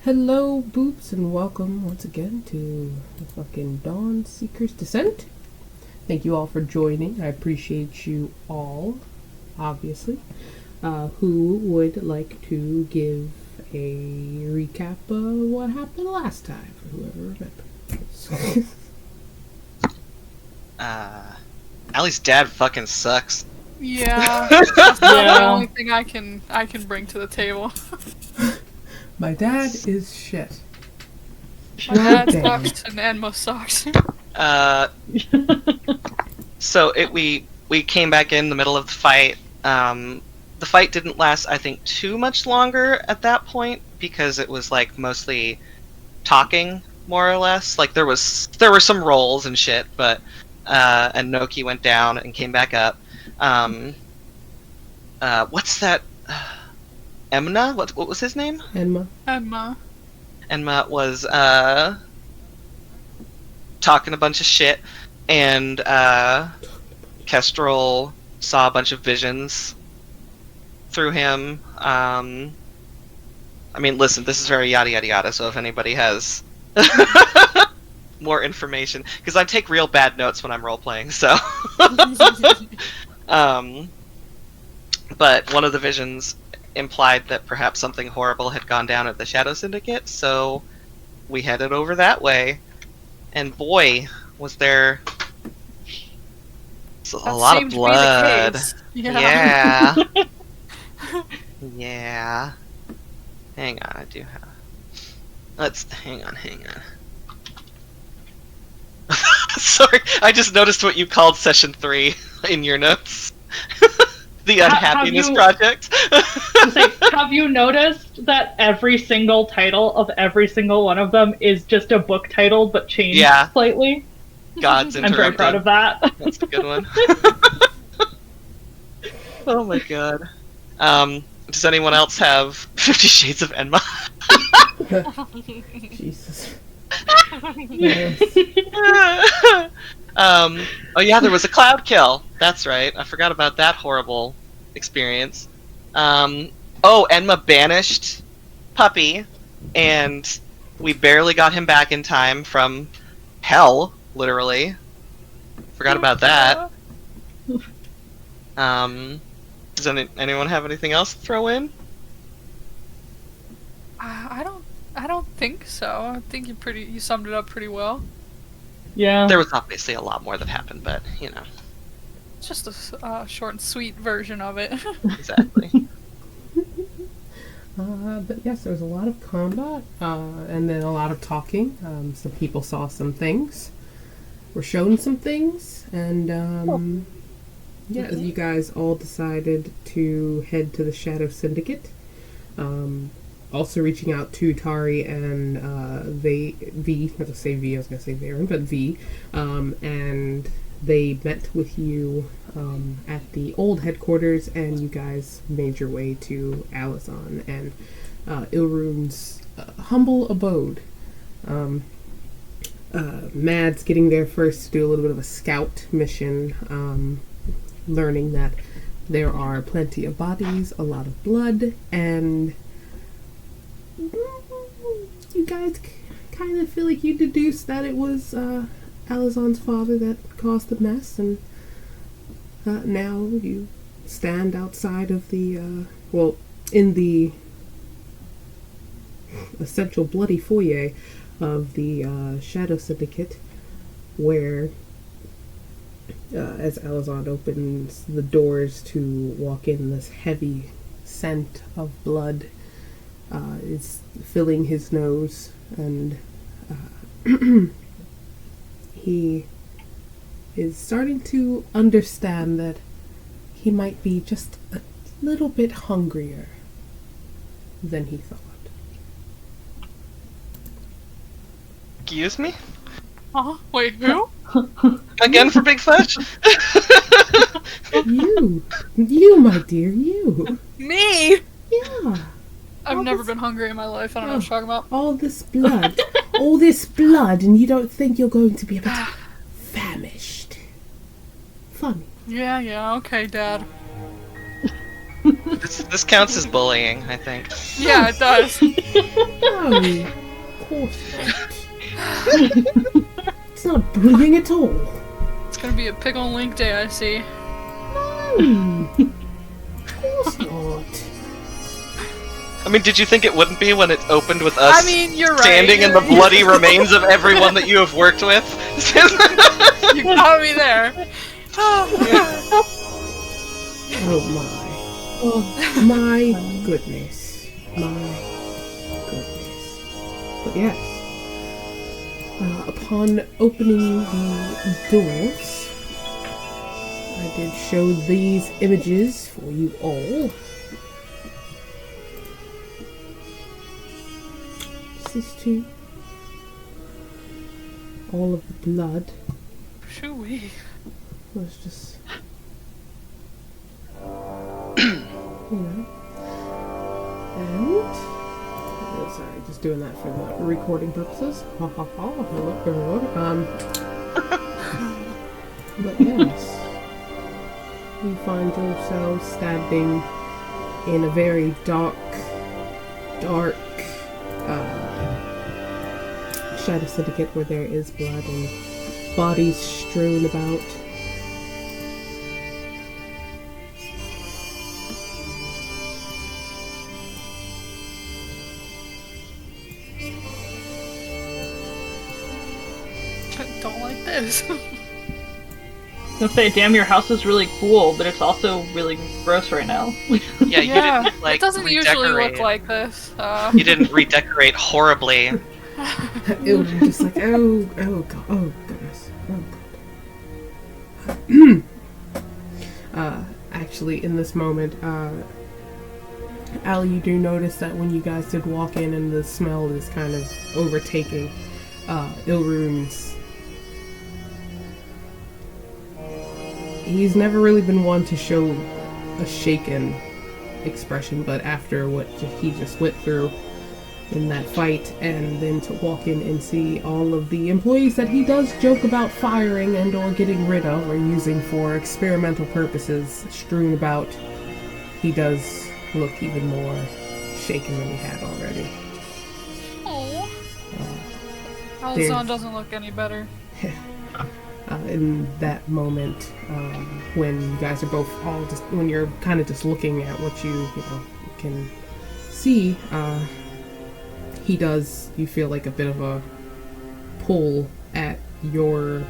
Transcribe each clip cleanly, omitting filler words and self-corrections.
Hello, boops, and welcome once again to the fucking Dawnseekers Descent. Thank you all for joining. I appreciate you all, obviously. Who would like to give a recap of what happened last time, for whoever remembers? Allie's dad fucking sucks. Yeah, that's the only thing I can bring to the table. My dad is shit. My dad sucks and Enma sucks. So we came back in the middle of the fight. The fight didn't last, I think, too much longer at that point because it was like mostly talking, more or less. Like there were some rolls and shit, but and Noki went down and came back up. What's that? Emna? What was his name? Enma. Enma was talking a bunch of shit, and Kestrel saw a bunch of visions through him. I mean, listen, this is very yada yada yada, so if anybody has more information, because I take real bad notes when I'm role-playing, so... But one of the visions implied that perhaps something horrible had gone down at the Shadow Syndicate, so we headed over that way. And boy, was there a lot of blood. Yeah. Yeah. Hang on, I do have... hang on. Sorry, I just noticed what you called Session 3 in your notes. The Unhappiness Project. Have you noticed that every single title of every single one of them is just a book title but changed slightly? God's Interrupted. I'm very proud of that. That's a good one. Oh my god. Does anyone else have 50 Shades of Enma? Jesus. Oh yeah, there was a cloud kill. That's right. I forgot about that horrible experience. Enma banished Puppy, and we barely got him back in time from hell, literally. Forgot about that. Does anyone have anything else to throw in? I don't think so. I think you summed it up pretty well. Yeah. There was obviously a lot more that happened, but, you know. It's just a short and sweet version of it. Exactly. But yes, there was a lot of combat, and then a lot of talking. Some people saw some things, were shown some things, and you guys all decided to head to the Shadow Syndicate. Also reaching out to Tari and V, not to say V, I was going to say Varen, but V, and they met with you at the old headquarters, and you guys made your way to Alazan and Ilrun's humble abode. Mad's getting there first to do a little bit of a scout mission, learning that there are plenty of bodies, a lot of blood, and you guys kind of feel like you deduced that it was Alazan's father that caused the mess, and now you stand outside of the, in the essential bloody foyer of the Shadow Syndicate, where as Alazan opens the doors to walk in, this heavy scent of blood is filling his nose, and he is starting to understand that he might be just a little bit hungrier than he thought. Excuse me? Wait, who? Again for Big Flesh? You, my dear, you. Me? Yeah. I've never been hungry in my life. I don't know what you're talking about. All this blood. All this blood, and you don't think you're going to be a bit famished. Funny. Yeah, okay, Dad. This counts as bullying, I think. Yeah, it does. No, of course not. It's not bullying at all. It's gonna be a pickle link day, I see. No, of course not. I mean, did you think it wouldn't be when it opened with us You're right. standing in the bloody remains of everyone that you have worked with? You got me there. Oh my. My goodness. My goodness. But yes. Upon opening the doors, I did show these images for you all. This is to all of the blood. Shoo-wee. Was just, and sorry, just doing that for the recording purposes. Ha ha ha. Hello, everyone. But yes, you find yourselves standing in a very dark, Shadow Syndicate where there is blood and bodies strewn about. I don't like this. I was gonna say, damn, your house is really cool, but it's also really gross right now. Yeah, you didn't, like, it doesn't usually redecorate. look like this. You didn't redecorate horribly. It was just like, oh god, oh goodness, oh god. Actually, in this moment, Allie, you do notice that when you guys did walk in and the smell is kind of overtaking, Ilrune's. He's never really been one to show a shaken expression, but after what he just went through in that fight, and then to walk in and see all of the employees that he does joke about firing and or getting rid of or using for experimental purposes strewn about, he does look even more shaken than he had already. Oh. Alazan doesn't look any better. In that moment, when you guys are both all just, when you're kind of just looking at what you can see, you feel like a bit of a pull at your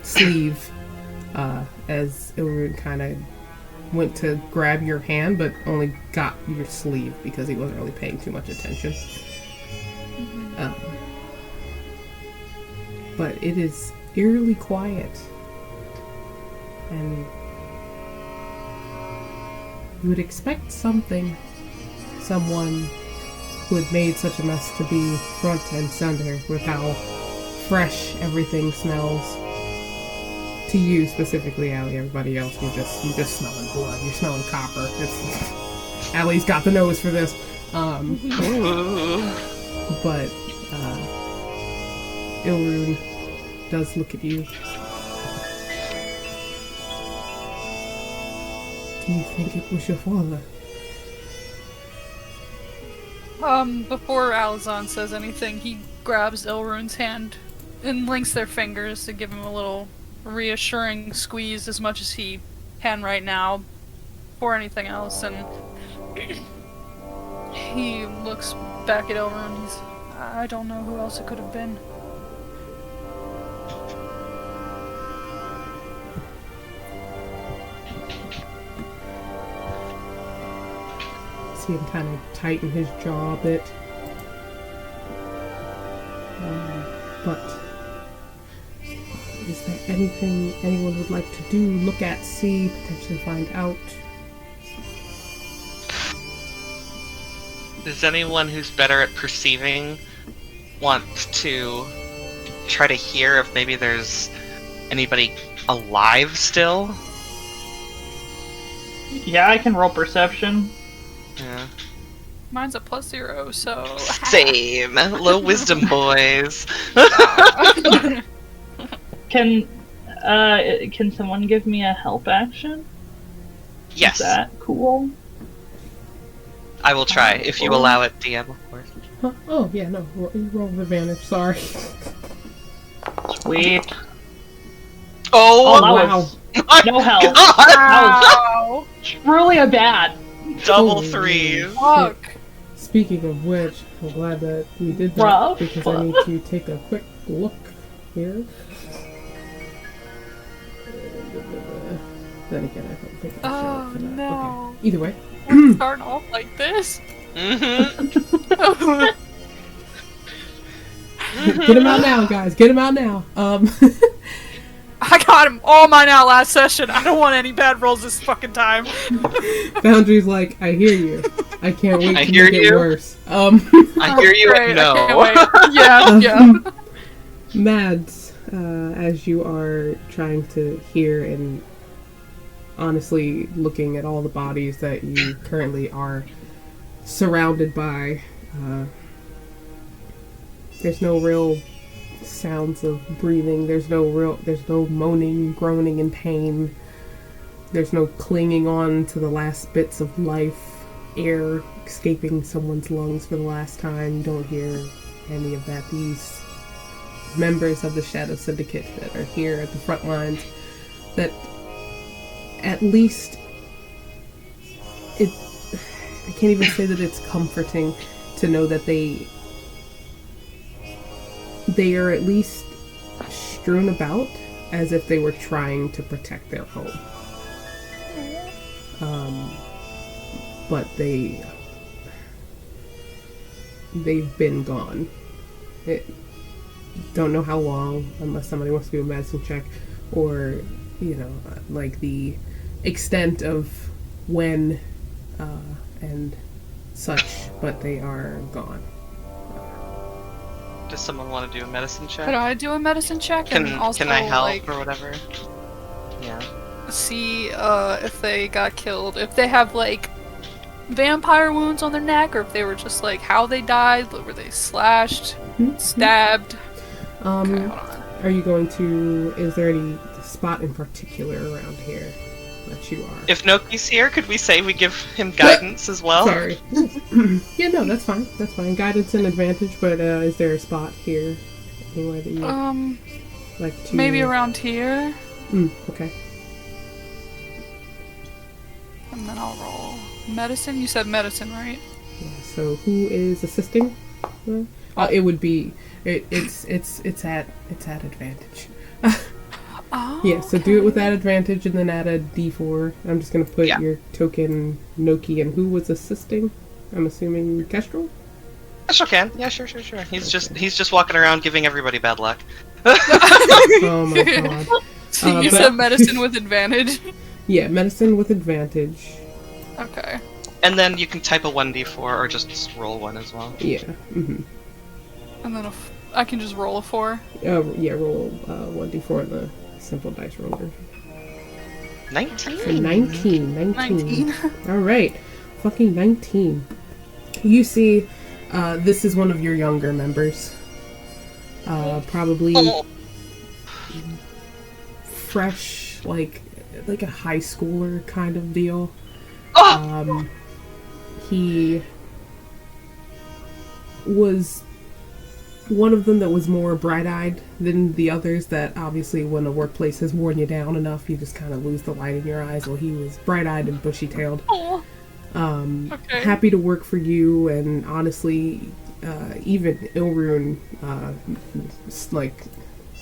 sleeve, as Ilrune kind of went to grab your hand, but only got your sleeve because he wasn't really paying too much attention. But it is eerily quiet, and you would expect someone who had made such a mess to be front and center with how fresh everything smells. To you specifically, Allie. Everybody else, you're just smelling blood. You're smelling copper. Allie's got the nose for this. But Ilrune does look at you. Do you think it was your father? Before Alazan says anything, he grabs Ilrune's hand and links their fingers to give him a little reassuring squeeze as much as he can right now, before anything else, and he looks back at Ilrune. I don't know who else it could have been. See him kind of tighten his jaw a bit. But is there anything anyone would like to do, look at, see, potentially find out? Does anyone who's better at perceiving want to try to hear if maybe there's anybody alive still? Yeah, I can roll perception. Yeah. Mine's a +0, so... Same. Low wisdom, boys. Can someone give me a help action? Yes. Is that cool? I will try, if you allow it, DM, of course. Huh? Oh, yeah, no. Roll with advantage. Sorry. Sweet. Oh, wow. No help. God. That was truly a bad. Double Holy threes. Fuck. Speaking of which, I'm glad that we did that Rough. because I need to take a quick look here. Then again, I don't think I should Oh, for that. no. Okay. Either way. We're starting off like this? Mm-hmm. Get him out now, guys. Get him out now. I got him all mine out last session. I don't want any bad rolls this fucking time. Boundary's like, I hear you. I can't wait I to hear make it you. worse. I hear you Great, and I can't no. wait. Yeah. Mads, as you are trying to hear and honestly looking at all the bodies that you currently are surrounded by, there's no real sounds of breathing. There's no moaning, groaning in pain. There's no clinging on to the last bits of life, air escaping someone's lungs for the last time. You don't hear any of that. These members of the Shadow Syndicate that are here at the front lines, that at least I can't even say that it's comforting to know that they are at least strewn about as if they were trying to protect their home. But they've been gone. Don't know how long, unless somebody wants to do a medicine check, or, like the extent of when and such, but they are gone. Does someone want to do a medicine check? Could I do a medicine check? Can and also, I help like, or whatever? Yeah. see if they got killed, if they have like vampire wounds on their neck, or if they were just like how they died, were they slashed, stabbed? Okay, hold on. Are you going to, is there any spot in particular around here that you are? If Noki's here, could we say we give him guidance as well? Sorry. Yeah, no, that's fine. That's fine. Guidance and advantage, but is there a spot here? Anywhere that you like to... Maybe around here. Okay. And then I'll roll medicine. You said medicine, right? Yeah, so who is assisting? It would be it's at advantage. Oh, Yeah, so do it with that advantage and then add a d4. I'm just gonna put Yeah. your token Noki, and who was assisting? I'm assuming Kestrel? Sure can. Yeah, sure. He's just walking around giving everybody bad luck. Oh my god. So you said medicine with advantage. Yeah, medicine with advantage. Okay. And then you can type a 1d4 or just roll one as well. Yeah. Mm-hmm. And then I can just roll a 4. Yeah, roll 1d4 in the simple dice roller. 19. So 19. 19. Alright. Fucking 19. You see, this is one of your younger members. Probably fresh, like a high schooler kind of deal. He was one of them that was more bright-eyed than the others, that obviously when the workplace has worn you down enough, you just kind of lose the light in your eyes. Well, he was bright-eyed and bushy-tailed. Okay. Happy to work for you, and honestly, even Ilrune, like,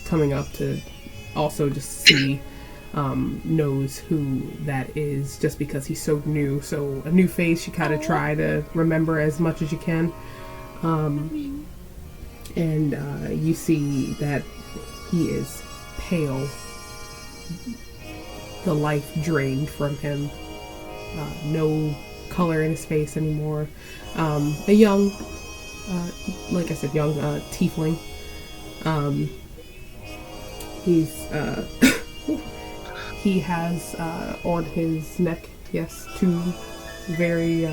coming up to also just see, knows who that is, just because he's so new. So a new face, you kind of try to remember as much as you can. And you see that he is pale, the life drained from him, no color in his face anymore. A young, like I said, young tiefling. He has on his neck, yes, 2 very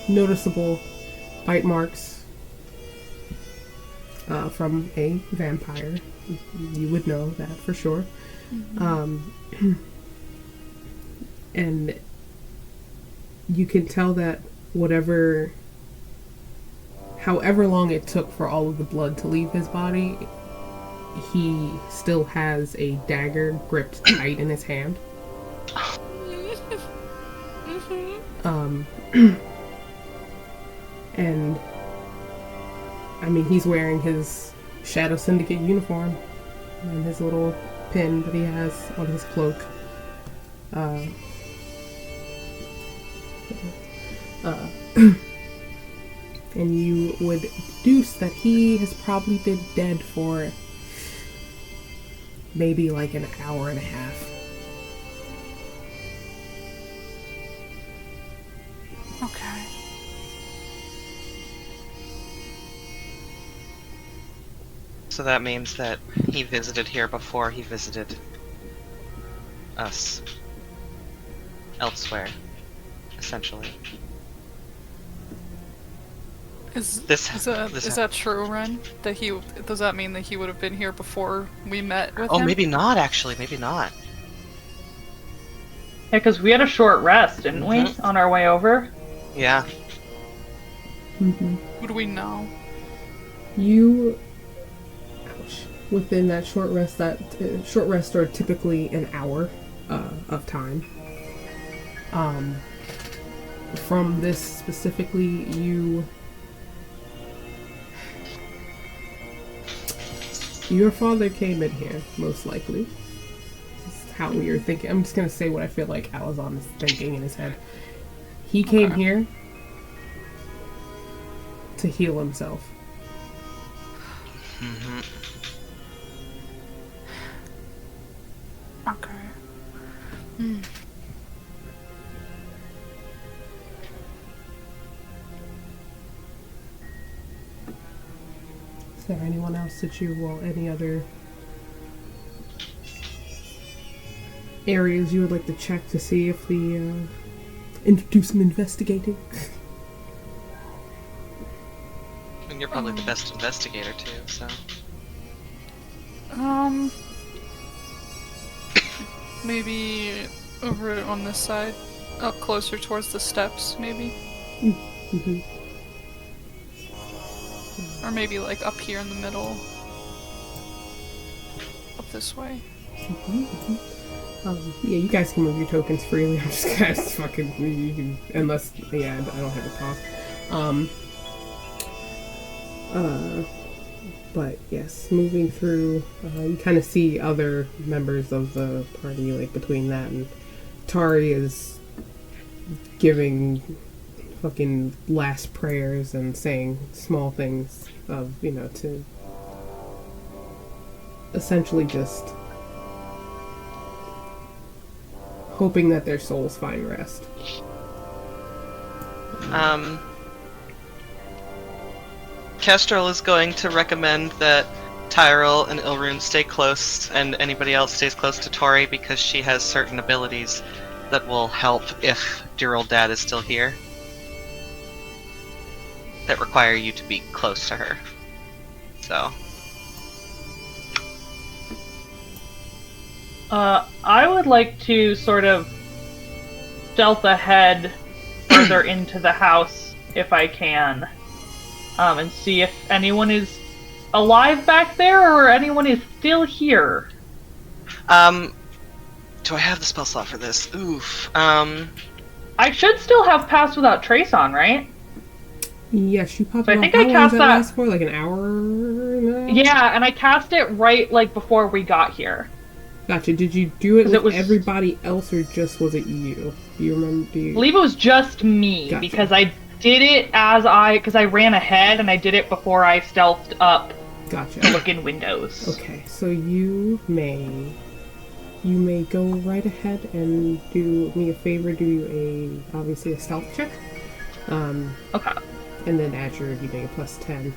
noticeable bite marks from a vampire. You would know that for sure. And you can tell that however long it took for all of the blood to leave his body, he still has a dagger gripped tight in his hand. And I mean, he's wearing his Shadow Syndicate uniform and his little pin that he has on his cloak. And you would deduce that he has probably been dead for maybe like an hour and a half. Okay. So that means that he visited here before he visited us elsewhere, essentially. Is that true, Ren? Does that mean that he would have been here before we met with him? Oh, maybe not, actually. Maybe not. Yeah, because we had a short rest, didn't we, on our way over? Yeah. What do we know? Within that short rest are typically an hour of time. From this specifically, your father came in here, most likely. That's how we were thinking. I'm just gonna say what I feel like Alazan is thinking in his head. He came here to heal himself. Okay. Is there anyone else that any other areas you would like to check to see if do some investigating? I mean, you're probably the best investigator too, so. Maybe over on this side, up closer towards the steps, maybe. Or maybe like up here in the middle, up this way. Yeah, you guys can move your tokens freely. I'm just gonna fucking unless I don't have a pause. But yes, moving through, you kind of see other members of the party, like between that and Tari is giving fucking last prayers and saying small things of, to essentially just hoping that their souls find rest. Kestrel is going to recommend that Tyrell and Ilrune stay close, and anybody else stays close to Tori because she has certain abilities that will help if dear old dad is still here. That require you to be close to her. So. I would like to sort of stealth ahead further into the house if I can. And see if anyone is alive back there or anyone is still here. Do I have the spell slot for this? Oof. I should still have Pass Without Trace on, right? Yes, you popped so it I think How I long cast does that last for like an hour now? Yeah, and I cast it right before we got here. Gotcha. Did you do it with everybody else or just was it you? Do you remember? I believe it was just me, gotcha. Because I did it because I ran ahead and I did it before I stealthed up gotcha. To look in windows. Okay, so you may go right ahead and do me a favor, obviously a stealth check. Okay. And then Azure, you make a plus 10.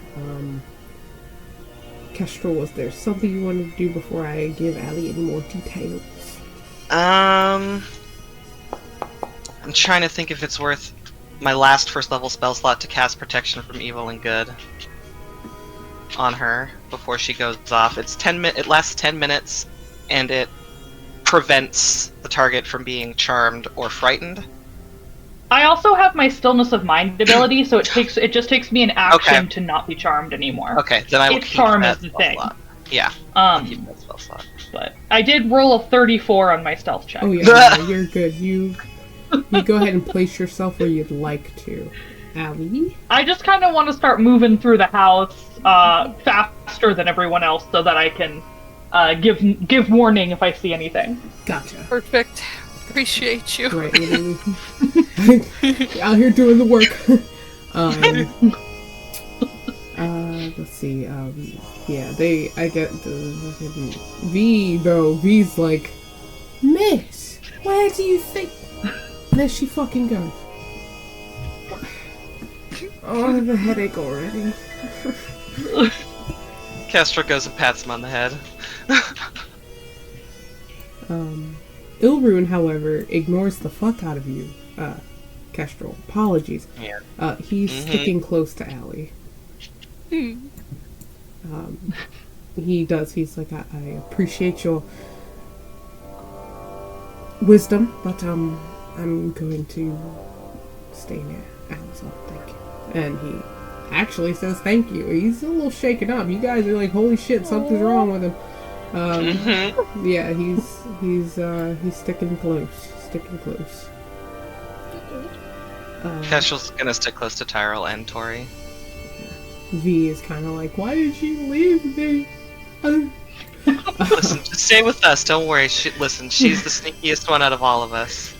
Kestrel, was there something you wanted to do before I give Allie any more details? I'm trying to think if it's worth my last first level spell slot to cast Protection from Evil and Good on her before she goes off. It lasts 10 minutes, and it prevents the target from being charmed or frightened. I also have my stillness of mind ability, so it just takes me an action to not be charmed anymore. Okay, then I will If keep charm that is the spell thing. slot. Yeah, I'll keep that spell slot. But I did roll a 34 on my stealth check. Oh yeah, no, you're good. You go ahead and place yourself where you'd like to. Allie? I just kind of want to start moving through the house faster than everyone else, so that I can give warning if I see anything. Gotcha. Perfect. Appreciate you. Right, literally. Out here doing the work. Let's see. Yeah, I get the V though. V's like, Miss, where do you think? There she fucking goes. Oh, I have a headache already. Kestrel goes and pats him on the head. Ilrune, however, ignores the fuck out of you, Kestrel. Apologies. Yeah. He's sticking close to Allie. He does. He's like, I appreciate your wisdom, but I'm going to stay near Allison. Thank you. And he actually says thank you. He's a little shaken up. You guys are like, holy shit, something's wrong with him. Yeah, he's sticking close. Sticking close. Kestrel's gonna stick close to Tyrell and Tori. V is kind of like, why did you leave me? Listen, just stay with us. Don't worry. Listen, she's the sneakiest one out of all of us.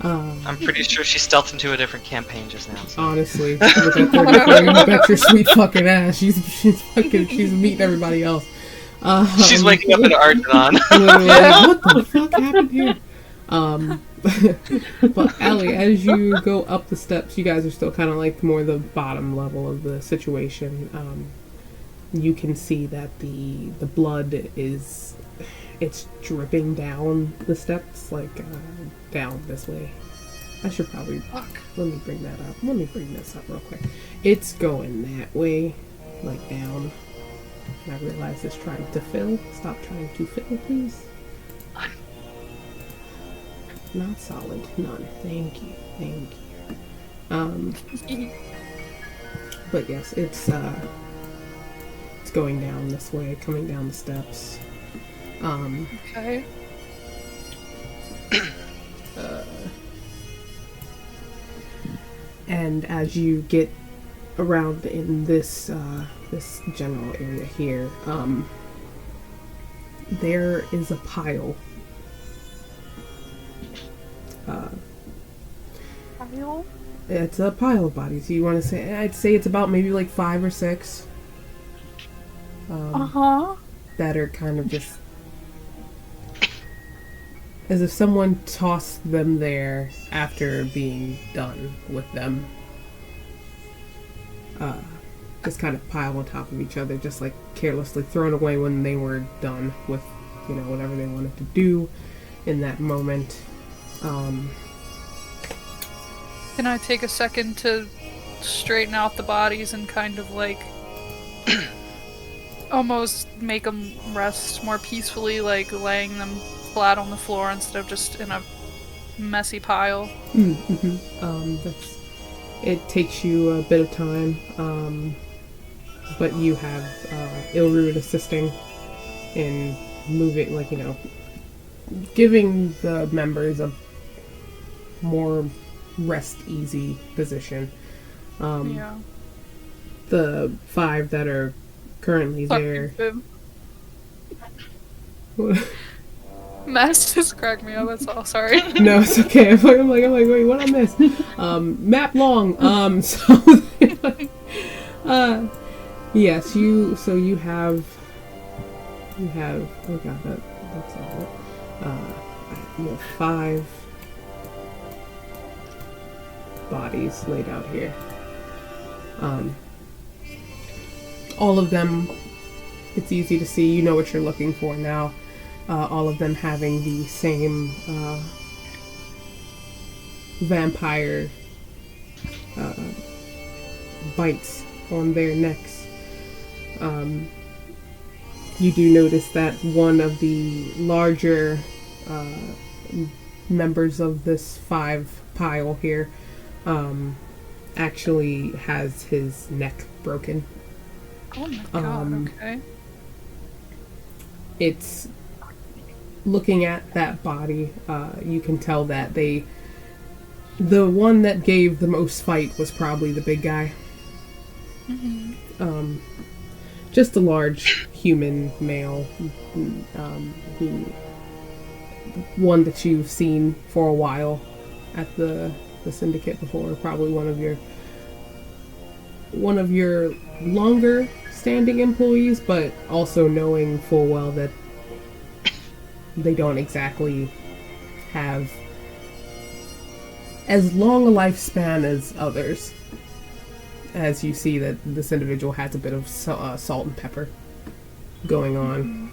I'm pretty sure she stealthed into a different campaign just now. So. Honestly, with that 34, you bet your sweet fucking ass. She's meeting everybody else. She's waking up in Artenon. What the fuck happened here? But Allie, as you go up the steps, you guys are still kind of like more the bottom level of the situation. You can see that the blood it's dripping down the steps, like down this way. I should probably let me bring that up. Let me bring this up real quick. It's going that way, like down. And I realize it's trying to fill. Stop trying to fill, please. Not solid. None. Thank you. Thank you. But yes, it's going down this way, coming down the steps. Okay. And as you get around in this this general area here, there is a pile. Pile? It's a pile of bodies. You want to say? I'd say it's about maybe like 5 or 6. That are kind of just as if someone tossed them there after being done with them. Just kind of pile on top of each other, just like carelessly thrown away when they were done with, whatever they wanted to do in that moment. Can I take a second to straighten out the bodies and kind of like almost make them rest more peacefully, like laying them flat on the floor instead of just in a messy pile? It takes you a bit of time, but you have Ilrune assisting in moving, giving the members a more rest-easy position. The 5 that are currently there. Mess just cracked me up, that's all, sorry. No, it's okay. I'm like, wait, what I missed? Map long. Yes, you have, oh god, that's all it. You have 5 bodies laid out here. All of them, it's easy to see, you know what you're looking for now. All of them having the same vampire bites on their necks. You do notice that one of the larger members of this 5 pile here actually has his neck broken. Oh my god, okay. It's looking at that body, you can tell that the one that gave the most fight was probably the big guy. Mm-hmm. Just a large human male, one that you've seen for a while at the syndicate before, probably one of your longer standing employees, but also knowing full well that they don't exactly have as long a lifespan as others. As you see that this individual has a bit of salt and pepper going on.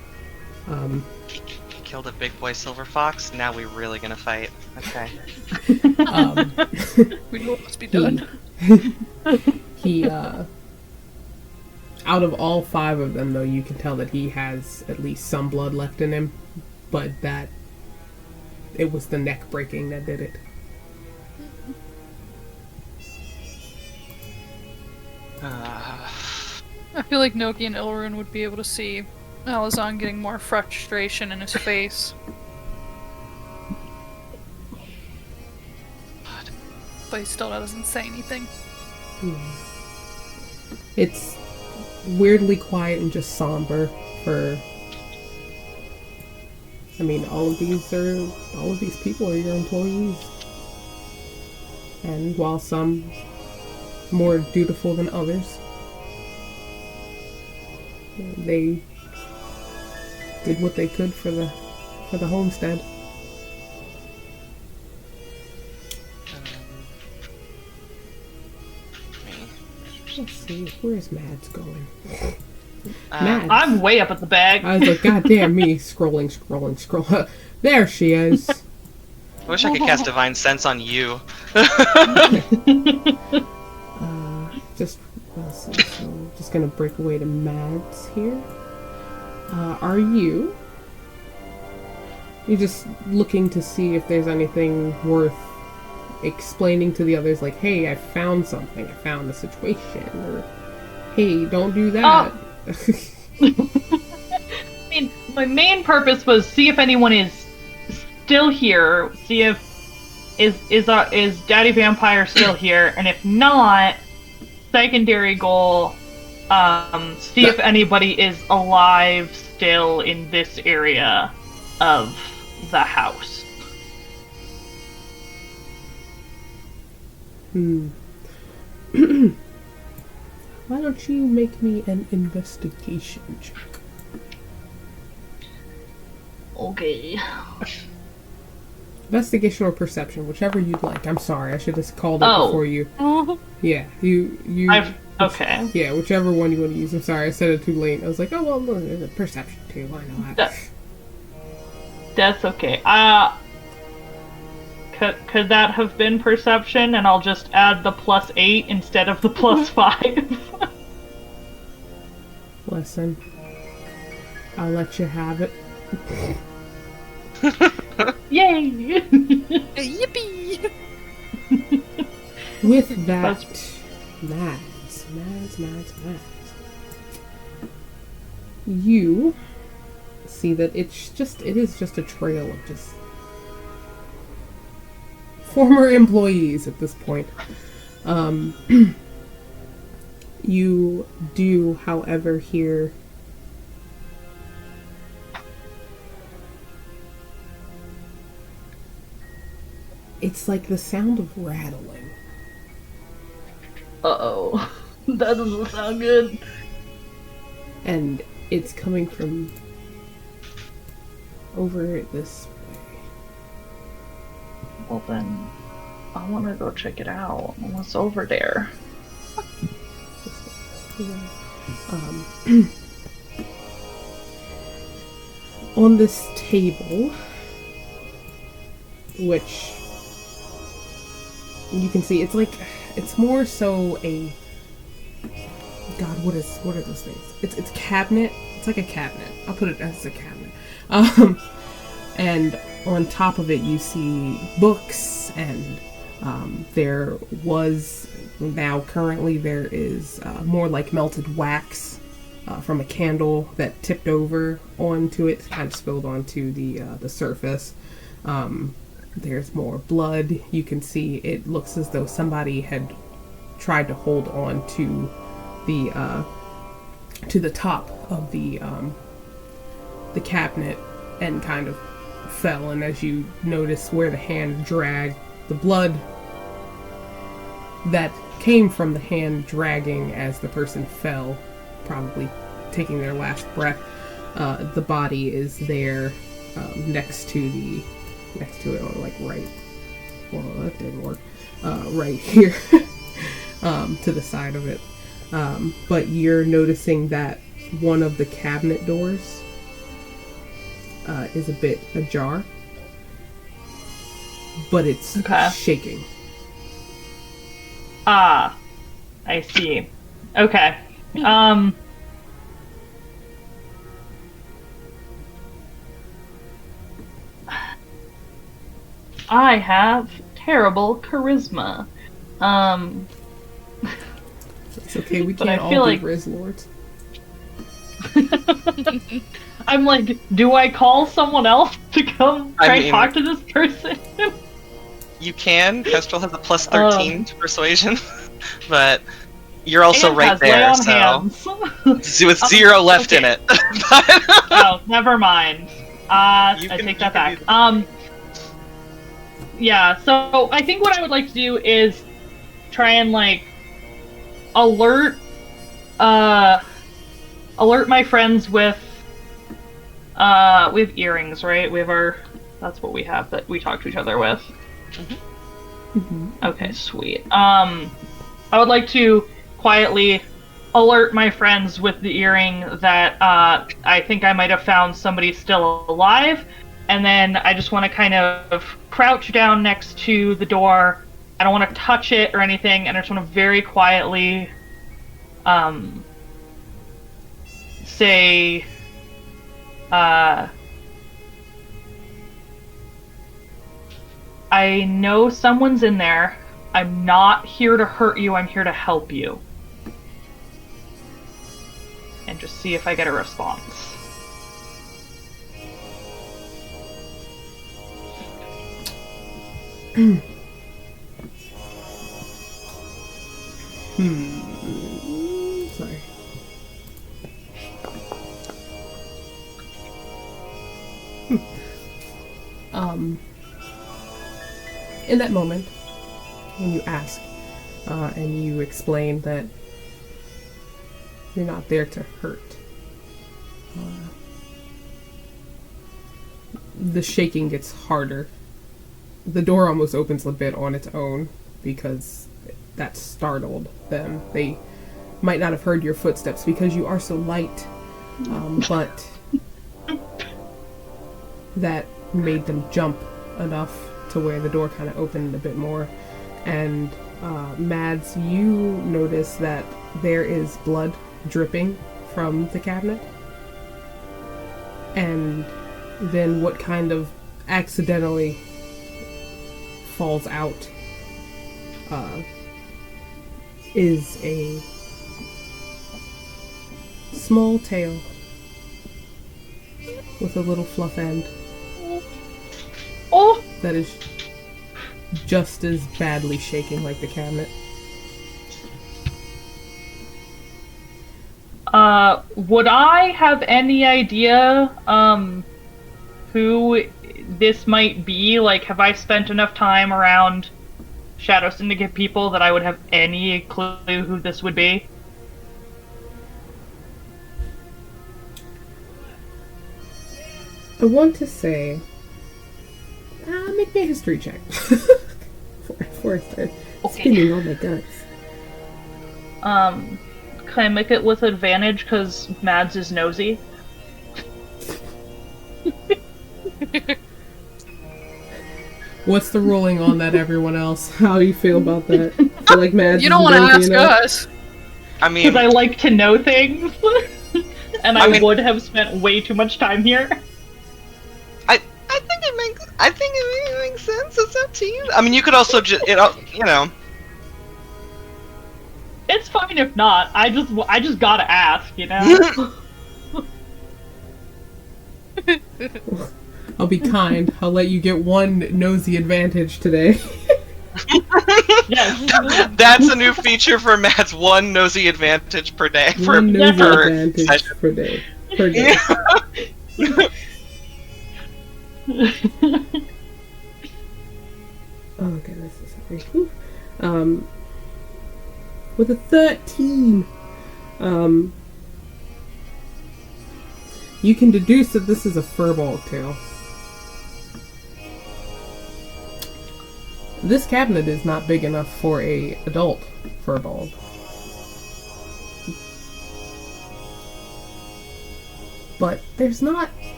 Killed a big boy silver fox. Now we're really gonna fight. Okay. We know what must be done. He out of all 5 of them, though, you can tell that he has at least some blood left in him, but that it was the neck breaking that did it. I feel like Noki and Ilrun would be able to see Alazan getting more frustration in his face. But he still doesn't say anything. It's weirdly quiet and just somber for... I mean, all of these people are your employees. And while some more dutiful than others, they did what they could for the homestead. Let's see, where's Mads going? Mads. I'm way up at the bag. I was like, God damn me, scrolling. There she is. I wish I could cast Divine Sense on you. Just gonna break away to Mads here. Are you just looking to see if there's anything worth explaining to the others, like, hey, I found something, I found a situation, or hey, don't do that? I mean, my main purpose was see if anyone is still here, see if is Daddy Vampire still here, and if not, secondary goal, see if anybody is alive still in this area of the house. Why don't you make me an investigation check? Okay. Investigation or perception, whichever you'd like. I'm sorry, I should have called it before you. Yeah, you. Okay. Yeah, whichever one you want to use. I'm sorry, I said it too late. I was like, oh well, no, there's a perception too. I know that. That's okay. Could that have been perception, and I'll just add the +8 instead of the +5? Listen, I'll let you have it. Yay! Yippee! With that, Mads. You see that it is just a trail of just former employees at this point. You do, however, hear it's like the sound of rattling. Uh-oh. That doesn't sound good. And it's coming from over this way. Well then, I want to go check it out. What's over there? On this table, which you can see, it's more so a... God, what are those things? It's cabinet. It's like a cabinet. I'll put it as a cabinet. And on top of it you see books, and there was, now currently there is more like melted wax from a candle that tipped over onto it, kind of spilled onto the surface. There's more blood. You can see it looks as though somebody had tried to hold on to the top of the cabinet and kind of fell. And as you notice where the hand dragged, the blood that came from the hand dragging as the person fell, probably taking their last breath, the body is there next to it, or like right, well, that didn't work, right here to the side of it. But you're noticing that one of the cabinet doors is a bit ajar, but it's shaking. Ah, I see. Okay. I have terrible charisma. It's okay, we But I can't all feel be like- Riz Lords. I'm like, do I call someone else to come try and talk to this person? You can. Kestrel has a plus 13 to persuasion, but you're also and right has lay there, on so hands. with 0 left in okay. it. Oh, never mind. I take that back. Yeah, so I think what I would like to do is try and like alert my friends with earrings, right? We have that's what we have that we talk to each other with. Mm-hmm. Okay, sweet. I would like to quietly alert my friends with the earring that I think I might have found somebody still alive, and then I just want to kind of crouch down next to the door. I don't want to touch it or anything, and I just want to very quietly say, I know someone's in there. I'm not here to hurt you, I'm here to help you. And just see if I get a response. Sorry. In that moment, when you ask, and you explain that you're not there to hurt, the shaking gets harder. The door almost opens a bit on its own because that startled them. They might not have heard your footsteps because you are so light, but that made them jump enough to where the door kind of opened a bit more. And Mads, you notice that there is blood dripping from the cabinet, and then what kind of accidentally falls out is a small tail with a little fluff end. Oh! That is just as badly shaking like the cabinet. Would I have any idea, who this might be? Like, have I spent enough time around Shadow Syndicate people that I would have any clue who this would be? I want to say, make me a history check. Before I start spinning all my guts. Can I make it with advantage because Mads is nosy? What's the ruling on that, everyone else? How do you feel about that? I feel like Mads You don't want to ask us. I mean, Because I like to know things, and I would have spent way too much time here. I think it makes. I think it makes sense. It's up to you. I mean, you could also just, you know. It's fine if not. I just gotta ask, you know? I'll be kind. I'll let you get one nosy advantage today. Yes. That's a new feature for Matt's one nosy advantage per day. One nosy per advantage session. per day. Per day. Oh goodness, sorry. Whew. With a 13, you can deduce that this is a furball tail. This cabinet is not big enough for a adult furball. But there's not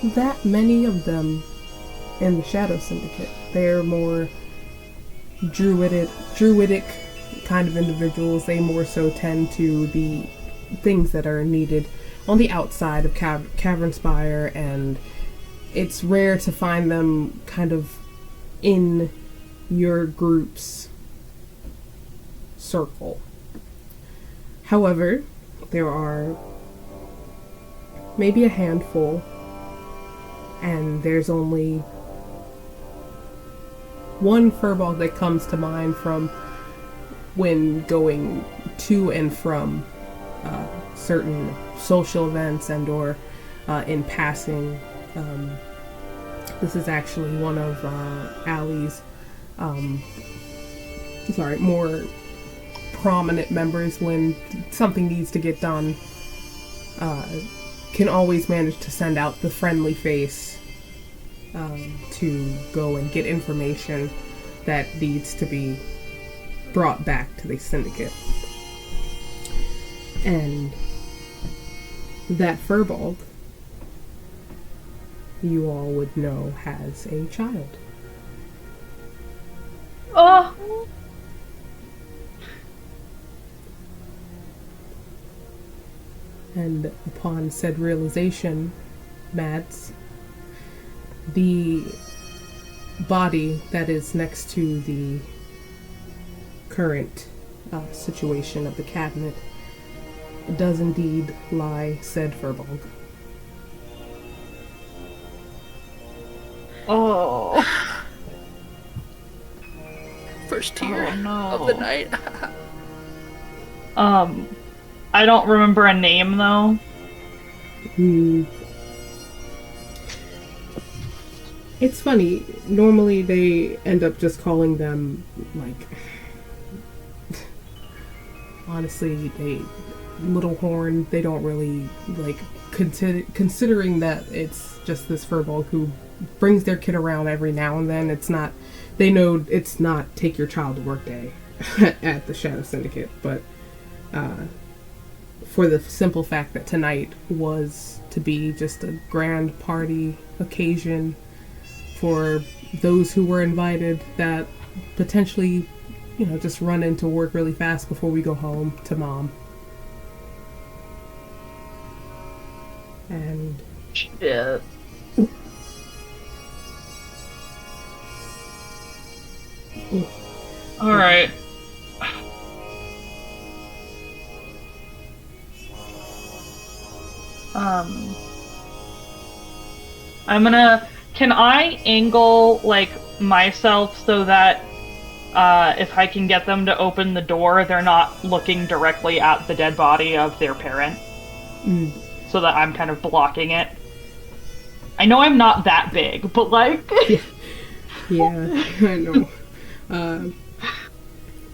that many of them in the Shadow Syndicate. They're more druidic kind of individuals. They more so tend to the things that are needed on the outside of Cavern Spire, and it's rare to find them kind of in your group's circle. However, there are maybe a handful, and there's only one furball that comes to mind from when going to and from certain social events and or in passing. This is actually one of Allie's more prominent members. When something needs to get done, can always manage to send out the friendly face to go and get information that needs to be brought back to the syndicate. And that furball, you all would know, has a child. Oh. And upon said realization, Mads, the body that is next to the current situation of the cabinet does indeed lie said furball. Oh. First tear Oh, no. of the night. I don't remember a name though. It's funny. Normally they end up just calling them, like, honestly, Little Horn. They don't really, like, considering that it's just this furball who brings their kid around every now and then. It's not, they know it's not take your child to work day at the Shadow Syndicate, but for the simple fact that tonight was to be just a grand party occasion for those who were invited that potentially, just run into work really fast before we go home to Mom. And Shit. Alright. Can I angle, like, myself so that, if I can get them to open the door, they're not looking directly at the dead body of their parent? So that I'm kind of blocking it? I know I'm not that big, but, like... Yeah, I know.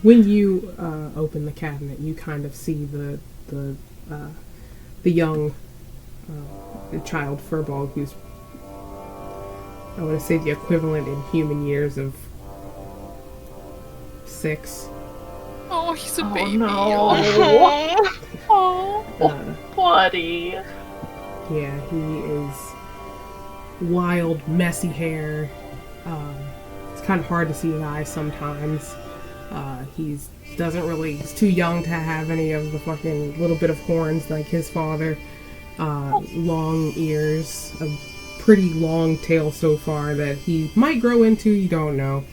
When you open the cabinet, you kind of see the young child furball who's, I want to say, the equivalent in human years of 6. Oh, he's a baby. No. Oh, buddy. Yeah, he is wild, messy hair. It's kind of hard to see his eyes sometimes. He's too young to have any of the fucking little bit of horns like his father. Long ears, a pretty long tail so far that he might grow into, you don't know.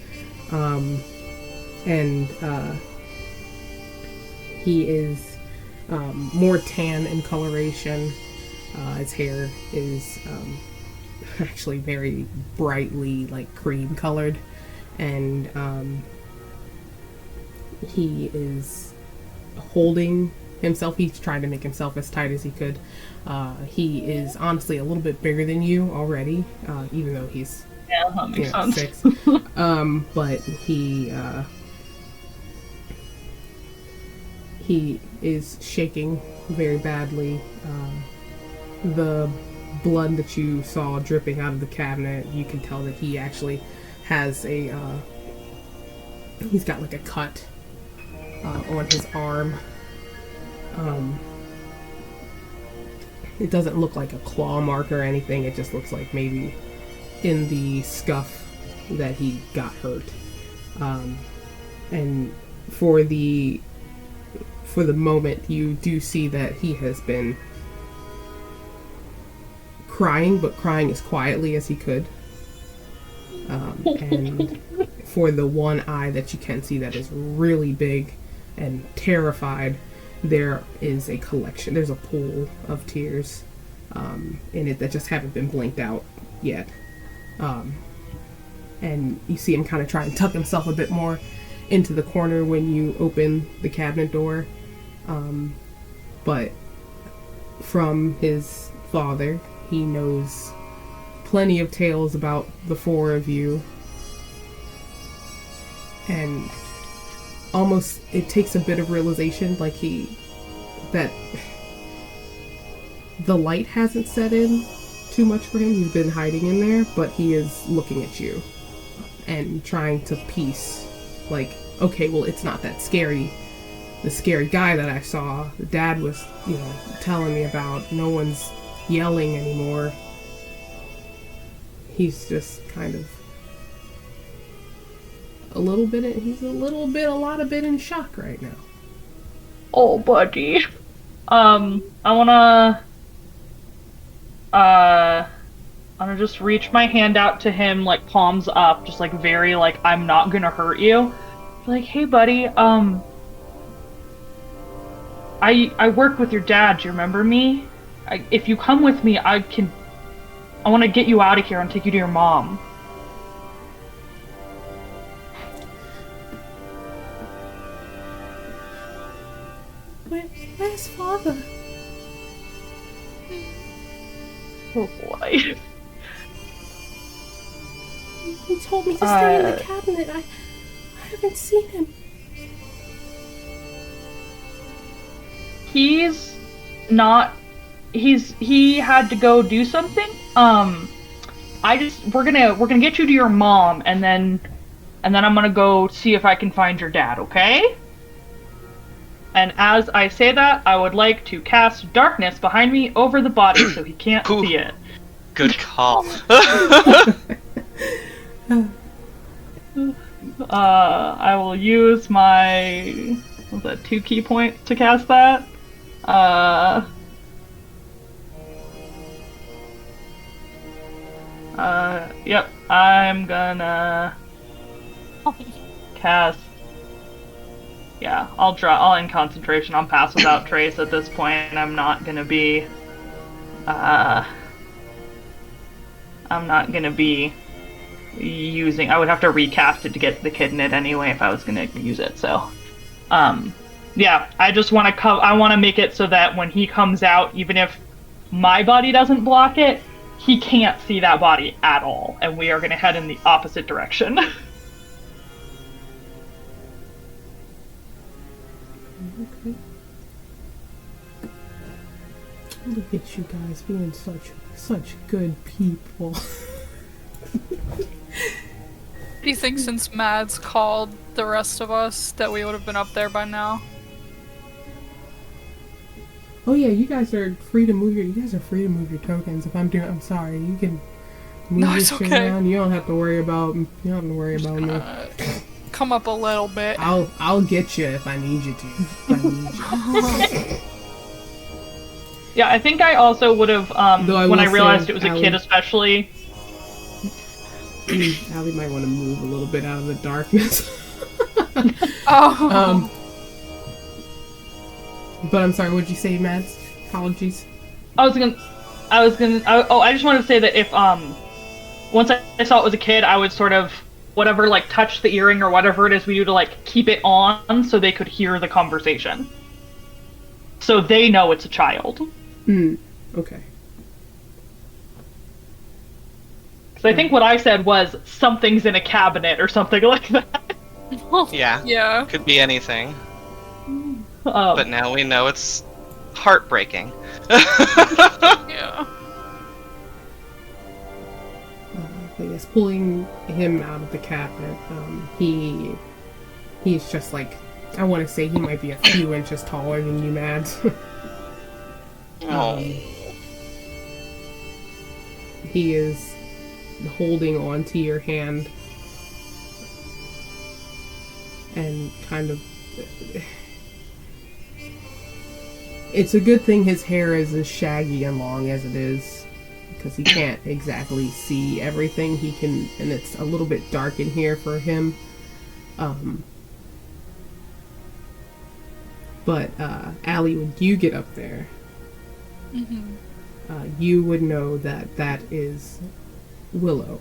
He is more tan in coloration. His hair is actually very brightly like cream colored, and he is holding himself. He's trying to make himself as tight as he could. He is honestly a little bit bigger than you already, even though he's that makes sense. 6. But he is shaking very badly. The blood that you saw dripping out of the cabinet, you can tell that he actually has he's got like a cut on his arm. It doesn't look like a claw mark or anything. It just looks like maybe in the scuff that he got hurt. And for the moment, you do see that he has been crying, but crying as quietly as he could. And for the one eye that you can see that is really big and terrified, there is a collection. There's a pool of tears in it that just haven't been blinked out yet. And you see him kind of try and tuck himself a bit more into the corner when you open the cabinet door. But from his father, he knows plenty of tales about the 4 of you. And almost it takes a bit of realization, like that the light hasn't set in too much for him. He's been hiding in there, but he is looking at you and trying to piece, like, okay, well, it's not that scary. The scary guy that I saw, the dad was, telling me about. No one's yelling anymore. He's just kind of a lot of bit in shock right now. Oh, buddy. I wanna just reach my hand out to him, like, palms up, just, like, very, like, I'm not gonna hurt you. Like, hey, buddy, I work with your dad, do you remember me? If you come with me, I want to get you out of here and take you to your mom. Where's father? Oh boy. He told me to stay in the cabinet. I haven't seen him. He's not. He had to go do something. We're gonna get you to your mom, and then I'm gonna go see if I can find your dad. Okay? And as I say that, I would like to cast darkness behind me over the body so he can't see it. Good call. I will use my 2 key points to cast that. Yep, I'm gonna cast. Yeah, I'll end concentration on Pass Without Trace at this point. I'm not gonna be using. I would have to recast it to get the kid in it anyway if I was gonna use it. So, yeah, I just want to I want to make it so that when he comes out, even if my body doesn't block it, he can't see that body at all, and we are gonna head in the opposite direction. Okay. Look at you guys being such good people. Do you think since Mads called the rest of us that we would have been up there by now? Oh yeah, you guys are free to move your tokens. If I'm sorry, you can move your shit around. You don't have to worry about me. Come up a little bit. I'll get you if I need you to. Yeah, I think I also would have, when I realized it was a kid especially. Allie might want to move a little bit out of the darkness. Oh. But I'm sorry, what'd you say, Mads? Apologies. I just wanted to say that if, once I saw it was a kid, I would sort of, whatever, like, touch the earring or whatever it is we do to, like, keep it on so they could hear the conversation. So they know it's a child. Okay. Because I think what I said was, something's in a cabinet or something like that. Yeah. Yeah. Could be anything. But now we know it's heartbreaking. Yeah. But yes, pulling him out of the cabinet, he's just like, I want to say he might be a few inches taller than you, Mads. He is holding onto your hand and kind of... It's a good thing his hair is as shaggy and long as it is, because he can't exactly see everything. He can, and it's a little bit dark in here for him. But Allie, when you get up there, you would know that that is Willow.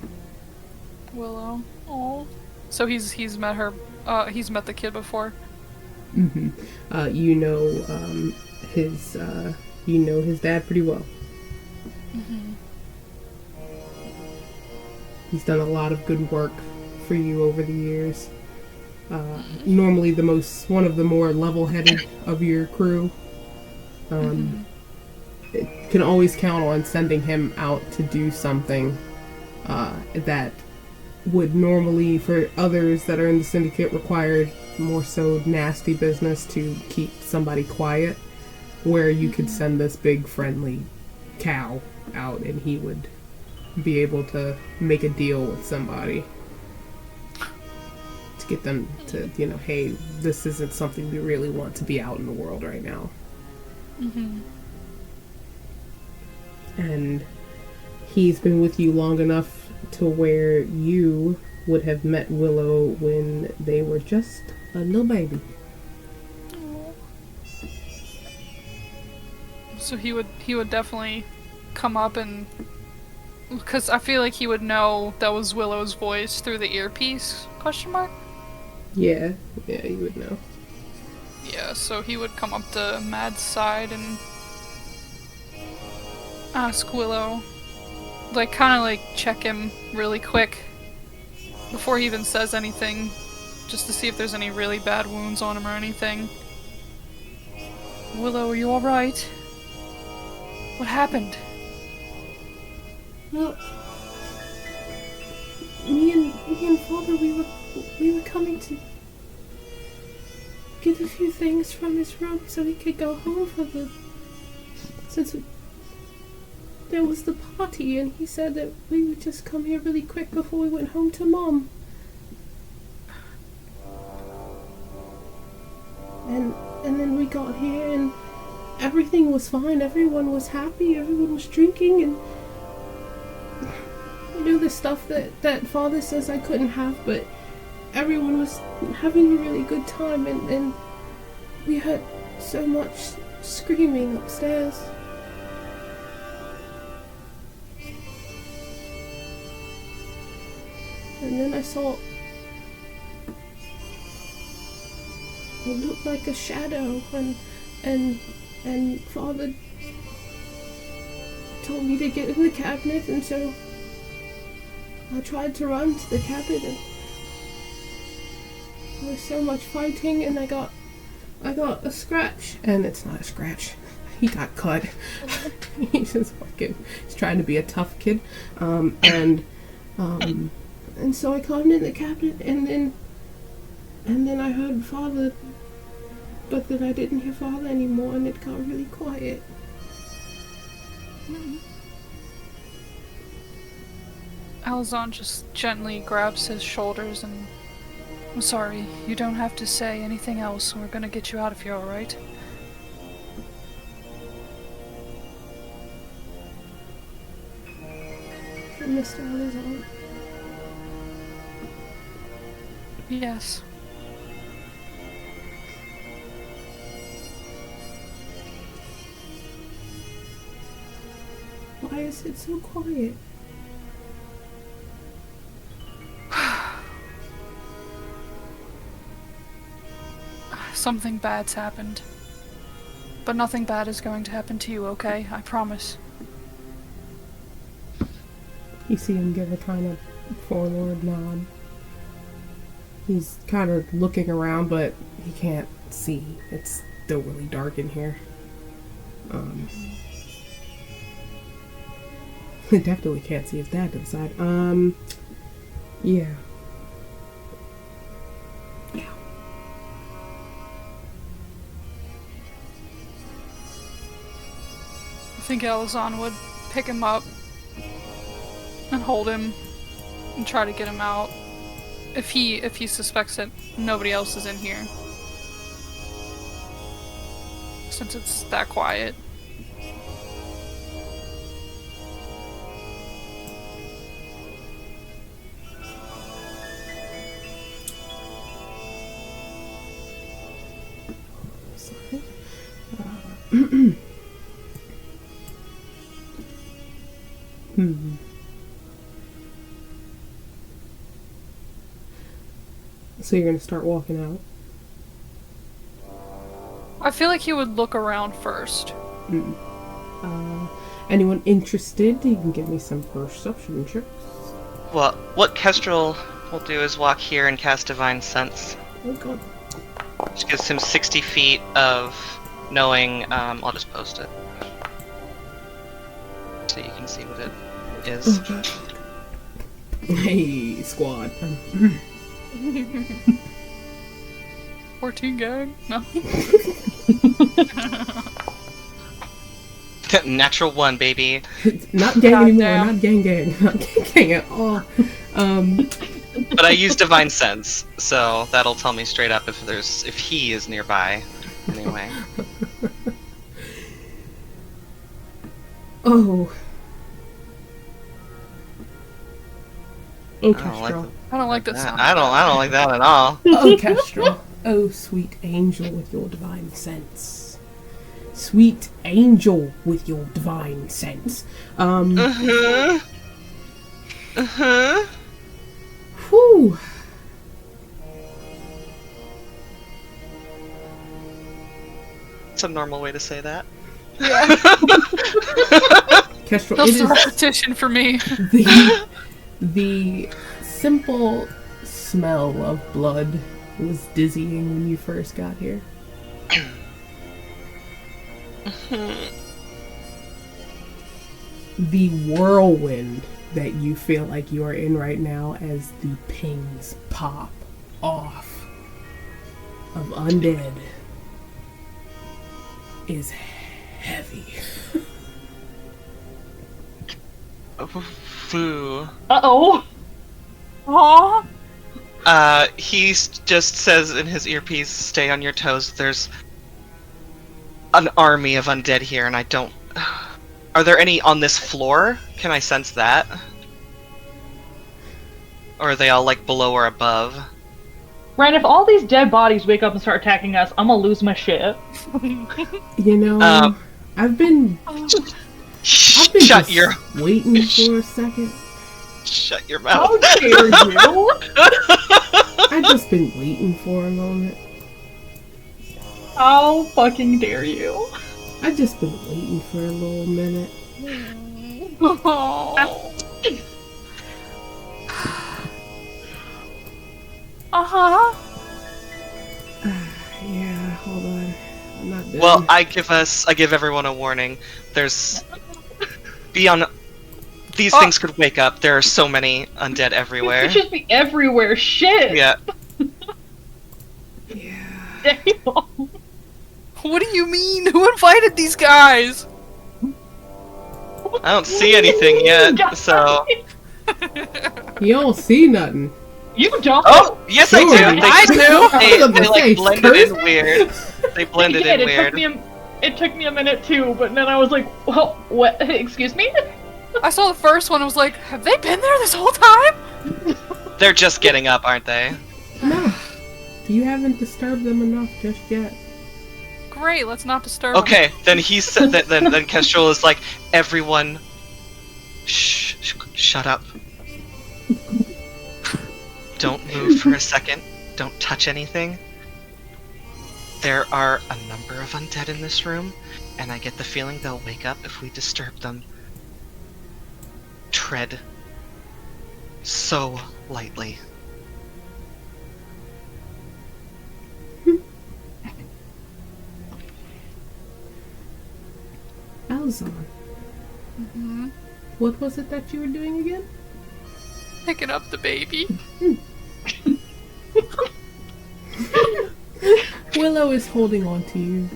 Willow. Oh. So he's met her. He's met the kid before. You know his dad pretty well. He's done a lot of good work for you over the years. Normally one of the more level-headed of your crew. It can always count on sending him out to do something that would normally, for others that are in the syndicate, required more so nasty business to keep somebody quiet, where you could send this big friendly cow out and he would be able to make a deal with somebody to get them to, hey, this isn't something we really want to be out in the world right now. And he's been with you long enough to where you would have met Willow when they were just a little baby. So he would definitely come up and, because I feel like he would know that was Willow's voice through the earpiece? Question mark? Yeah, you would know. Yeah, so he would come up to Mad's side and ask Willow, like, kind of like check him really quick before he even says anything, just to see if there's any really bad wounds on him or anything. Willow, are you alright? What happened? Well, me and Father, we were coming to get a few things from his room so he could go home since there was the party, and he said that we would just come here really quick before we went home to Mom. And then we got here and everything was fine. Everyone was happy. Everyone was drinking, and the stuff that Father says I couldn't have, but everyone was having a really good time, and we heard so much screaming upstairs. And then I saw it looked like a shadow, and Father told me to get in the cabinet, and so I tried to run to the cabinet, and there was so much fighting, and I got a scratch, and it's not a scratch. He got cut. He's trying to be a tough kid, and so I climbed in the cabinet, and then I heard Father, but then I didn't hear Father anymore, and it got really quiet. Alazan just gently grabs his shoulders and, I'm sorry, you don't have to say anything else. We're gonna get you out of here, alright? Mr. Elizabeth? Yes. Why is it so quiet? Something bad's happened. But nothing bad is going to happen to you, okay? I promise. You see him give a kind of forward nod. He's kind of looking around, but he can't see. It's still really dark in here. He definitely can't see his dad to the side. Yeah. I think Elizon would pick him up and hold him and try to get him out if he suspects that nobody else is in here. Since it's that quiet. Sorry. So you're gonna start walking out? I feel like he would look around first. Anyone interested? You can give me some perception checks. Well, what Kestrel will do is walk here and cast Divine Sense, Oh god. which gives him 60 feet of knowing. I'll just post it so you can see what it is. Hey, squad. 14 gang? No. Natural 1, baby. Not gang anymore, Goddamn. not gang. Not gang at all. But I use Divine Sense, so that'll tell me straight up if he is nearby. Anyway. Oh. I don't like Kestrel. I don't like that sound. I don't like that at all. Oh, Kestrel. Oh, sweet angel with your divine sense. Sweet angel with your divine sense. Whew. It's a normal way to say that. Kestrel, That's it a is repetition for me. the simple smell of blood was dizzying when you first got here. The whirlwind that you feel like you are in right now as the pings pop off of undead is heavy. Foo. Uh-oh. Aww. He just says in his earpiece, "Stay on your toes. There's an army of undead here, and I don't." Are there any on this floor? Can I sense that? Or are they all like below or above? Ryan, if all these dead bodies wake up and start attacking us, I'm gonna lose my shit. You know, I've been Shut just your waiting for a second. shut your How mouth. dare you? I've just been waiting for a moment. How fucking dare you? I've just been waiting for a little minute. Uh-huh. Yeah, hold on. I'm not done. Well, I give everyone a warning. There's these things could wake up. There are so many undead everywhere. It should be everywhere. Shit. Yeah. Yeah. Damn. What do you mean? Who invited these guys? I don't see anything yet, so. You don't see nothing. You don't. Oh, yes, Sure, I do. I do. They like Face, blended curse. in weird. They blended in It weird. took me a minute too, but then I was like, well, what? Excuse me? I saw the first one and was like, have they been there this whole time? They're just getting up, aren't they? No. You haven't disturbed them enough just yet. Great, let's not disturb them. Okay, then he said that. Then Kestrel is like, everyone, shut up. Don't move for a second. Don't touch anything. There are a number of undead in this room, and I get the feeling they'll wake up if we disturb them. Tread so lightly. Alzon, Mm-hmm. what was it that you were doing again? Picking up the baby. Willow is holding on to you.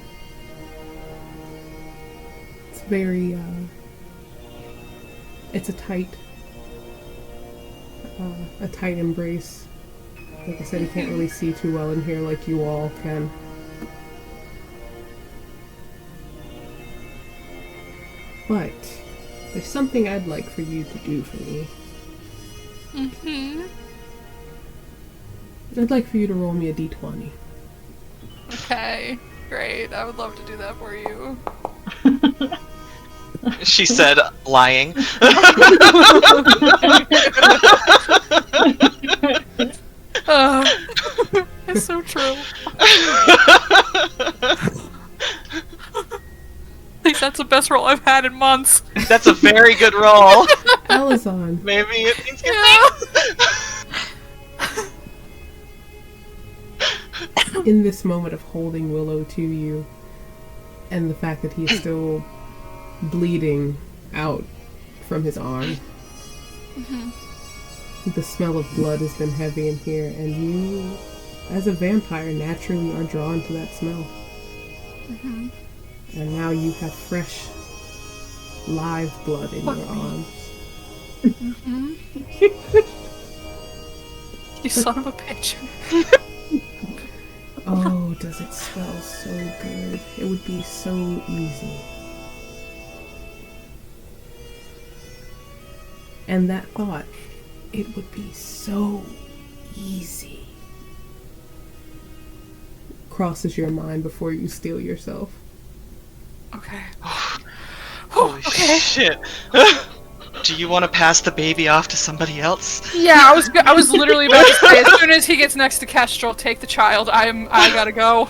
It's very, it's a tight embrace. Like I said, he can't really see too well in here like you all can. But there's something I'd like for you to do for me. Mm-hmm. I'd like for you to roll me a d20. Okay, great. I would love to do that for you. She said, lying. It's so true. At least that's the best roll I've had in months. That's a very good roll. Alazon, Maybe it means good things. in this moment of holding Willow to you, and the fact that he's still bleeding out from his arm, the smell of blood has been heavy in here, and you, as a vampire, naturally are drawn to that smell. And now you have fresh, live blood in your arms. You son of a bitch. Oh, does it smell so good? It would be so easy. And that thought, it would be so easy, crosses your mind before you steel yourself. Okay. Holy shit. Do you want to pass the baby off to somebody else? Yeah, I was literally about to say, as soon as he gets next to Kestrel, take the child. I gotta go.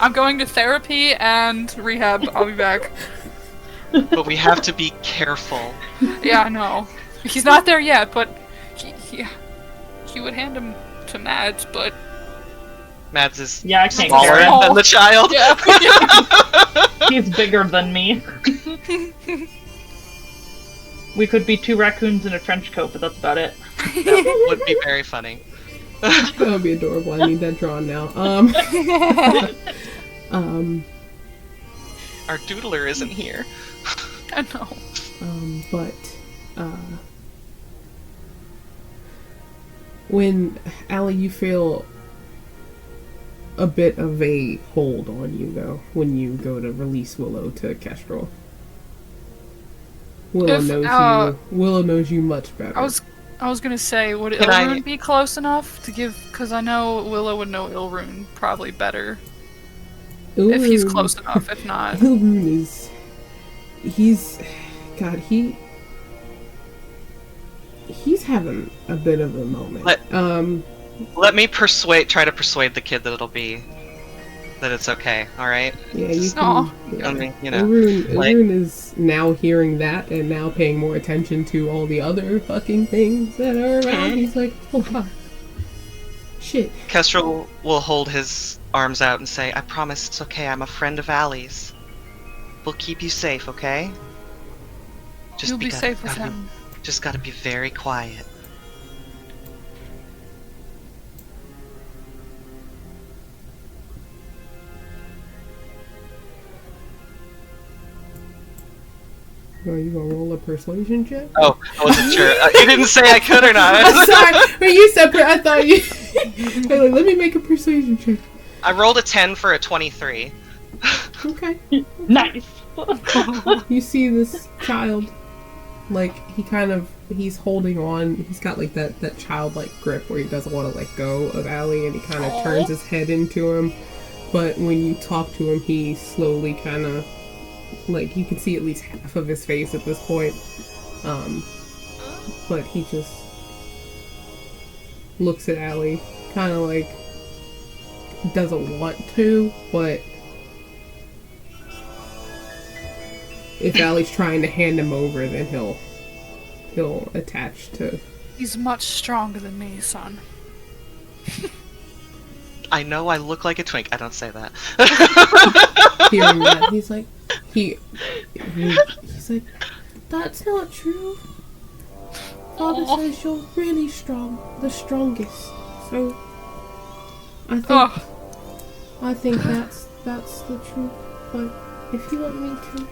I'm going to therapy and rehab. I'll be back. But we have to be careful. Yeah, I know. He's not there yet, but he would hand him to Mads, but Mads is Yeah, I can't smaller carry him. than the child. yeah. He's bigger than me. We could be two raccoons in a trench coat, but that's about it. That would be very funny. That would be adorable. I need that drawn now. Our doodler isn't here. I know. But when Allie, you feel a bit of a hold on you though when you go to release Willow to Kestrel. Willow knows you much better. I was gonna say, would Can I- Ilrune be close enough to give? Because I know Willow would know Ilrune probably better if he's Ilrune- close enough. If not, Ilrune is. He's having a bit of a moment. Let me try to persuade the kid that it's okay, alright? Yeah, you Aw. can. Yeah. I mean, you know. Ilrune is now hearing that and now paying more attention to all the other fucking things that are around. He's like, oh fuck. Shit. Kestrel will hold his arms out and say, I promise it's okay, I'm a friend of Allie's. We'll keep you safe, okay? you'll be safe with him. Just gotta be very quiet. Are you gonna roll a persuasion check? Oh, I wasn't sure. You didn't say I could or not. Sorry, when you said I thought you. You're like, let me make a persuasion check. I rolled a 10 for a 23. Okay. Nice. You see this child Like, he's holding on. He's got, like, that childlike grip where he doesn't want to let go of Allie, and he kind of turns his head into him. But when you talk to him, he slowly kind of, like, you can see at least half of his face at this point. But he just looks at Allie, kind of like, doesn't want to, but if Allie's trying to hand him over, then he'll attach to. He's much stronger than me, son. I know I look like a twink. I don't say that. Hearing that, he's like, he's like, that's not true. Father says you're really strong, the strongest. So I think that's the truth. But if you want me to,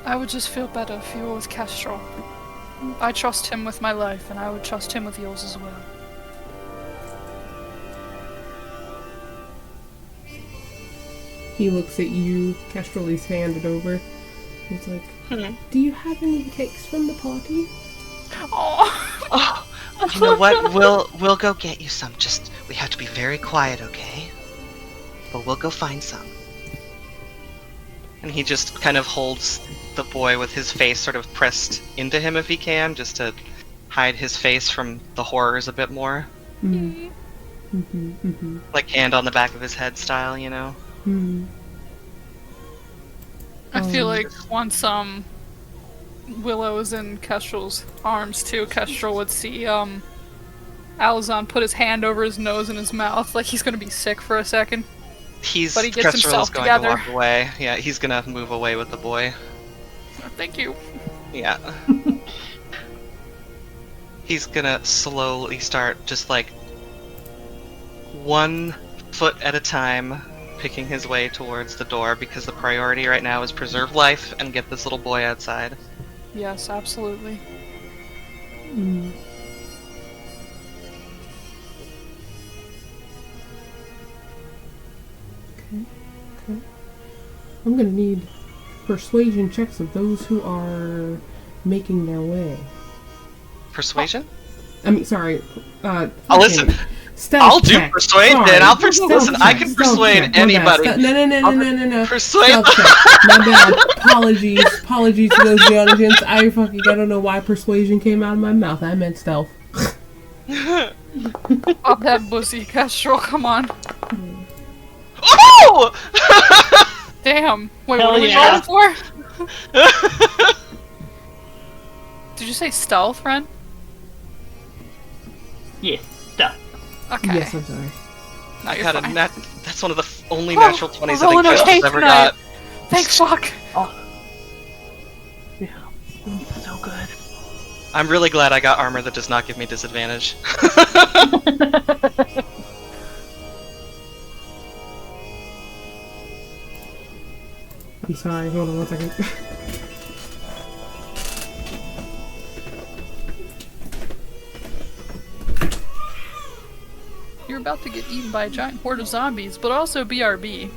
I would just feel better if you were with Kestrel. I trust him with my life, and I would trust him with yours as well. he looks at you. Kestrel, he's handed over. He's like, do you have any cakes from the party? Oh, you know what? We'll go get you some. Just we have to be very quiet, okay? But we'll go find some. And he just kind of holds the boy with his face sort of pressed into him if he can, just to hide his face from the horrors a bit more. Mm. Mm-hmm, mm-hmm. Like hand on the back of his head style, you know? Mm. I feel like once Willow is in Kestrel's arms too, Kestrel would see Alazan put his hand over his nose and his mouth like he's gonna be sick for a second. But he gets Kestrel's himself going together. to walk away. Yeah, he's gonna move away with the boy. Thank you. Yeah. He's gonna slowly start just like 1 foot at a time picking his way towards the door because the priority right now is preserve life and get this little boy outside. Yes, absolutely. Mm. Okay. I'm gonna need persuasion checks of those who are making their way. Persuasion? I mean, sorry. Oh, listen. Stealth I'll do check. persuade Sorry. then. Stealth Listen, I check. can Stealth persuade check. My bad. anybody. No. Persuade. Stealth check. My bad. Apologies to those in the audience. I don't know why persuasion came out of my mouth. I meant stealth. Up that pussy, Kestrel, come on. Oh! Damn. Wait, Hell what are we yeah. rolling for? Did you say stealth, friend? Yes, stuff. Okay. Yes, I'm sorry. No, I you're got fine. that's one of the only natural 20s we're I think rolling okay Kestrel's ever tonight. got. Thank fuck. Yeah, so good. I'm really glad I got armor that does not give me disadvantage. I'm sorry. Hold on 1 second. You're about to get eaten by a giant horde of zombies, but also BRB.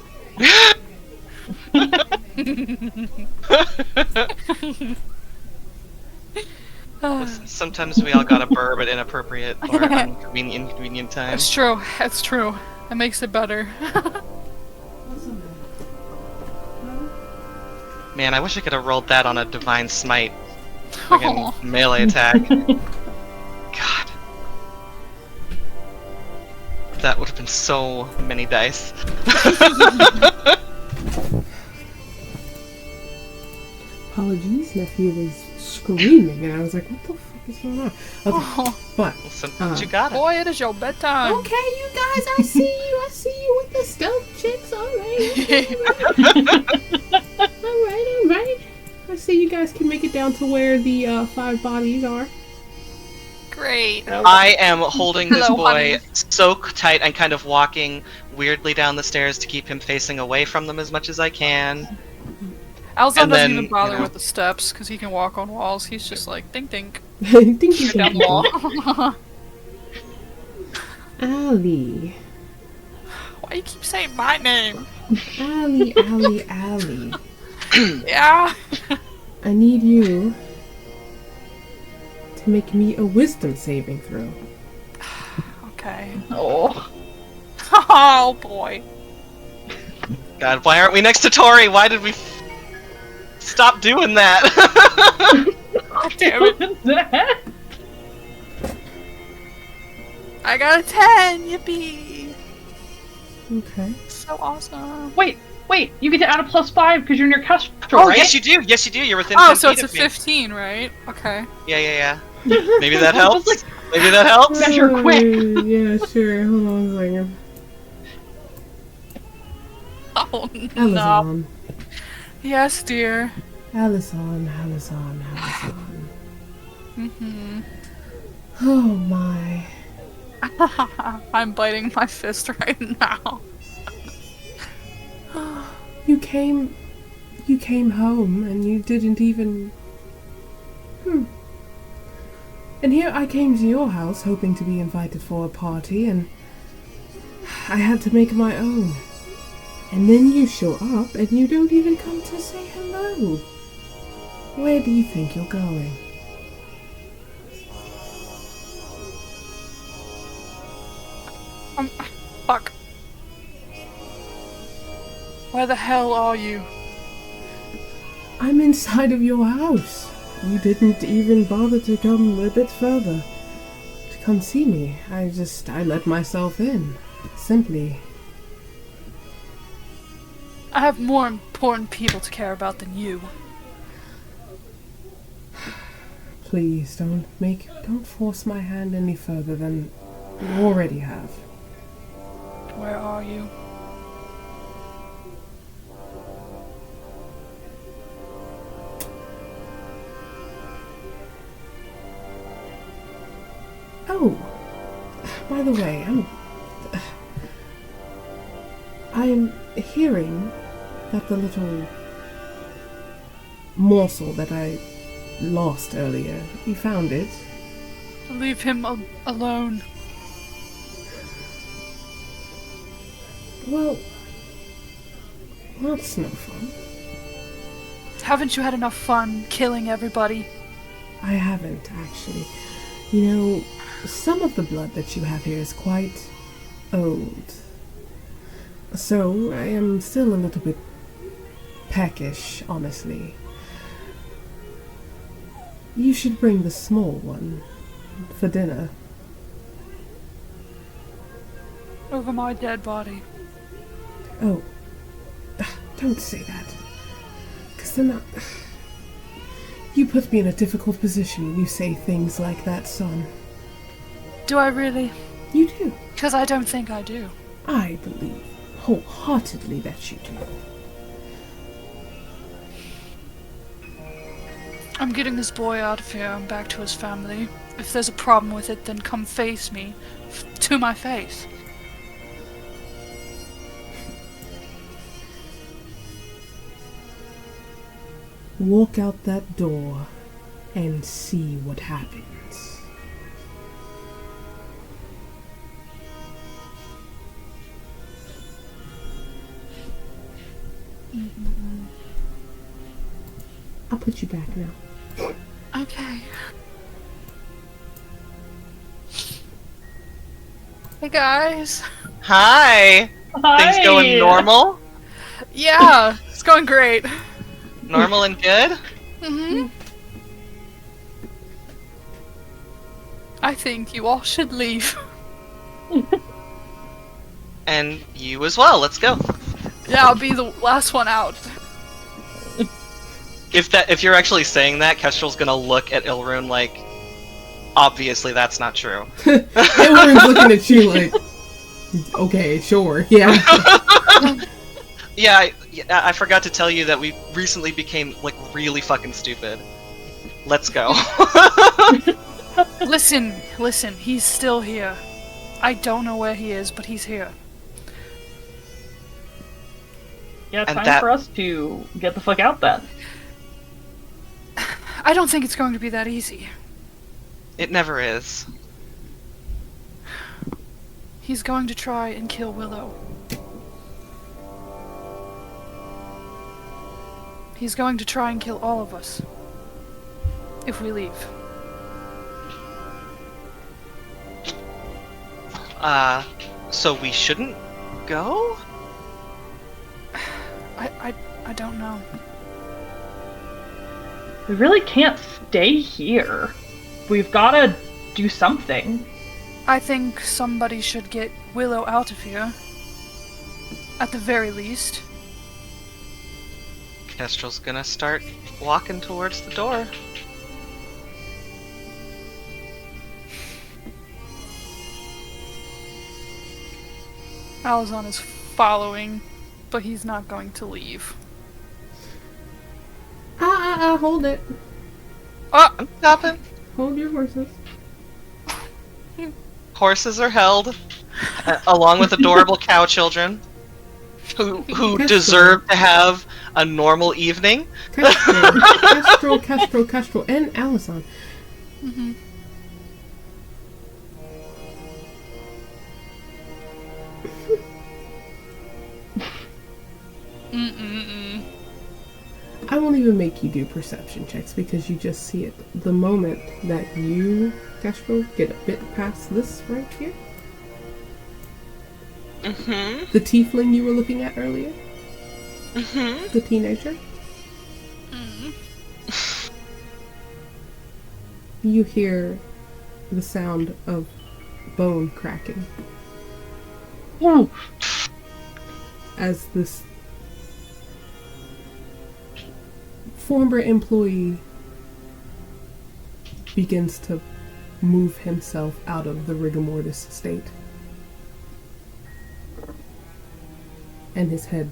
Sometimes we all got a burb at inappropriate or inconvenient times. It's true. It's true. It makes it better. Man, I wish I could have rolled that on a divine smite. Fucking melee attack. God. That would have been so many dice. Apologies, nephew was screaming, and I was like, what the fuck is going on? Okay, but, Sometimes you got it. Boy, it is your bedtime. okay, you guys, I see you with the stealth chicks, alright. I see you guys can make it down to where the 5 bodies are. Great. I am holding this Hello, boy honey. so tight and kind of walking weirdly down the stairs to keep him facing away from them as much as I can. Alzon And doesn't then, even bother you know- with the steps because he can walk on walls. He's just like dink dink Ding, ding, down the ding. wall. Allie. Why you keep saying my name? Allie. Yeah. I need you to make me a wisdom saving throw. Okay. Oh. Oh boy. God, why aren't we next to Tori? Why did we stop doing that? God damn it. I got a 10! Yippee! Okay. So awesome. Wait, you get to add a +5 because you're near Kestrel, Oh, right? yes you do. Yes you do. You're within Oh, 10 so feet it's a of me. 15, right? Okay. Yeah. Maybe that helps. Maybe that helps. Measure quick. Yeah, sure. Hold on a second. Oh no. Alizon. Yes, dear. Alizon. Mm-hmm. Oh my. I'm biting my fist right now. You came home and you didn't even... And here I came to your house hoping to be invited for a party, and I had to make my own. And then you show up and you don't even come to say hello. Where do you think you're going? Fuck. Where the hell are you? I'm inside of your house. You didn't even bother to come a bit further to come see me. I let myself in. Simply. I have more important people to care about than you. Please don't force my hand any further than you already have. Where are you? Oh, by the way, I'm hearing that the little morsel that I lost earlier, you found it. Leave him alone. Well, that's no fun. Haven't you had enough fun killing everybody? I haven't, actually. You know, some of the blood that you have here is quite old. So, I am still a little bit peckish, honestly. You should bring the small one for dinner. Over my dead body. Oh, don't say that. Because then you put me in a difficult position when you say things like that, son. Do I really? You do. Because I don't think I do. I believe wholeheartedly that you do. I'm getting this boy out of here and back to his family. If there's a problem with it, then come face me. To my face. Walk out that door and see what happens. I'll put you back now. Okay. Hey guys. Hi. Hi. Things going normal? Yeah, it's going great. Normal and good? Mm-hmm. I think you all should leave. And you as well. Let's go. Yeah, I'll be the last one out. If you're actually saying that, Kestrel's gonna look at Ilrune like, obviously that's not true. Everyone's looking at you like, okay, sure, yeah. Yeah, I forgot to tell you that we recently became, like, really fucking stupid. Let's go. Listen, he's still here. I don't know where he is, but he's here. Yeah, And time for us to get the fuck out then. I don't think it's going to be that easy. It never is. He's going to try and kill Willow. He's going to try and kill all of us. if we leave. So we shouldn't go? I don't know. We really can't stay here. We've gotta do something. I think somebody should get Willow out of here. At the very least. Kestrel's gonna start walking towards the door. Alazan is following, but he's not going to leave. Hold it. I'm stopping. Hold your horses. Horses are held, along with adorable cow children, who Kestrel. deserve to have a normal evening. Kestrel, and Alazan. Mm-hmm. I won't even make you do perception checks because you just see it. The moment that you, Kestrel, get a bit past this right here. Mm-hmm. The tiefling you were looking at earlier. Mm-hmm. The teenager. You hear the sound of bone cracking. Ooh. As this former employee begins to move himself out of the rigor mortis state. And his head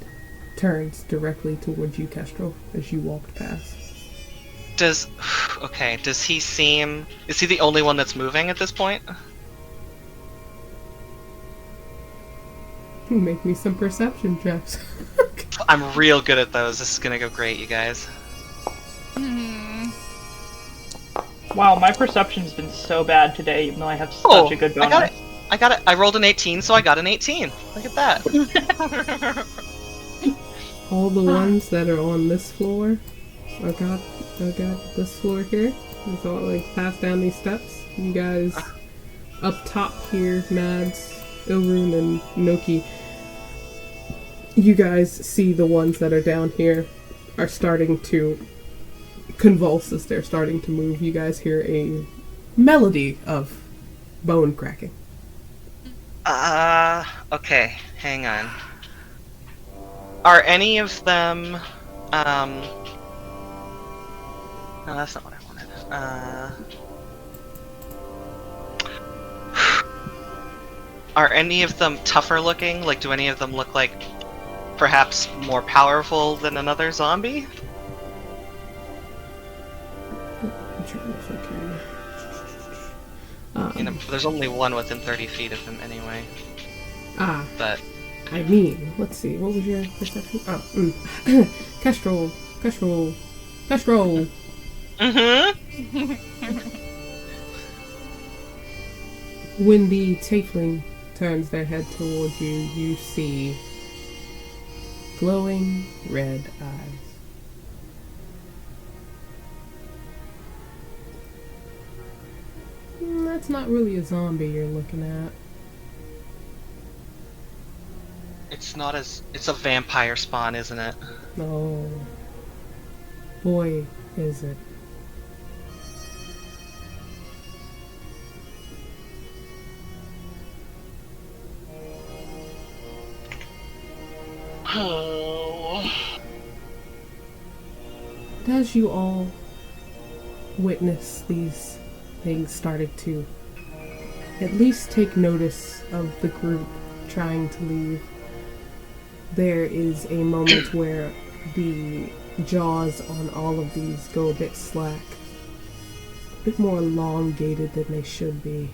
turns directly towards you, Kestrel, as you walked past. Does he seem... Is he the only one that's moving at this point? Make me some perception checks. I'm real good at those. This is gonna go great, you guys. Wow, my perception's been so bad today, even though I have such a good bonus. I got it. I rolled an 18, so I got an 18. Look at that. All the ones that are on this floor, I got this floor here. It's all like passed down these steps. You guys up top here, Mads, Ilrune, and Noki. You guys see the ones that are down here are starting to convulse as they're starting to move. You guys hear a melody of bone cracking. Okay, hang on. Are any of them, no, that's not what I wanted. Are any of them tougher looking? Like, do any of them look like perhaps more powerful than another zombie? I'm trying to fucking... There's only one within 30 feet of him anyway. But... I mean, let's see, what was your perception? Kestrel. Mm-hmm. When the tiefling turns their head towards you, you see glowing red eyes. That's not really a zombie you're looking at. It's a vampire spawn, isn't it? No. Boy, is it. Oh. As you all witness these things starting to at least take notice of the group trying to leave, there is a moment where the jaws on all of these go a bit slack, a bit more elongated than they should be.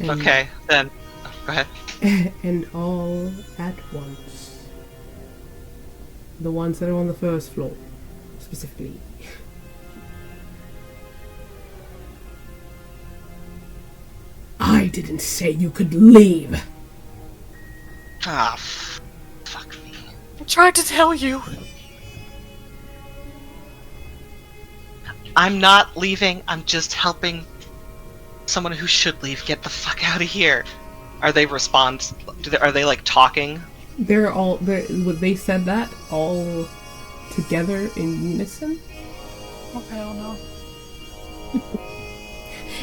And, Okay, then. Go ahead. and all at once, the ones that are on the first floor, specifically, I didn't say you could leave. Ah, fuck me. trying to tell you. I'm not leaving. I'm just helping someone who should leave get the fuck out of here. Are they are they like talking? They said that all together in unison. Oh hell no.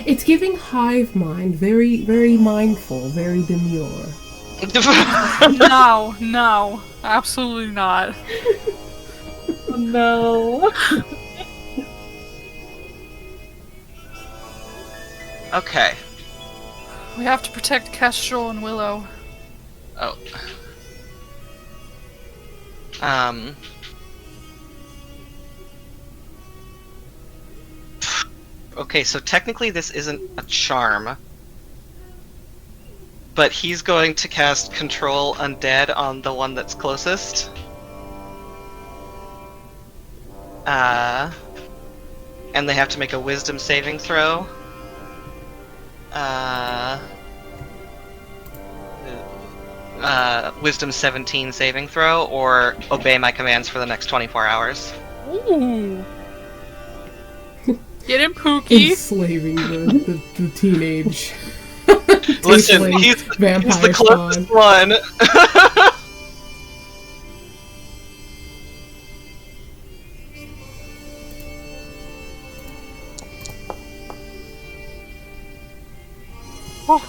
It's giving hive mind, very, very mindful, very demure. No, absolutely not. Oh, no. Okay. We have to protect Kestrel and Willow. Oh. Okay, so technically this isn't a charm. But he's going to cast Control Undead on the one that's closest. And they have to make a Wisdom saving throw. Wisdom 17 saving throw, or obey my commands for the next 24 hours. Ooh. Get him, Pookie. Enslaving the teenage. Listen, tiefling he's vampire the closest spawn. one.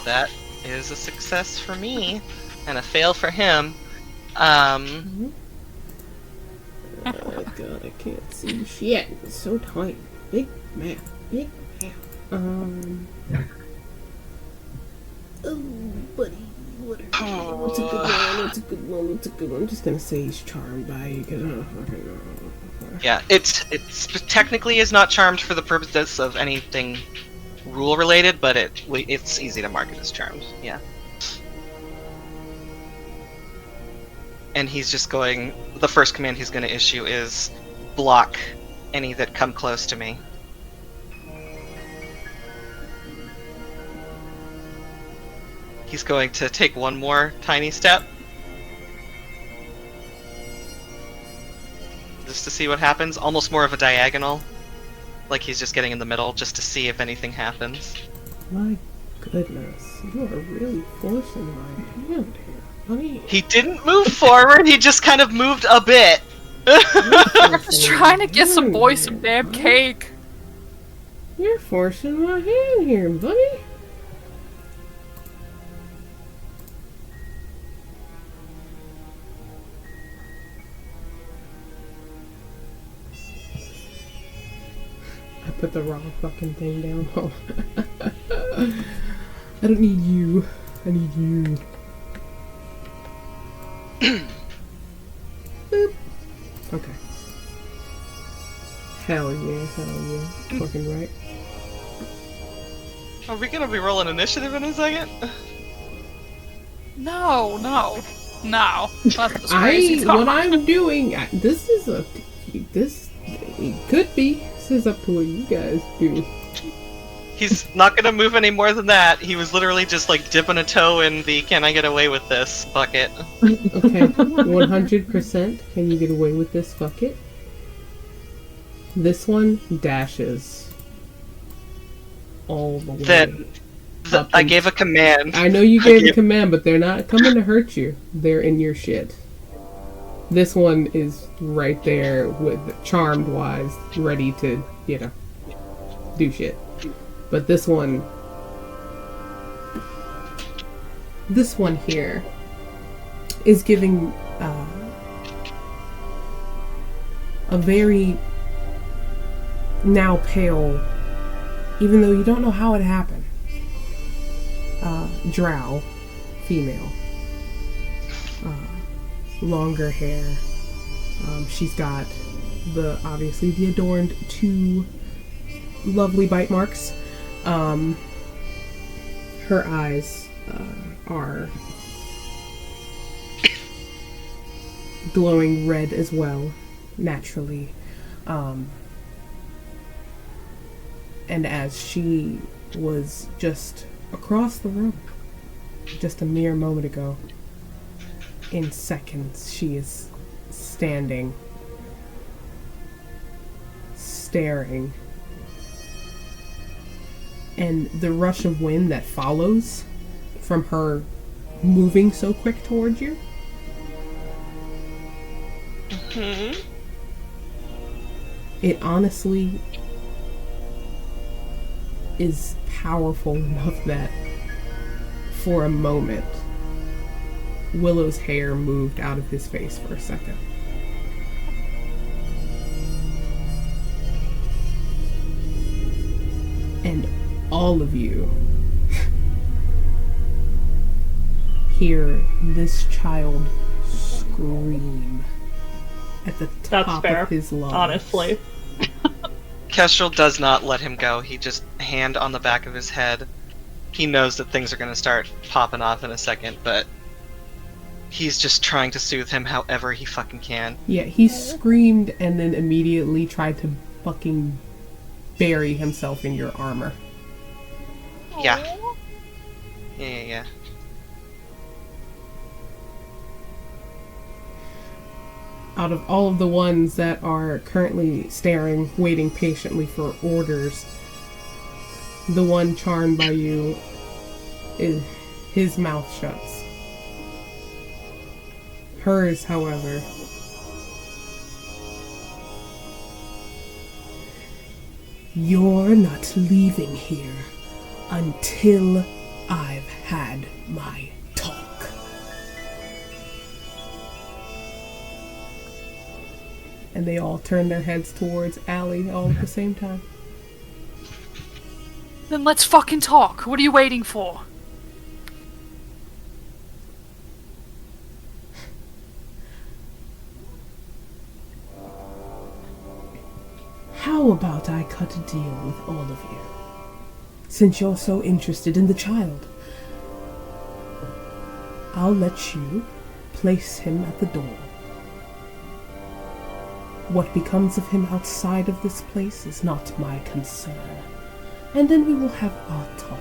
That is a success for me, and a fail for him. Oh god, I can't see shit. It's so tight. Big map. Big map. Oh, buddy. What's a good one? What's a good one? What's a good one? I'm just gonna say he's charmed by you, because I don't fucking know. Yeah, it's technically is not charmed for the purposes of anything rule related, but it's easy to mark it as charmed. Yeah. And he's just going. The first command he's going to issue is block any that come close to me. He's going to take one more tiny step. Just to see what happens. Almost more of a diagonal. Like he's just getting in the middle, just to see if anything happens. My goodness. You are really forcing my hand here. Honey. He didn't move forward, he just kind of moved a bit. I'm just trying to get some boys some damn cake. You're forcing my hand here, buddy. I put the wrong fucking thing down. Oh. I don't need you. I need you. Boop. Okay. Hell yeah, fucking right. Are we gonna be rolling initiative in a second? No. Not this crazy talk. What I'm doing, this it could be. This is up to what you guys do. He's not gonna move any more than that. He was literally just like dipping a toe in the "can I get away with this" bucket. Okay, 100%. Can you get away with this bucket? This one dashes all the way. Then I gave a command. I know you gave a command, but they're not coming to hurt you. They're in your shit. This one is right there with charmed wise, ready to, do shit. But this one here is giving a very now pale, even though you don't know how it happened, drow, female, longer hair. She's got obviously the adorned 2 lovely bite marks. Her eyes are glowing red as well, naturally. And as she was just across the room, just a mere moment ago, in seconds, she is standing, staring, and the rush of wind that follows from her moving so quick towards you. It honestly is powerful enough that for a moment Willow's hair moved out of his face for a second. And all of you hear this child scream at the That's top fair, of his lungs. honestly. Kestrel does not let him go. He just hand on the back of his head. He knows that things are going to start popping off in a second, but he's just trying to soothe him however he fucking can. Yeah, he screamed and then immediately tried to fucking bury himself in your armor. Yeah. Yeah. Out of all of the ones that are currently staring, waiting patiently for orders, the one charmed by you, his mouth shuts. Hers, however, you're not leaving here until I've had my talk. And they all turn their heads towards Allie all at the same time. Then let's fucking talk. What are you waiting for? How about I cut a deal with all of you? Since you're so interested in the child, I'll let you place him at the door. What becomes of him outside of this place is not my concern. And then we will have our talk.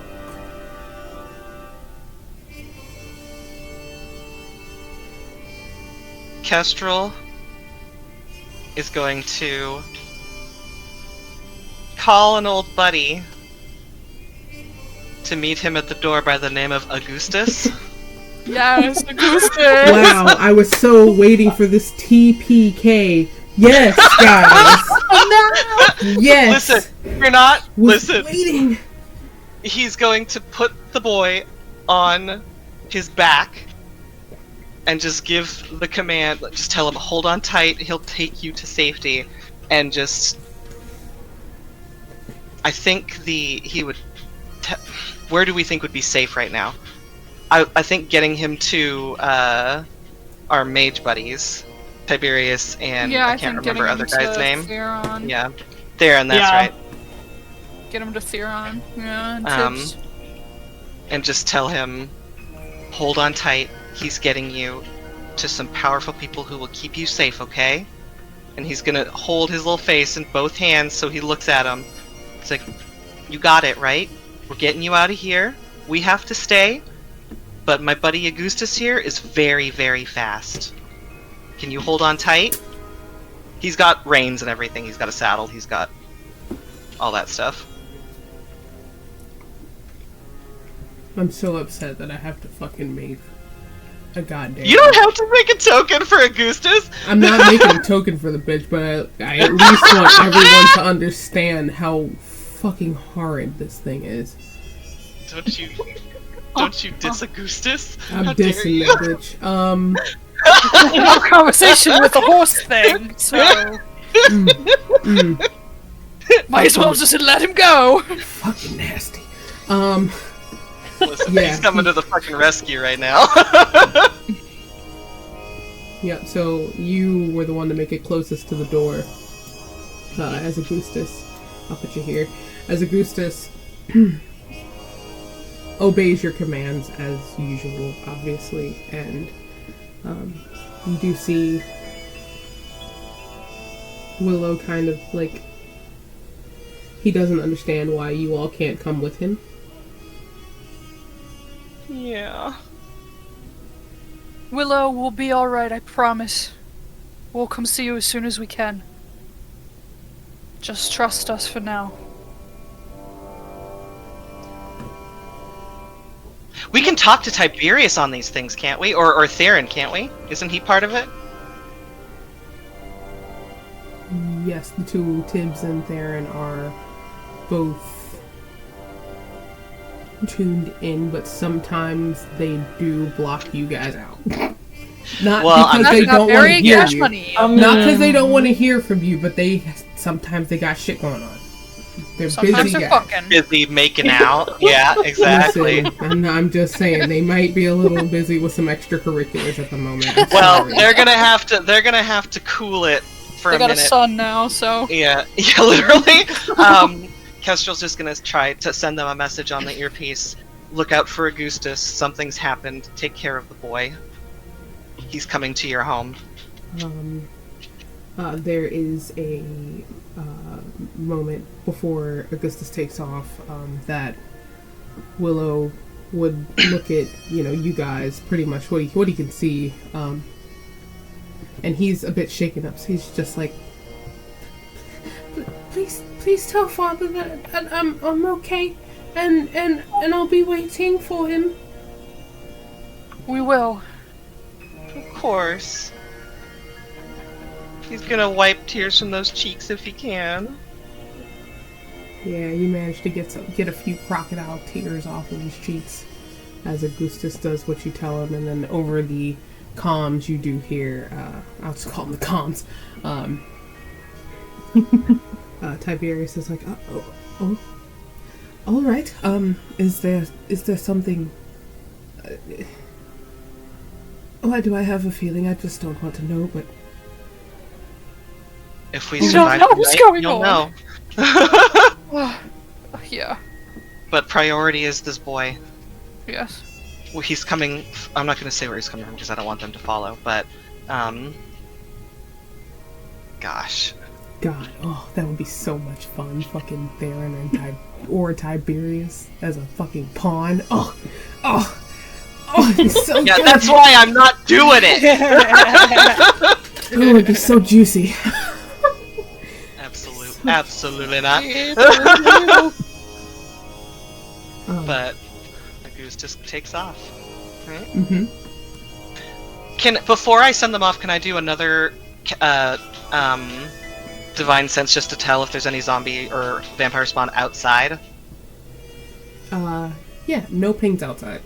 Kestrel is going to call an old buddy to meet him at the door by the name of Augustus. Yes, Augustus! Wow, I was so waiting for this TPK. Yes, guys. Oh no! Yes. Listen, you're not. Was Listen. waiting. He's going to put the boy on his back and just give the command. Just tell him, hold on tight. He'll take you to safety, and just. I think he would. Where do we think would be safe right now? I think getting him to our mage buddies. Tiberius and I can't remember other guy's name. Theron. Yeah, Theron, that's right. Get him to Theron. Yeah, and Tibbs. And just tell him, hold on tight. He's getting you to some powerful people who will keep you safe, okay? And he's gonna hold his little face in both hands so he looks at him. It's like, you got it, right? We're getting you out of here. We have to stay. But my buddy Augustus here is very, very fast. Can you hold on tight? He's got reins and everything. He's got a saddle. He's got all that stuff. I'm so upset that I have to fucking make a goddamn... You don't have to make a token for Augustus! I'm not making a token for the bitch, but I at least want everyone to understand how fucking horrid this thing is. Don't you diss Augustus? I'm How dare dissing you? that bitch. No conversation with the horse thing, so might as well just let him go. Fucking nasty. Listen, Yeah. he's coming to the fucking rescue right now. Yeah, so you were the one to make it closest to the door. As Augustus. I'll put you here. As Augustus obeys your commands as usual, obviously, and you do see Willow kind of like, he doesn't understand why you all can't come with him. Yeah. Willow will be alright, I promise. We'll come see you as soon as we can. Just trust us for now. We can talk to Tiberius on these things, can't we? Or Theron, can't we? Isn't he part of it? Yes, the two Tibbs and Theron are both tuned in, but sometimes they do block you guys out. Not because they don't want to hear you. Not because they don't want to hear from you, but sometimes they got shit going on. They're Sometimes busy they're guys. fucking. Busy making out. Yeah, exactly. Listen, and I'm just saying they might be a little busy with some extracurriculars at the moment. Well, they're gonna have to cool it for They a got minute. a son now, so. Yeah, literally. Kestrel's just gonna try to send them a message on the earpiece. Look out for Augustus. Something's happened. Take care of the boy. He's coming to your home. There is a moment before Augustus takes off that Willow would look at, you guys, pretty much what he can see, and he's a bit shaken up. So he's just like, please tell Father that I'm okay, and I'll be waiting for him. We will. Of course. He's gonna wipe tears from those cheeks if he can. Yeah, you managed to get a few crocodile tears off of his cheeks as Augustus does what you tell him, and then over the comms you do hear, I'll just call them the comms, Tiberius is like, oh, all right, is there something, why do I have a feeling? I just don't want to know, but If we You survive don't know the what's night, going you'll on. know. Yeah. But priority is this boy. Yes. Well, he's coming. I'm not going to say where he's coming from because I don't want them to follow. But, gosh, God, oh, that would be so much fun. Fucking Theron and Tiberius as a fucking pawn. Oh, it's so yeah, good. that's why I'm not doing it. Oh, it'd be so juicy. Absolutely not. But the goose just takes off. Right? Mm-hmm. Before I send them off, can I do another divine sense just to tell if there's any zombie or vampire spawn outside? Yeah, no pings outside.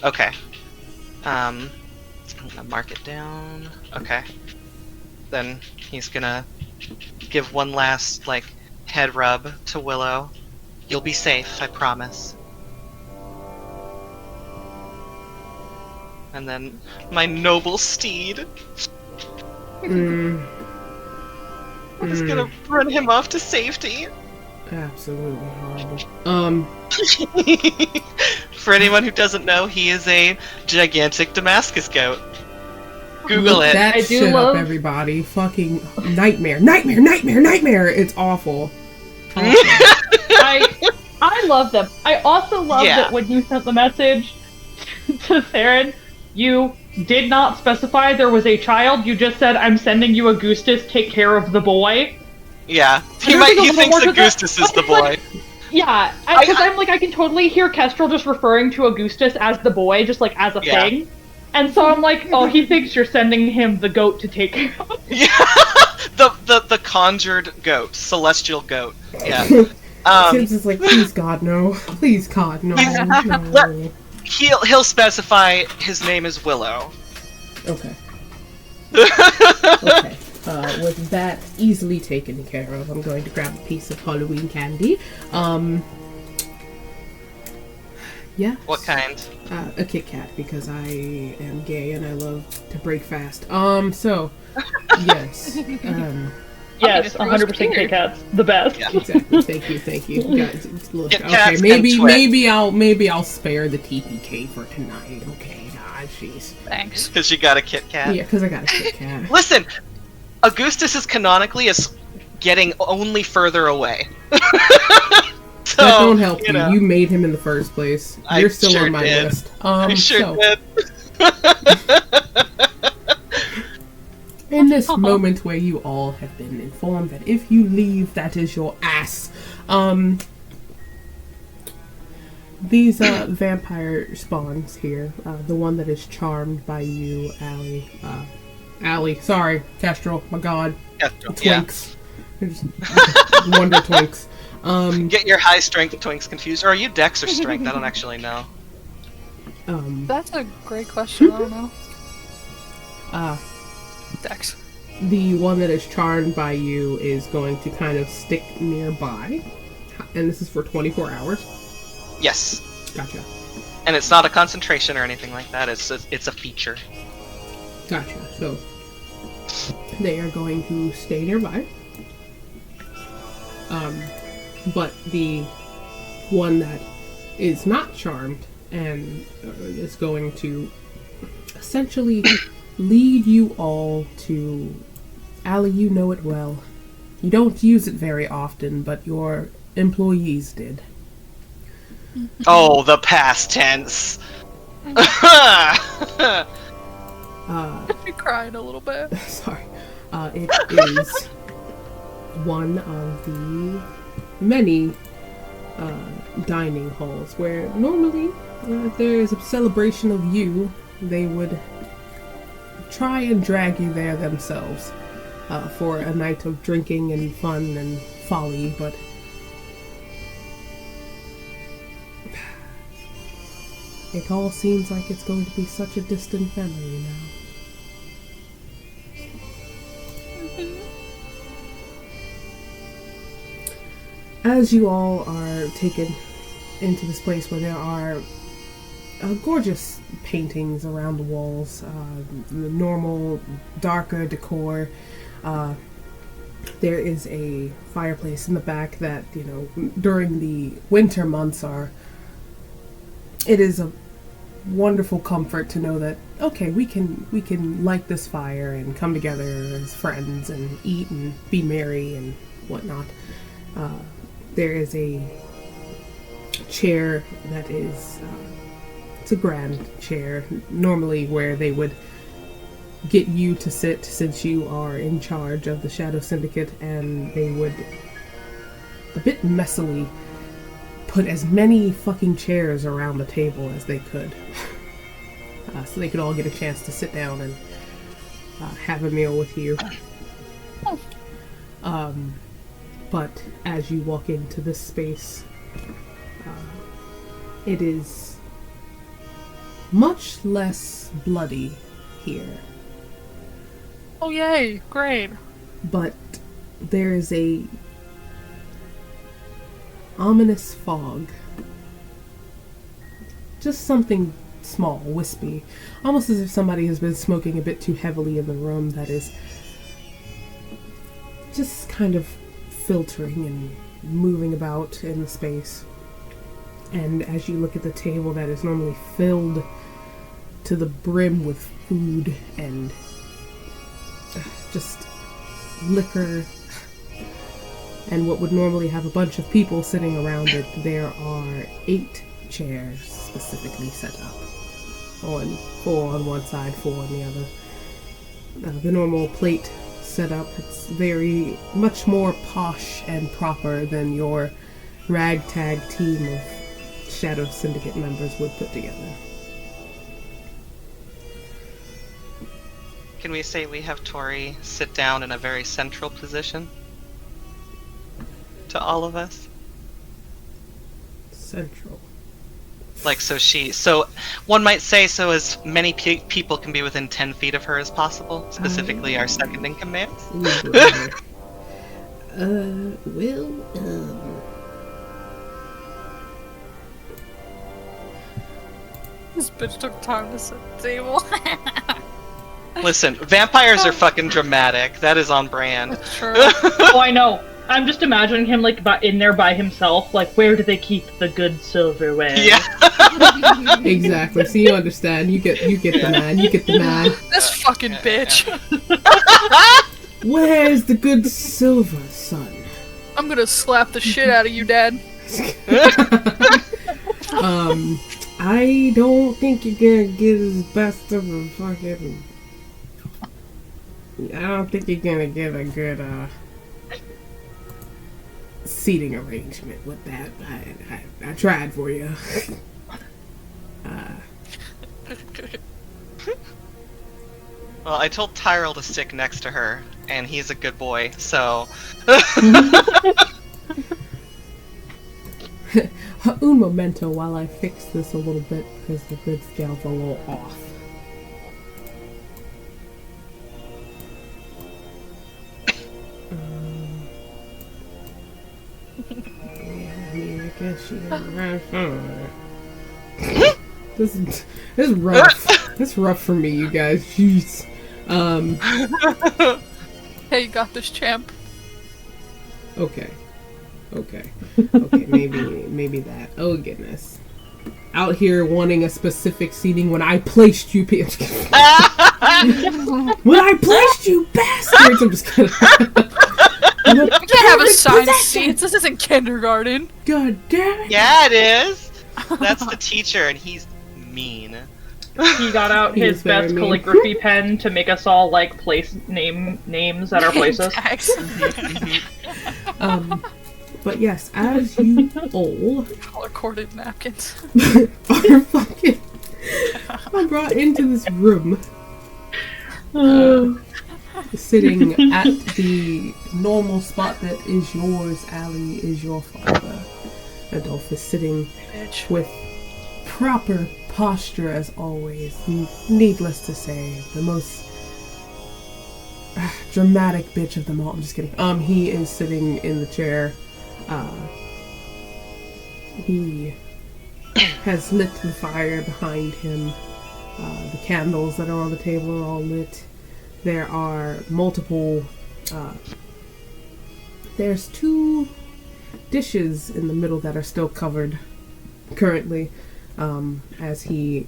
Okay. I'm gonna mark it down. Okay. Then he's gonna give one last, head rub to Willow. You'll be safe, I promise. And then my noble steed. I'm just gonna run him off to safety. Absolutely horrible. For anyone who doesn't know, he is a gigantic Damascus goat. Google Look it. that I do shit love- up, everybody. Fucking nightmare. It's awful. I love them. I also love Yeah. that when you sent the message to Theron, you did not specify there was a child. You just said, "I'm sending you Augustus. Take care of the boy." Yeah, he There's a little thinks more to that, Augustus is but the it's like- boy. Yeah, because I'm like, I can totally hear Kestrel just referring to Augustus as the boy, just as a Yeah. thing. And so I'm like, oh, he thinks you're sending him the goat to take care of. Yeah, the conjured goat, celestial goat. Yeah. Tibbs is like, please God, no. Please God, no. No. He'll specify his name is Willow. Okay. Okay. With that easily taken care of, I'm going to grab a piece of Halloween candy. Yeah. What kind? A Kit Kat, because I am gay and I love to break fast. So, yes. Yes, 100% Kit Kats, the best. Yeah. Exactly. Thank you. Guys, look, Kit okay, Kats and maybe I'll spare the TPK for tonight. Okay, God, jeez. Thanks. Because you got a Kit Kat. Yeah, because I got a Kit Kat. Listen, Augustus is canonically getting only further away. So, That don't help you. know. You made him in the first place. I You're still sure on my did. list. I sure so, did. And this moment where you all have been informed that if you leave, that is your ass. These vampire spawns here, the one that is charmed by you, Allie, sorry, Kestrel, my god, Kestrel, Twinks. Wonder Twinks. Get your high strength Twinks confused. Or are you Dex or Strength? I don't actually know. That's a great question. I don't know. Dex. The one that is charmed by you is going to kind of stick nearby, and this is for 24 hours. Yes. Gotcha. And it's not a concentration or anything like that. It's a feature. Gotcha. So they are going to stay nearby. But the one that is not charmed and is going to essentially lead you all to... Allie, you know it well. You don't use it very often, but your employees did. Oh, the past tense. You cried a little bit. Sorry. It is one of the many dining halls where normally if there is a celebration of you, they would try and drag you there themselves for a night of drinking and fun and folly, but it all seems like it's going to be such a distant memory now. As you all are taken into this place where there are gorgeous paintings around the walls, the normal, darker decor, there is a fireplace in the back that, you know, during the winter months it is a wonderful comfort to know that, okay, we can light this fire and come together as friends and eat and be merry and whatnot. There is a chair that is, it's a grand chair, normally where they would get you to sit since you are in charge of the Shadow Syndicate, and they would, a bit messily, put as many fucking chairs around the table as they could. So they could all get a chance to sit down and have a meal with you. But as you walk into this space, it is much less bloody here. Oh yay, great. But there is a ominous fog. Just something small, wispy. Almost as if somebody has been smoking a bit too heavily in the room that is just kind of filtering and moving about in the space. And as you look at the table that is normally filled to the brim with food and just liquor, and what would normally have a bunch of people sitting around it, there are 8 chairs specifically set up. 4 on one side, 4 on the other. The normal plate setup, it's very much more posh and proper than your ragtag team of Shadow Syndicate members would put together. Can we say we have Tori sit down in a very central position to all of us? Central. Like, so one might say so as many people can be within 10 feet of her as possible, specifically our second in command. This bitch took time to set the table. Listen, vampires are fucking dramatic. That is on brand. That's true. Oh, I know. I'm just imagining him like in there by himself. Like, where do they keep the good silverware? Yeah. Exactly. So you understand. You get the man. You get the man. This fucking bitch. Where's the good silver, son? I'm gonna slap the shit out of you, Dad. I don't think you're gonna get as best of a fucking... I don't think you're gonna get a good seating arrangement with that. I tried for you. Well, I told Tyrell to stick next to her, and he's a good boy, so... Un momento while I fix this a little bit because the grid scale's a little off. Yeah, I mean, I guess she is around somewhere. This is rough. This is rough for me, you guys. Jeez. Hey, you got this, champ. Okay, maybe that. Oh goodness. Out here wanting a specific seating when I placed you, when I placed you, bastards! I'm just kidding. You can't have assigned seats. This isn't kindergarten. God damn it! Yeah, it is. That's the teacher, and he's mean. He got out He his was very best mean. calligraphy pen to make us all like place names at our places. But yes, as you all Color-coded napkins. are fucking brought into this room, sitting at the normal spot that is yours, Allie, is your father. Adolphus sitting Bitch. with proper posture as always. Needless to say, the most dramatic bitch of them all. I'm just kidding. He is sitting in the chair. He has lit the fire behind him. The candles that are on the table are all lit. There are multiple, there's 2 dishes in the middle that are still covered currently, as he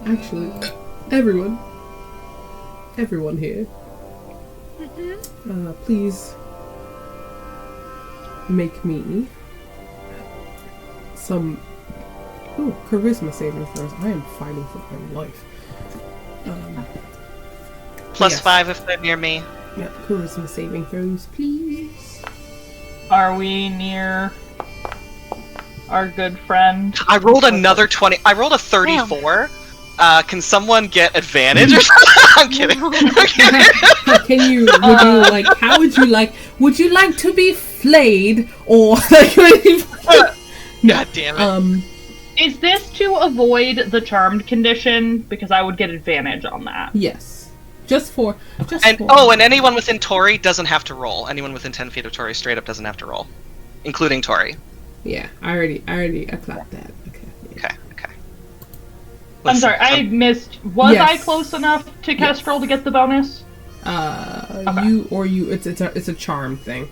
actually, everyone here, please make me some charisma saving throws. I am fighting for my life. Plus yes. 5 if they're near me. Yeah, charisma saving throws, please. Are we near our good friend? I rolled another 20. I rolled a 34. Can someone get advantage or something? I'm kidding. Would you like to be flayed or God damn it. Is this to avoid the charmed condition? Because I would get advantage on that. Yes. And anyone within Tori doesn't have to roll. Anyone within 10 feet of Tori straight up doesn't have to roll. Including Tori. Yeah, I clapped that. Okay. Yeah. Okay. I'm sorry, I missed. Was Yes. I close enough to Kestrel to get the bonus? Okay. It's a charm thing.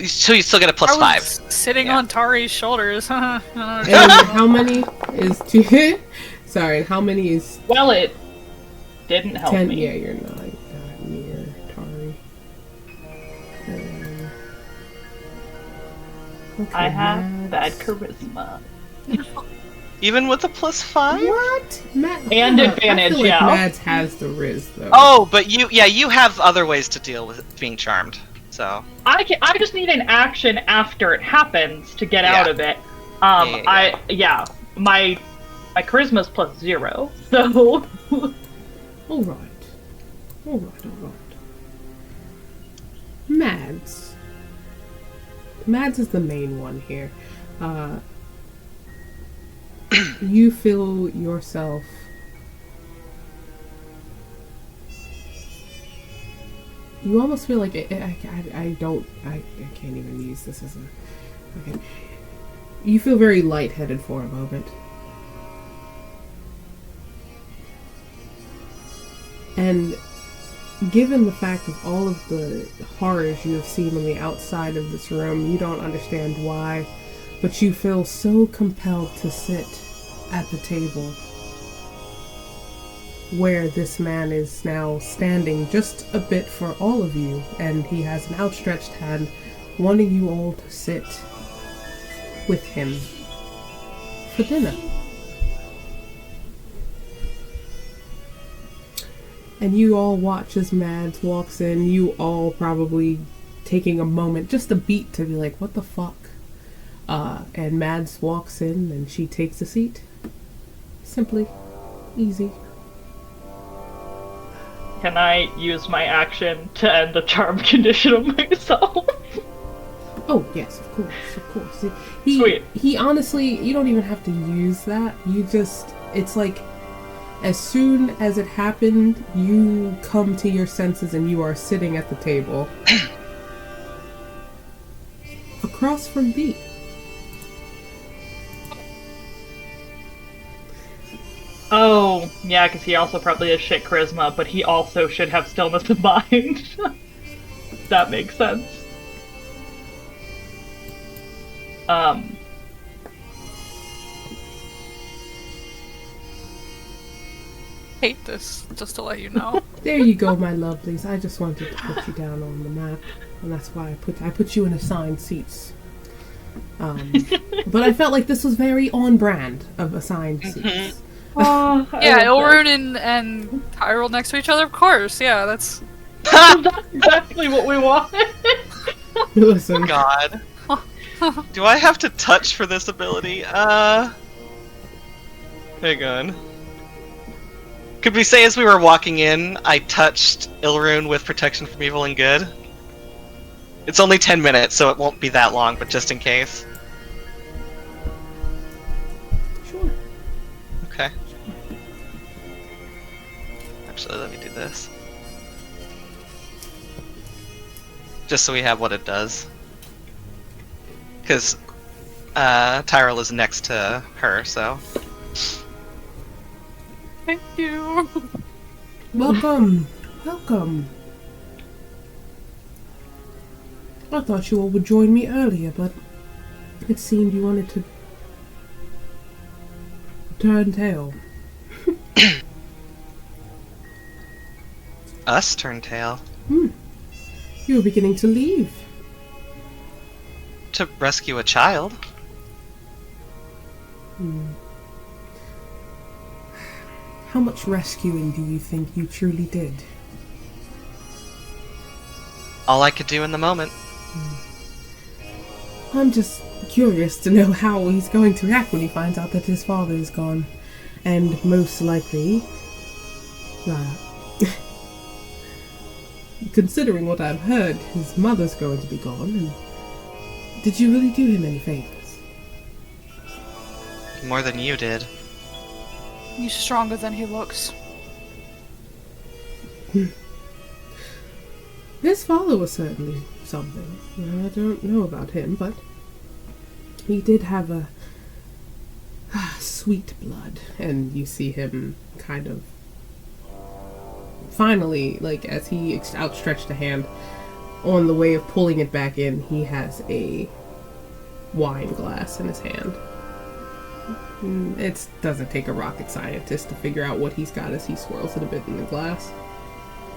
So you still get a plus I was 5. sitting Yeah. on Tari's shoulders. And how many is 2? Sorry, how many is Well, it didn't help 10? me. Yeah, you're not near Tari. Okay, I have Mads. bad charisma. Even with a plus 5? What? And I advantage, feel like yeah. Mads has the Riz though. Oh, but you have other ways to deal with being charmed. So I just need an action after it happens to get out of it. My charisma's plus 0, so All right. Mads. Mads is the main one here. You feel yourself you almost feel like I can't even use this as a okay. You feel very lightheaded for a moment. And given the fact of all of the horrors you have seen on the outside of this room, you don't understand why, but you feel so compelled to sit at the table where this man is now standing just a bit for all of you, and he has an outstretched hand wanting you all to sit with him for dinner. And you all watch as Mads walks in, you all probably taking a moment, just a beat to be like, what the fuck? And Mads walks in and she takes a seat. Simply. Easy. Can I use my action to end the charm condition of myself? Oh, yes, of course. Sweet. He honestly, you don't even have to use that. You just, it's like, as soon as it happened, you come to your senses and you are sitting at the table. Across from B. Oh, yeah, because he also probably has shit charisma, but he also should have stillness of mind. That makes sense. Hate this, just to let you know. There you go, my lovelies. I just wanted to put you down on the map, and that's why I put you in assigned seats. But I felt like this was very on brand of assigned seats. Oh, Yeah, Ilrune and Tyrell next to each other, of course. Yeah, that's that's exactly what we wanted. Listen, God. Do I have to touch for this ability? Hang on. Could we say as we were walking in, I touched Ilrune with protection from evil and good? It's only 10 minutes, so it won't be that long, but just in case. sure. Okay. Actually, let me do this. Just so we have what it does. Because Tyrell is next to her, so... thank you. Welcome. I thought you all would join me earlier, but it seemed you wanted to turn tail. Us turn tail. You were beginning to leave. To rescue a child. How much rescuing do you think you truly did? All I could do in the moment. I'm just curious to know how he's going to react when he finds out that his father is gone. And most likely... considering what I've heard, his mother's going to be gone, and... Did you really do him any favors? More than you did. He's stronger than he looks. His father was certainly something. I don't know about him, but he did have a sweet blood. And you see him kind of finally, like, as he outstretched a hand, on the way of pulling it back in, he has a wine glass in his hand. It doesn't take a rocket scientist to figure out what he's got as he swirls it a bit in the glass.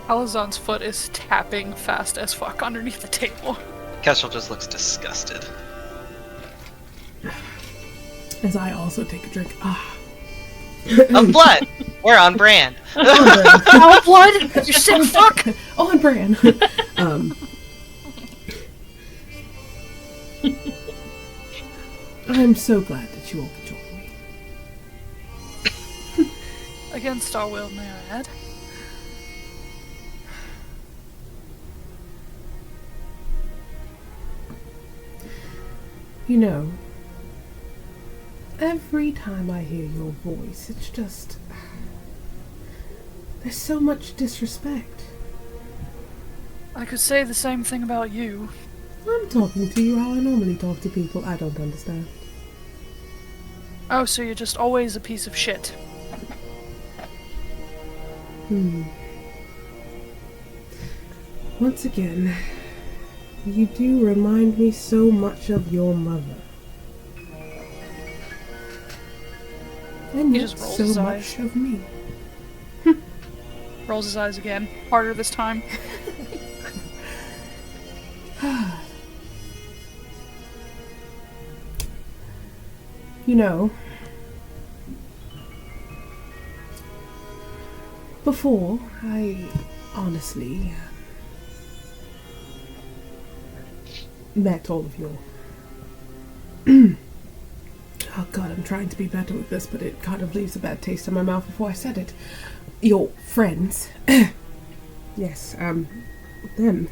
Alazan's foot is tapping fast as fuck underneath the table. Kestrel just looks disgusted. As I also take a drink. Of blood! We're on brand. Our blood? You sick fuck! On brand. I'm so glad that you all could join me. Against our will, may I add? You know, every time I hear your voice, it's just... There's so much disrespect. I could say the same thing about you. I'm talking to you how I normally talk to people I don't understand. Oh, so you're just always a piece of shit. Once again, you do remind me so much of your mother. And He yet just rolls so his much eyes. of me. Rolls his eyes again. Harder this time. You know, before, I honestly met all of your... Oh god, I'm trying to be better with this, but it kind of leaves a bad taste in my mouth before I said it. Your friends. Yes, them.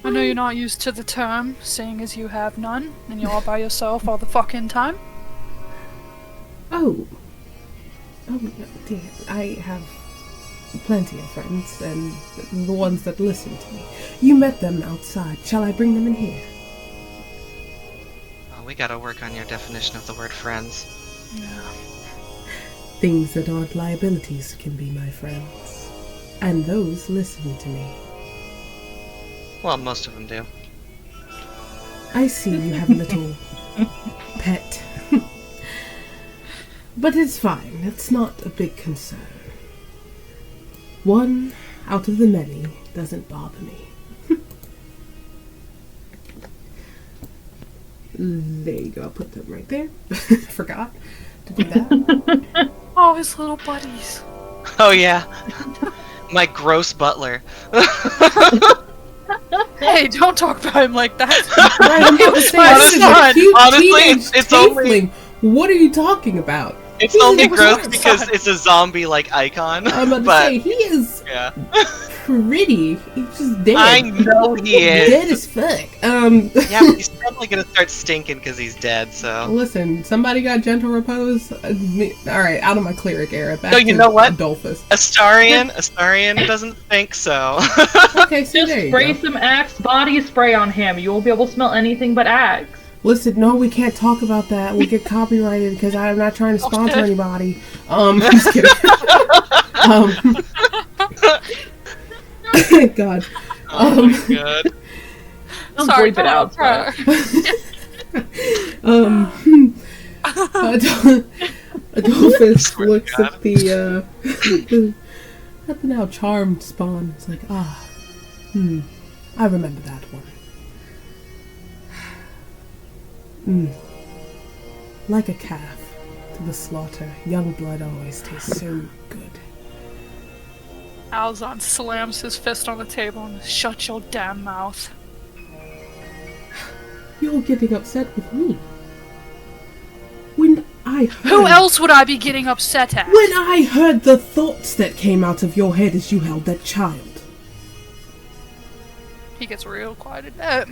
I know you're not used to the term, seeing as you have none, and you're all by yourself all the fucking time. Oh, no, dear. I have plenty of friends, and the ones that listen to me. You met them outside. Shall I bring them in here? Oh, we gotta work on your definition of the word friends. Yeah. Things that aren't liabilities can be my friends. And those listen to me. Well, most of them do. I see you have a little pet. But it's fine. It's not a big concern. One out of the many doesn't bother me. There you go. I'll put them right there. Forgot to do that. Oh, his little buddies. Oh yeah. My gross butler. Hey, don't talk about him like that. Right, I'm about to say, this is a Honestly, cute honestly, teenage it's only- tiefling. What are you talking about? It's He's only a gross son. because it's a zombie-like icon. I'm about but to say, he is yeah, pretty. He's just dead. I know he is. Dead as fuck. Yeah, but he's probably gonna start stinking because he's dead. So Listen, somebody got gentle repose. Alright, out of my cleric era. Back No, you to know what? Adolphus. Astarion doesn't think so. Okay, so Just there you spray go. some Axe body spray on him. You won't be able to smell anything but Axe. Listen, no, we can't talk about that. We get copyrighted because I'm not trying to sponsor shit. anybody. Just kidding. God. Oh my god. Don't Sorry, bleep it out. Adolphus Swear to looks God. at the now charmed spawn. It's like, I remember that one. Like a calf to the slaughter, young blood always tastes so good. Alzon slams his fist on the table and shut your damn mouth. You're getting upset with me. When I heard... Who else would I be getting upset at? When I heard the thoughts that came out of your head as you held that child. He gets real quiet at that.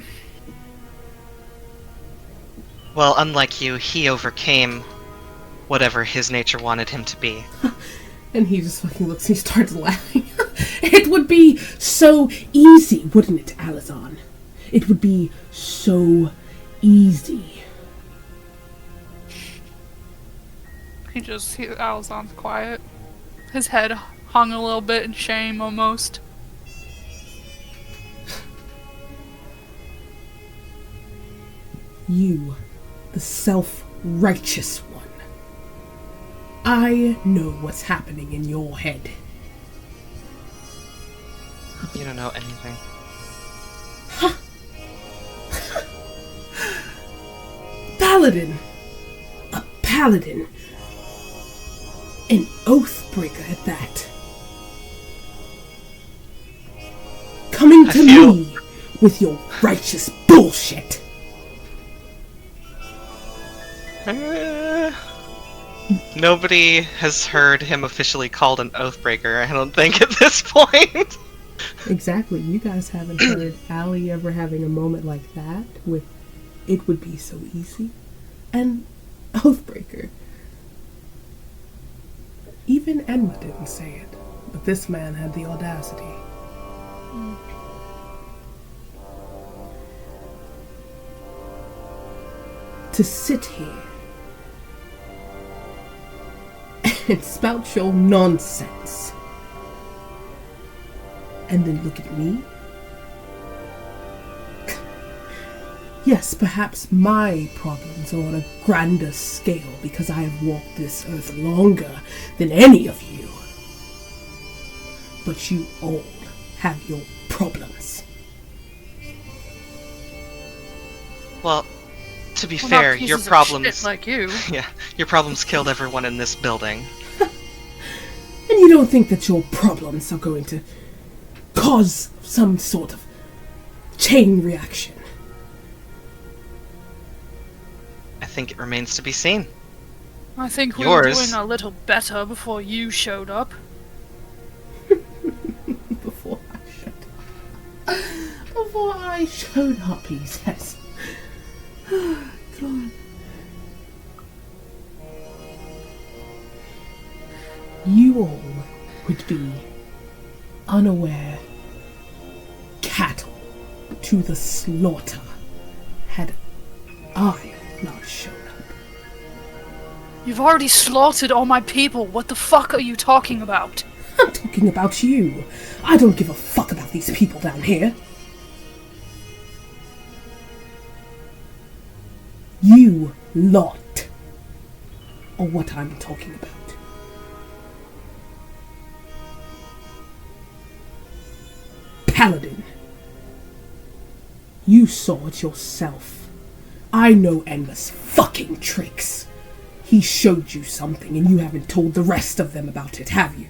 Well, unlike you, he overcame whatever his nature wanted him to be. And he just fucking looks and he starts laughing. It would be so easy, wouldn't it, Alazan? It would be so easy. Alzon's quiet. His head hung a little bit in shame, almost. You, the self-righteous one. I know what's happening in your head. You don't know anything. Paladin! A paladin! An oathbreaker at that. Coming I to feel- me with your righteous bullshit. Nobody has heard him officially called an oathbreaker, I don't think, at this point. Exactly. You guys haven't heard Allie ever having a moment like that with "it would be so easy" and Oathbreaker. Even Enma didn't say it, but this man had the audacity. To sit here and spout your nonsense and then look at me? Yes, perhaps my problems are on a grander scale because I have walked this earth longer than any of you. But you all have your problems. Well, To be Well, fair, not your pieces of problems. shit like you. Yeah, your problems killed everyone in this building. And you don't think that your problems are going to cause some sort of chain reaction? I think it remains to be seen. I think we Yours. were doing a little better before you showed up. Before I showed up, he says. God. You all would be unaware cattle to the slaughter had I not shown up. You've already slaughtered all my people. What the fuck are you talking about? I'm talking about you. I don't give a fuck about these people down here. You lot are what I'm talking about. Paladin, you saw it yourself. I know Enma's fucking tricks. He showed you something and you haven't told the rest of them about it, have you?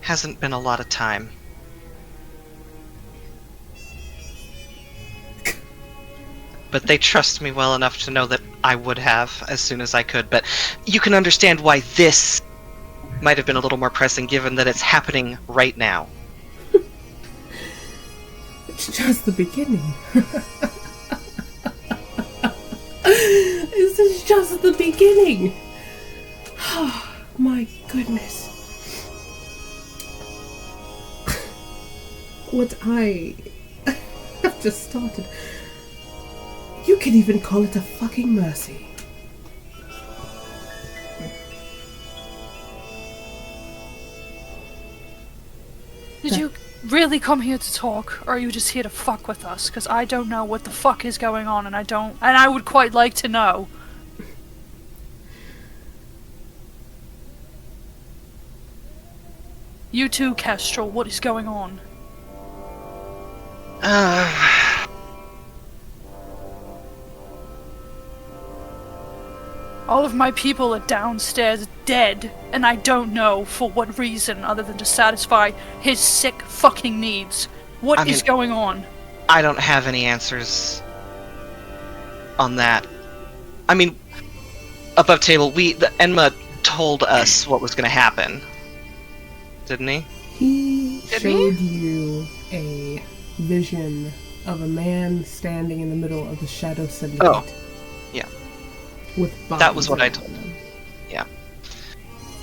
Hasn't been a lot of time. But they trust me well enough to know that I would have as soon as I could. But you can understand why this might have been a little more pressing given that it's happening right now. It's just the beginning. This is just the beginning. Oh, my goodness. What I have just started. You could even call it a fucking mercy. Did you really come here to talk, or are you just here to fuck with us? Because I don't know what the fuck is going on, and I would quite like to know. You too, Kestrel, what is going on? All of my people are downstairs dead, and I don't know for what reason other than to satisfy his sick fucking needs. What is going on? I don't have any answers on that. I mean, above table, Enma told us what was going to happen. Didn't he? He showed you a vision of a man standing in the middle of the Shadow Syndicate. Oh, yeah. With that was what I told them. Yeah.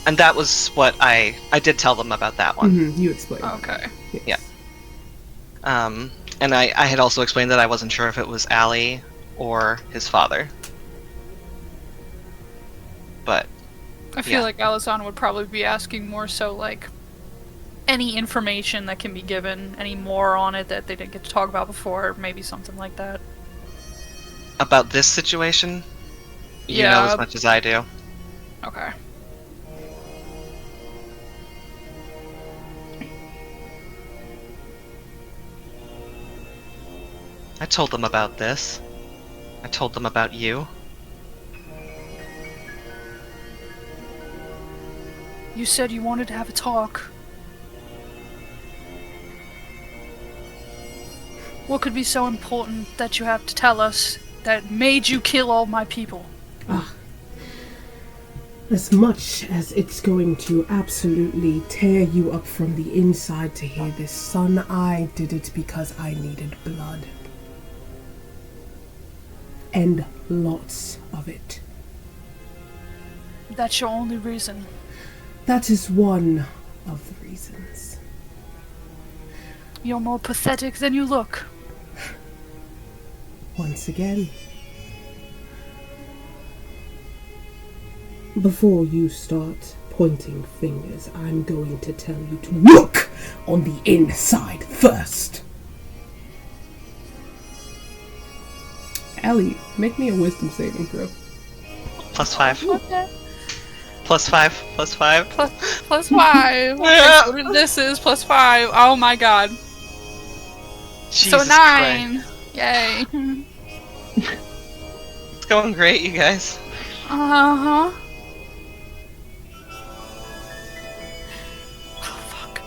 And that was what I did tell them about that one. Mm-hmm, you explained. Okay. Yes. Yeah. And I had also explained that I wasn't sure if it was Allie or his father. But I feel like Alizana would probably be asking more so, like, any information that can be given, any more on it that they didn't get to talk about before, maybe something like that. about this situation, you know as much as I do. Okay. I told them about this. I told them about you. You said you wanted to have a talk. What could be so important that you have to tell us that made you kill all my people? As much as it's going to absolutely tear you up from the inside to hear this, son, I did it because I needed blood. And lots of it. That's your only reason. That is one of the reasons. You're more pathetic than you look. Once again. Before you start pointing fingers, I'm going to tell you to look on the inside first. Ellie, make me a wisdom saving throw. +5. Okay. +5. +5. Plus 5. Okay, so this is +5. Oh my god. Jesus So 9. Christ. Yay. going great, you guys. Uh-huh. Oh, fuck.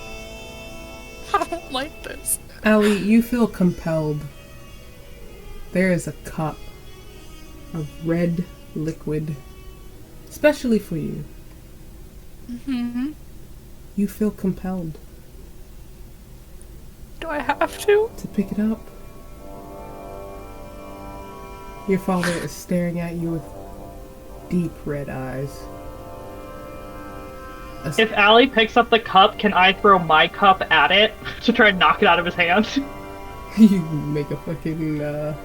I don't like this. Allie, you feel compelled. There is a cup of red liquid, especially for you. Mm-hmm. You feel compelled Do I have to? to pick it up. Your father is staring at you with deep red eyes. If Allie picks up the cup, can I throw my cup at it to try and knock it out of his hand? You make a fucking, an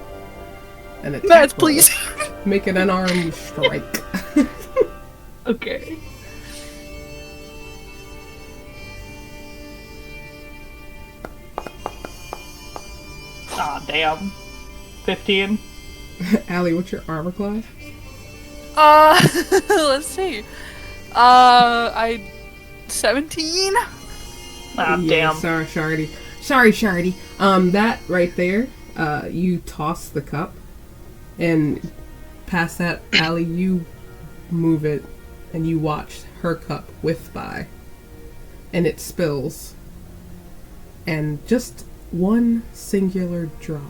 attack Mads, roll. please. Make an unarmed strike. Okay. Ah, damn. 15. Allie, what's your armor class? Let's see. I 17? Ah, Yeah, damn. sorry, Shardy. Sorry, Shardy. That right there, you toss the cup, and past that, Allie, you move it, and you watch her cup whiff by, and it spills, and just one singular drop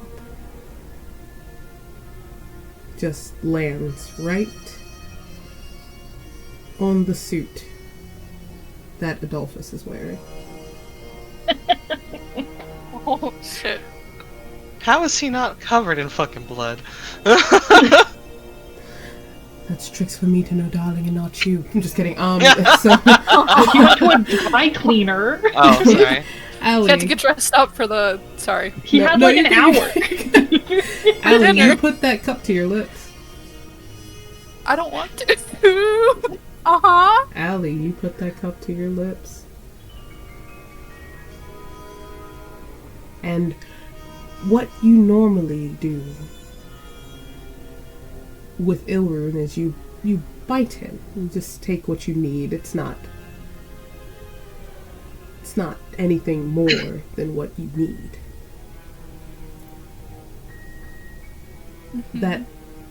just lands right on the suit that Adolphus is wearing. Oh, shit. How is he not covered in fucking blood? That's tricks for me to know, darling, and not you. I'm just kidding. So He went to a dry cleaner. Oh, sorry. Allie, You have to get dressed up for the... Sorry. He had no, like you an can- hour. Allie, you put that cup to your lips. I don't want to. Uh-huh. Allie, you put that cup to your lips. And what you normally do with Ilrune is you bite him. You just take what you need. It's not anything more than what you need. That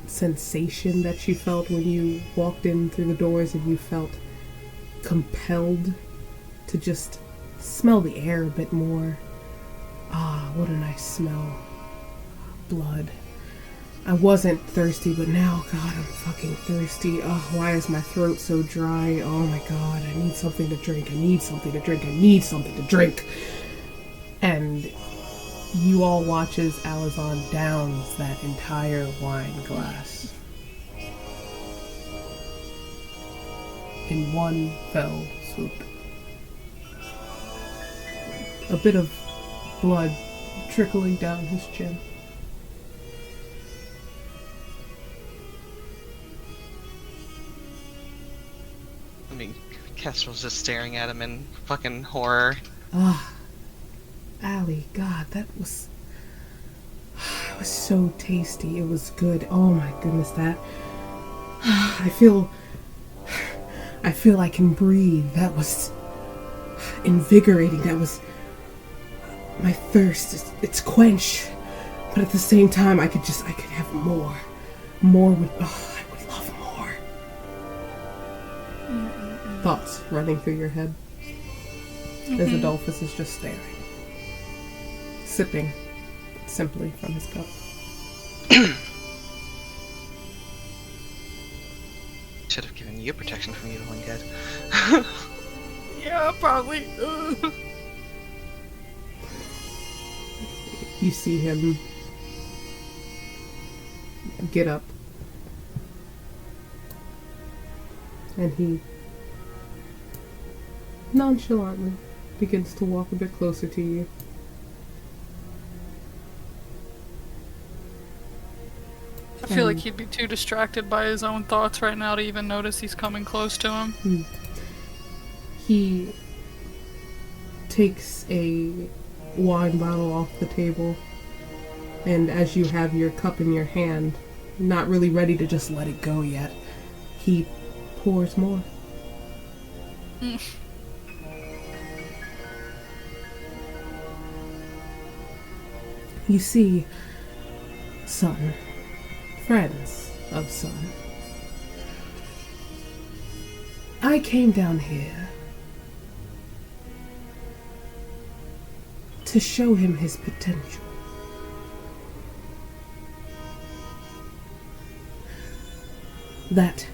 sensation that you felt when you walked in through the doors and you felt compelled to just smell the air a bit more. Ah, what a nice smell. Blood. I wasn't thirsty, but now, God, I'm fucking thirsty. Oh, why is my throat so dry? Oh my God, I need something to drink. I need something to drink. I need something to drink. And you all watch as Alazan downs that entire wine glass in one fell swoop. A bit of blood trickling down his chin. I mean, Kestrel's just staring at him in fucking horror. Ah, Allie, God, that was... It was so tasty. It was good. Oh my goodness, that... I feel I can breathe. That was invigorating. That was... My thirst, it's quenched. But at the same time, I could have more. More would... Oh, I would love more. Thoughts running through your head as Adolphus is just staring, sipping simply from his cup. Should have given you protection from evil and good. Yeah, probably. You see him get up, and he nonchalantly begins to walk a bit closer to you. I feel like he'd be too distracted by his own thoughts right now to even notice he's coming close to him. He takes a wine bottle off the table, and as you have your cup in your hand, not really ready to just let it go yet, he pours more. You see, son, friends, of sun. I came down here to show him his potential. That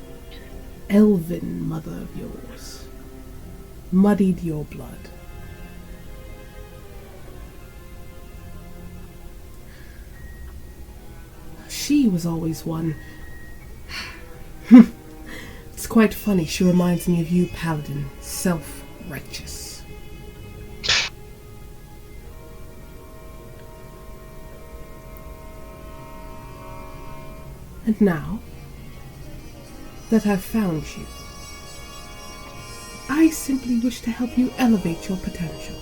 elven mother of yours muddied your blood. She was always one. It's quite funny, she reminds me of you, Paladin. Self-righteous. And now that I've found you, I simply wish to help you elevate your potential.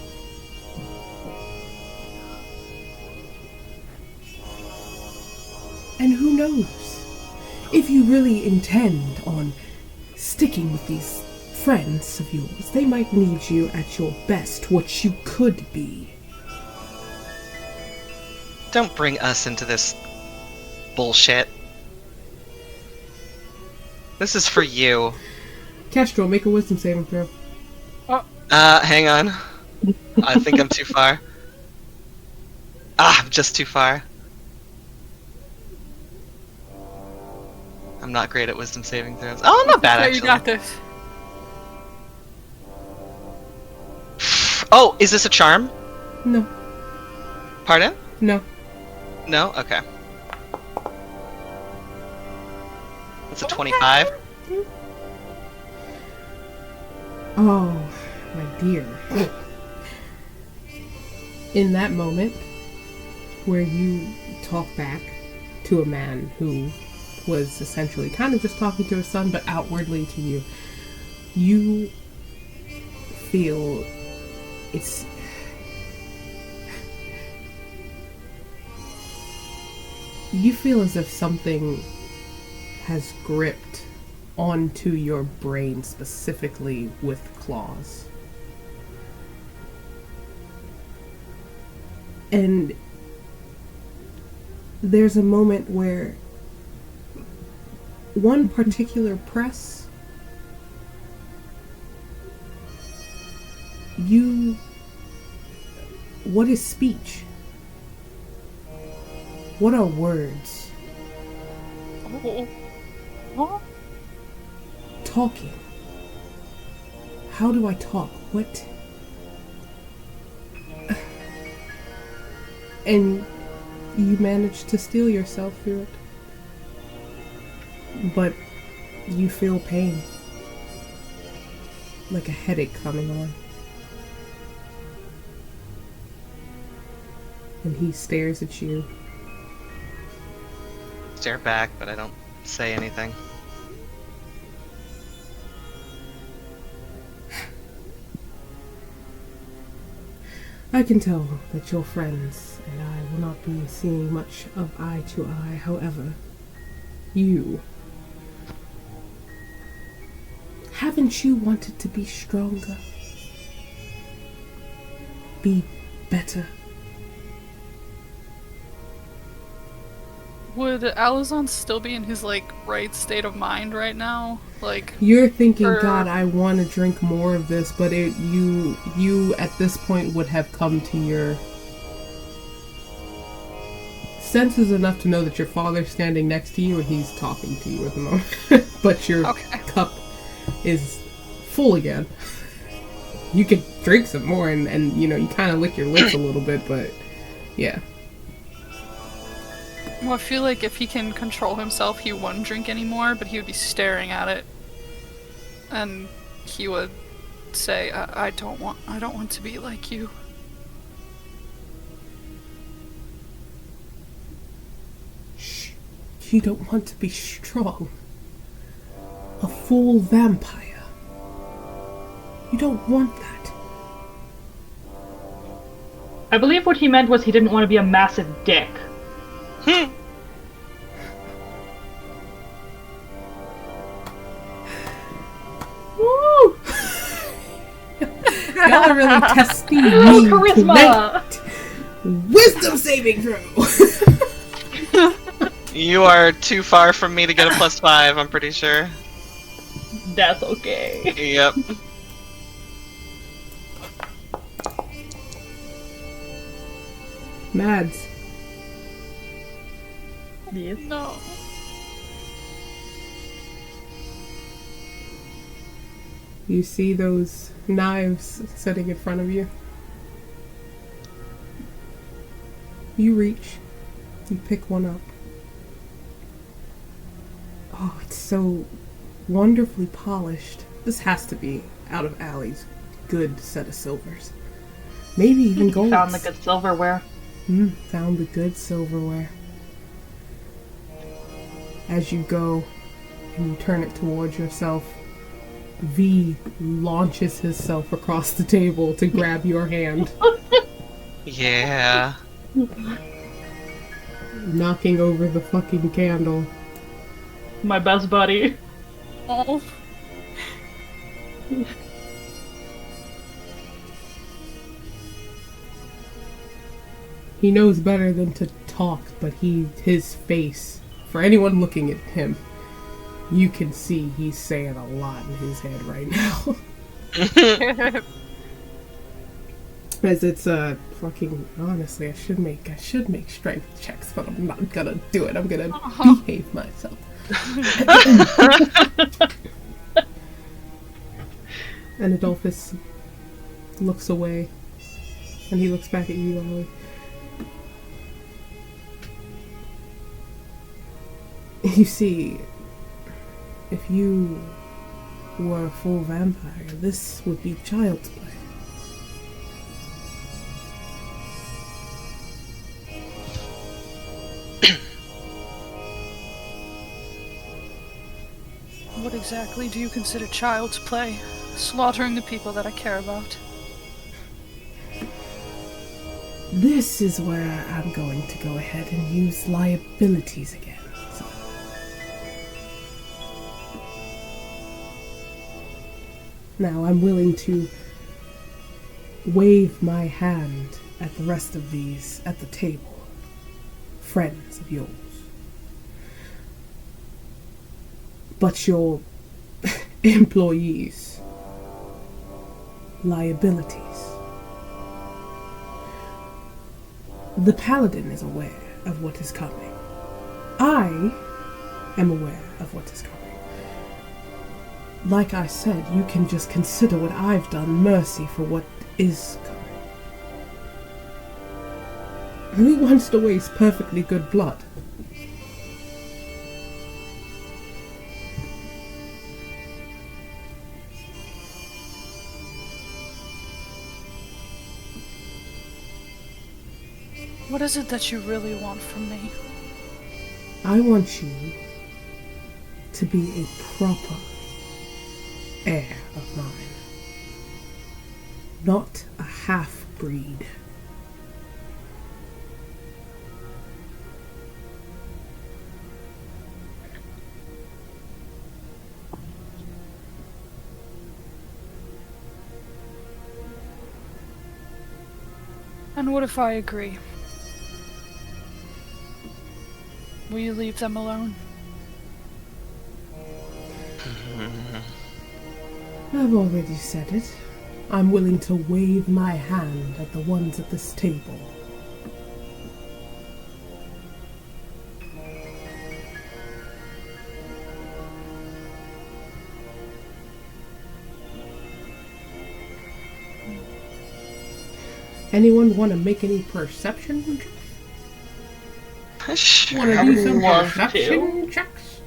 And who knows, if you really intend on sticking with these friends of yours, they might need you at your best, what you could be. Don't bring us into this bullshit. This is for you. Kestrel, make a wisdom saving throw. Hang on. I think I'm too far. I'm just too far. I'm not great at wisdom saving throws. Oh, I'm not bad, Okay, actually. you got this. Oh, is this a charm? No. Pardon? No. No? Okay. It's a 25. Oh, my dear. In that moment where you talk back to a man who was essentially kind of just talking to his son, but outwardly to you, you feel it's... You feel as if something has gripped onto your brain, specifically with claws. And there's a moment where one particular press, what is speech? What are words? Oh. What? Talking. How do I talk? What? And you manage to steel yourself through it. But you feel pain. Like a headache coming on. And he stares at you. Stare back, but I don't say anything. I can tell that your friends and I will not be seeing much of eye to eye. However, you... Haven't you wanted to be stronger? Be better? Would Alizon still be in his, like, right state of mind right now? Like... You're thinking, Or- God, I want to drink more of this, but you at this point would have come to your senses enough to know that your father's standing next to you and he's talking to you at the moment. But your Okay. cup is full again. You could drink some more and you know, you kind of lick your lips a little bit, but yeah. Well, I feel like if he can control himself, he wouldn't drink anymore, but he would be staring at it. And he would say, I don't want to be like you. Shh. You don't want to be strong. A full vampire. You don't want that. I believe what he meant was he didn't want to be a massive dick. Woo! Y'all are really testing me Charisma! tonight. Wisdom saving throw. You are too far from me to get a +5, I'm pretty sure. That's okay. Yep. Mads, Yes. No. you see those knives sitting in front of you? You reach, you pick one up. Oh, it's so wonderfully polished. This has to be out of Allie's good set of silvers. Maybe even gold. Found the good silverware. Found the good silverware. As you go and you turn it towards yourself, V launches himself across the table to grab your hand, Yeah. knocking over the fucking candle. My best buddy. Oh. He knows better than to talk, but his face, for anyone looking at him, you can see he's saying a lot in his head right now. As it's fucking honestly, I should make strength checks, but I'm not gonna do it. I'm gonna behave myself. And Adolphus looks away, and he looks back at you, Ollie. You see, if you were a full vampire, this would be child's play. What exactly do you consider child's play? Slaughtering the people that I care about. This is where I'm going to go ahead and use liabilities again. So. Now I'm willing to wave my hand at the rest of these at the table. Friends of yours. But your employees. Liabilities. The paladin is aware of what is coming. I am aware of what is coming. Like I said, you can just consider what I've done mercy for what is coming. Who wants to waste perfectly good blood? What is it that you really want from me? I want you to be a proper heir of mine. Not a half-breed. And what if I agree? Will you leave them alone? I've already said it. I'm willing to wave my hand at the ones at this table. Anyone want to make any perception checks? Sure. Want to I do would some love perception checks?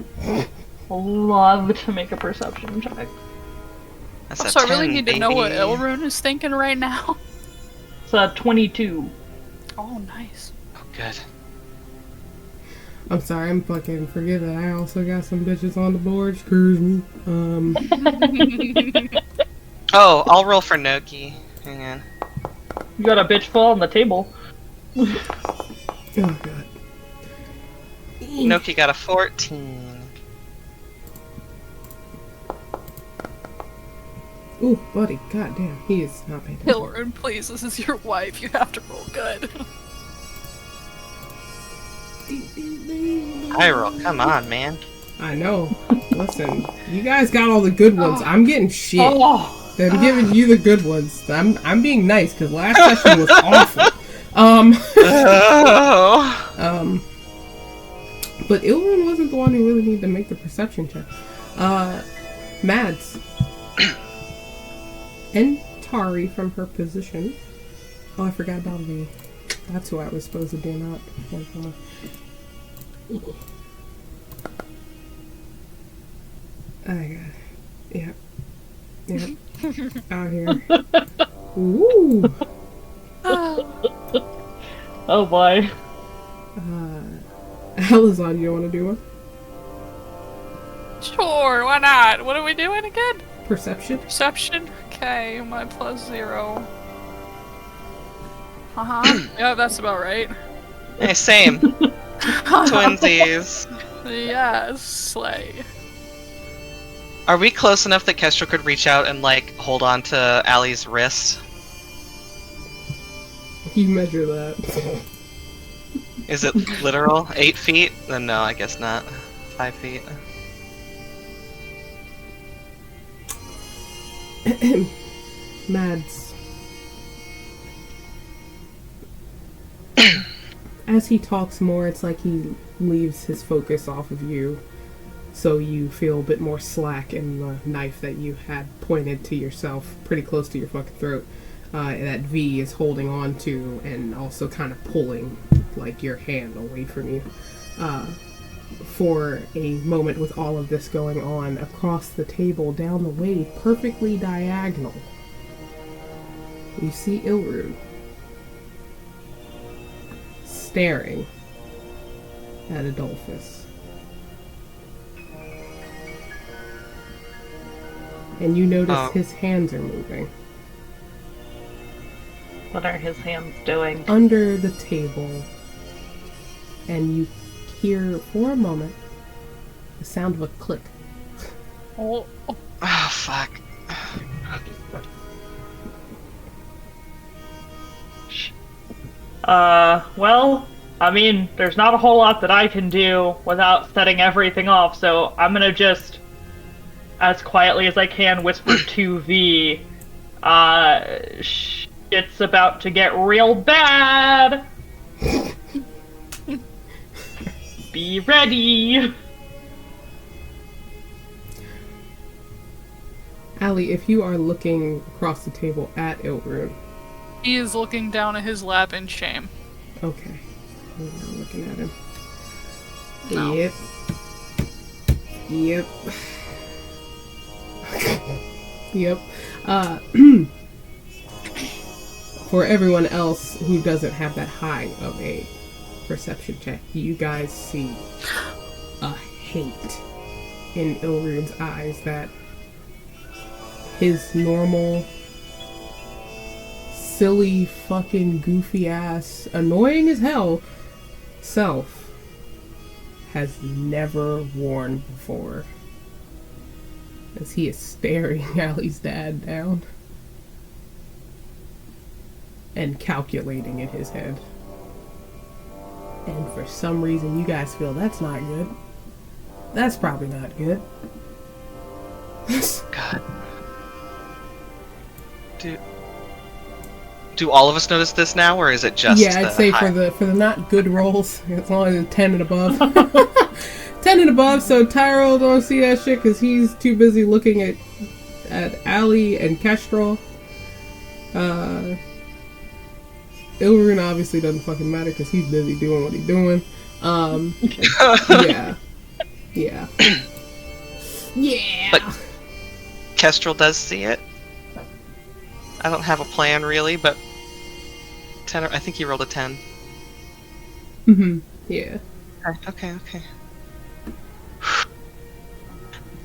Love to make a perception check. That's a So I really 10, need to know what baby. Elrune is thinking right now. It's a 22. Oh, nice. Oh, good. I'm sorry, I'm fucking forgetting I also got some bitches on the board. Excuse me. Oh, I'll roll for Noki. Hang on. You got a bitch fall on the table. Oh god. Noki got a 14. Ooh, buddy, goddamn, he is not paying attention. Elrune, please, this is your wife. You have to roll good. Hyrule, come on, man. I know. Listen, you guys got all the good ones. I'm getting shit. Oh, I'm giving you the good ones. I'm being nice because last session was awful. Oh. But Ilrun wasn't the one who really needed to make the perception check. Mads. And Tari from her position. Oh, I forgot about V. That's who I was supposed to do, not. I got it. Yep. Out here. Ooh. oh boy. Alizon, you want to do one? Sure, why not? What are we doing again? Perception? Perception? Okay, my +0. Uh-huh. Yeah, that's about right. Hey, same. Twinsies. Yes, slay. Are we close enough that Kestrel could reach out and, like, hold on to Allie's wrist? You measure that. Is it literal? 8 feet? Then no, I guess not. 5 feet. Mads. As he talks more, it's like he leaves his focus off of you. So you feel a bit more slack in the knife that you had pointed to yourself, pretty close to your fucking throat. That V is holding on to and also kind of pulling, like, your hand away from you. For a moment with all of this going on, across the table, down the way, perfectly diagonal, you see Ilrun staring at Adolphus. And you notice his hands are moving. What are his hands doing? Under the table. And you hear, for a moment, the sound of a click. Oh, Oh, fuck. Well, I mean, there's not a whole lot that I can do without setting everything off, so I'm gonna just, as quietly as I can, whisper to V, shit's about to get real bad! Be ready! Allie, if you are looking across the table at Ilrun. he is looking down at his lap in shame. Okay. I'm not looking at him. No. Yep. Yep. Yep. For everyone else who doesn't have that high of a perception check, you guys see a hate in Ilrun's eyes that his normal, silly, fucking, goofy ass, annoying as hell self has never worn before. As he is staring Allie's dad down and calculating in his head. And for some reason you guys feel that's not good. That's probably not good. God. Do all of us notice this now, or is it just Yeah, I'd say for the not good rolls, it's only 10 and above. 10 and above, so Tyrell don't see that shit because he's too busy looking at Allie and Kestrel. Ilrun obviously doesn't fucking matter because he's busy doing what he's doing. Yeah. Yeah. Yeah! But Kestrel does see it. I don't have a plan really, but 10. I think you rolled a 10. Mm-hmm. Yeah. Okay.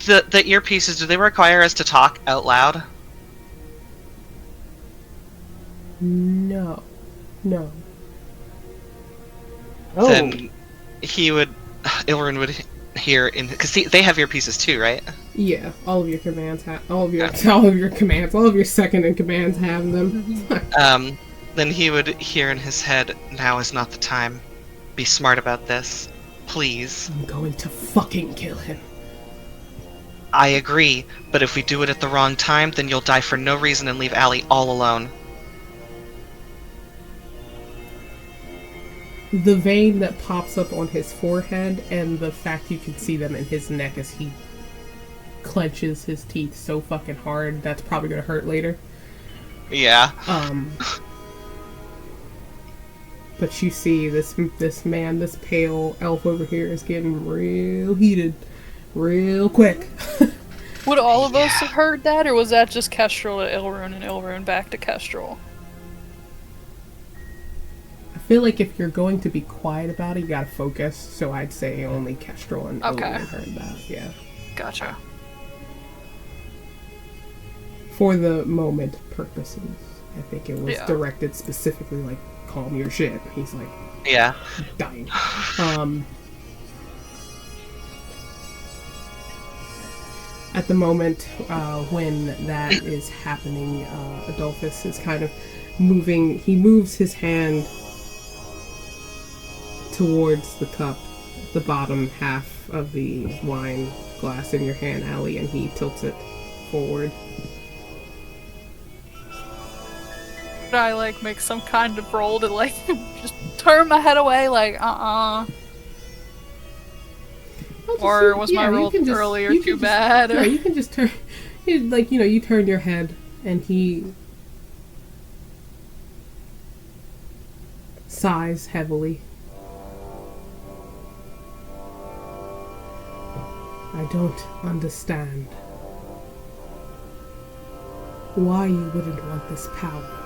The earpieces, do they require us to talk out loud? No. Oh. Then Ilrun would hear in, because they have earpieces too, right? Yeah, all of your commands have all of your second in commands have them. Then he would hear in his head, "Now is not the time. be smart about this. Please. I'm going to fucking kill him. I agree, but if we do it at the wrong time, then you'll die for no reason and leave Allie all alone. The vein that pops up on his forehead and the fact you can see them in his neck as he clenches his teeth so fucking hard, that's probably gonna hurt later. Yeah. But you see this man, this pale elf over here is getting real heated real quick. Would all of us have heard that, or was that just Kestrel to Ilrune and Ilrune back to Kestrel? I feel like if you're going to be quiet about it, you gotta focus, so I'd say only Kestrel and Ilrune heard that, yeah. Gotcha. For the moment purposes. I think it was Yeah. directed specifically like, calm your shit. He's like, Yeah. dying. At the moment when that is happening, Adolphus is kind of moving. He moves his hand towards the cup, the bottom half of the wine glass in your hand, Allie, and he tilts it forward. Would I, like, make some kind of roll to, like, just turn my head away, like, Or was my roll earlier too bad? Yeah, you can just turn, you turn your head, and he sighs heavily. I don't understand why you wouldn't want this power.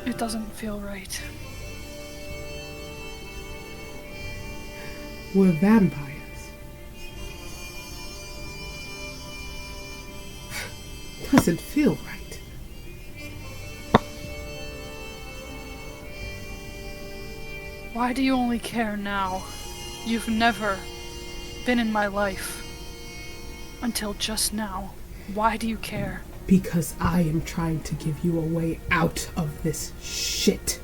It doesn't feel right. We're vampires. Doesn't feel right. Why do you only care now? You've never been in my life. Until just now. Why do you care? Because I am trying to give you a way out of this shit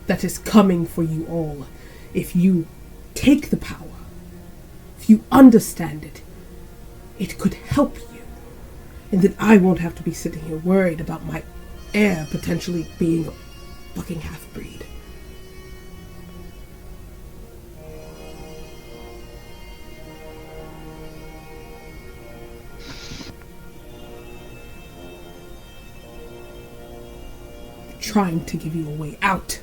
that is coming for you all. If you take the power, if you understand it, it could help you. And then I won't have to be sitting here worried about my heir potentially being a fucking half-breed. Trying to give you a way out.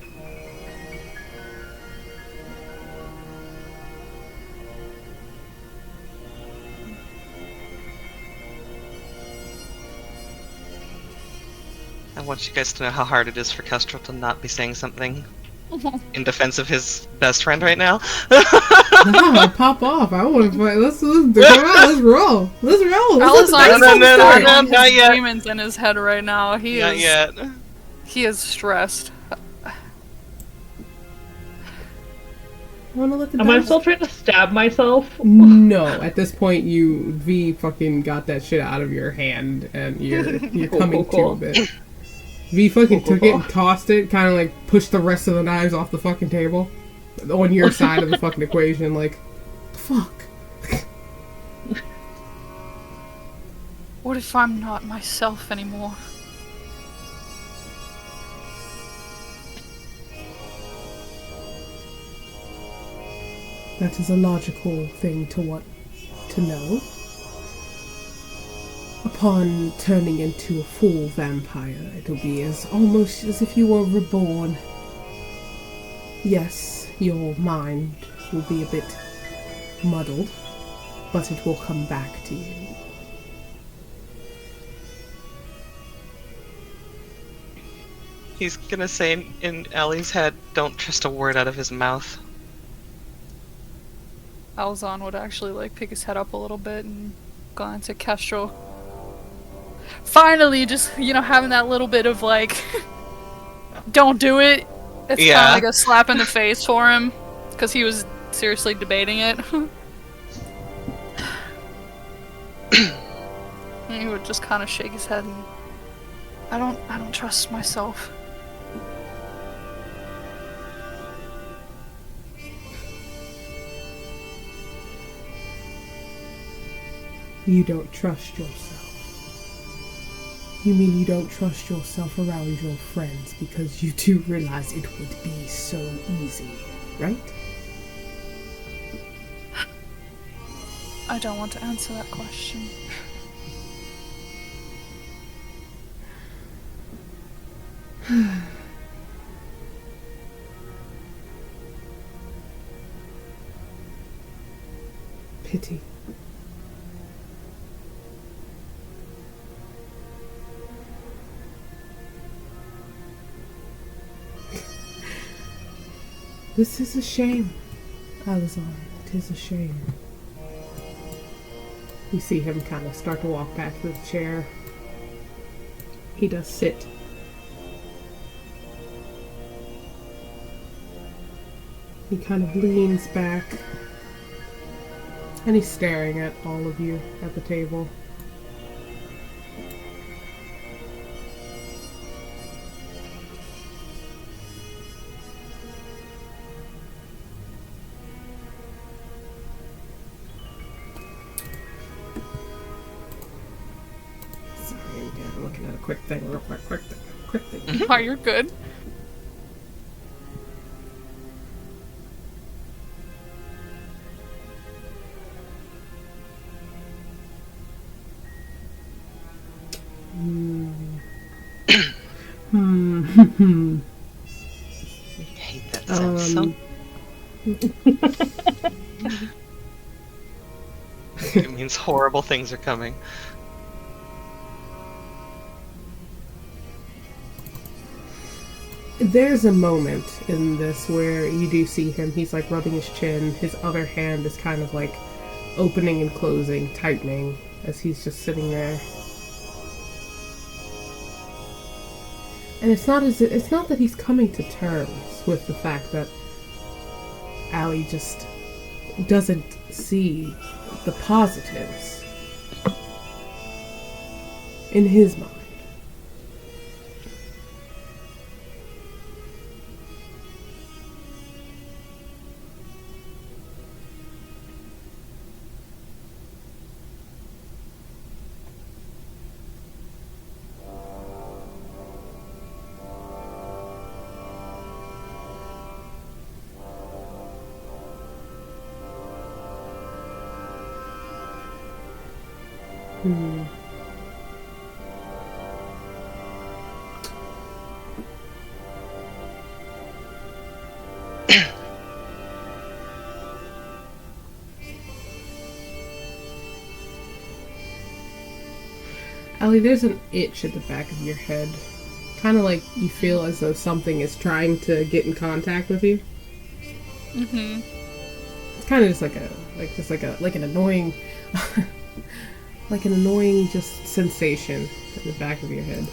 I want you guys to know how hard it is for Kestrel to not be saying something in defense of his best friend right now. No, pop off. I want to fight. Let's roll. Let's roll. Alazan not yet. demons in his head right now. Not yet. He is stressed. Am I still trying to stab myself? No, at this point V fucking got that shit out of your hand and you're coming to a bit. V fucking took it and tossed it, kind of like pushed the rest of the knives off the fucking table on your side of the fucking equation, like, fuck. What if I'm not myself anymore? That is a logical thing to want to know. Upon turning into a full vampire, it'll be almost as if you were reborn. Yes, your mind will be a bit muddled, but it will come back to you. He's gonna say in Allie's head, don't trust a word out of his mouth. Alazan would actually, like, pick his head up a little bit and glance at Kestrel. Finally, just, having that little bit of, like, don't do it. It's kind of like a slap in the face for him, because he was seriously debating it. And he would just kind of shake his head and I don't trust myself. You don't trust yourself. You mean you don't trust yourself around your friends because you do realize it would be so easy, right? I don't want to answer that question. Pity. This is a shame, Alizon. It is a shame. You see him kind of start to walk back to the chair. He does sit. He kind of leans back. And he's staring at all of you at the table. I'm looking at a quick thing, real quick thing. Oh, you're good. I hate that sound so. It means horrible things are coming. There's a moment in this where you do see him, he's like rubbing his chin, his other hand is kind of like opening and closing, tightening, as he's just sitting there. And it's not that he's coming to terms with the fact that Allie just doesn't see the positives in his mind. Allie, there's an itch at the back of your head. Kind of like you feel as though something is trying to get in contact with you. Mm-hmm. It's kind of just like an annoying, like an annoying just sensation at the back of your head.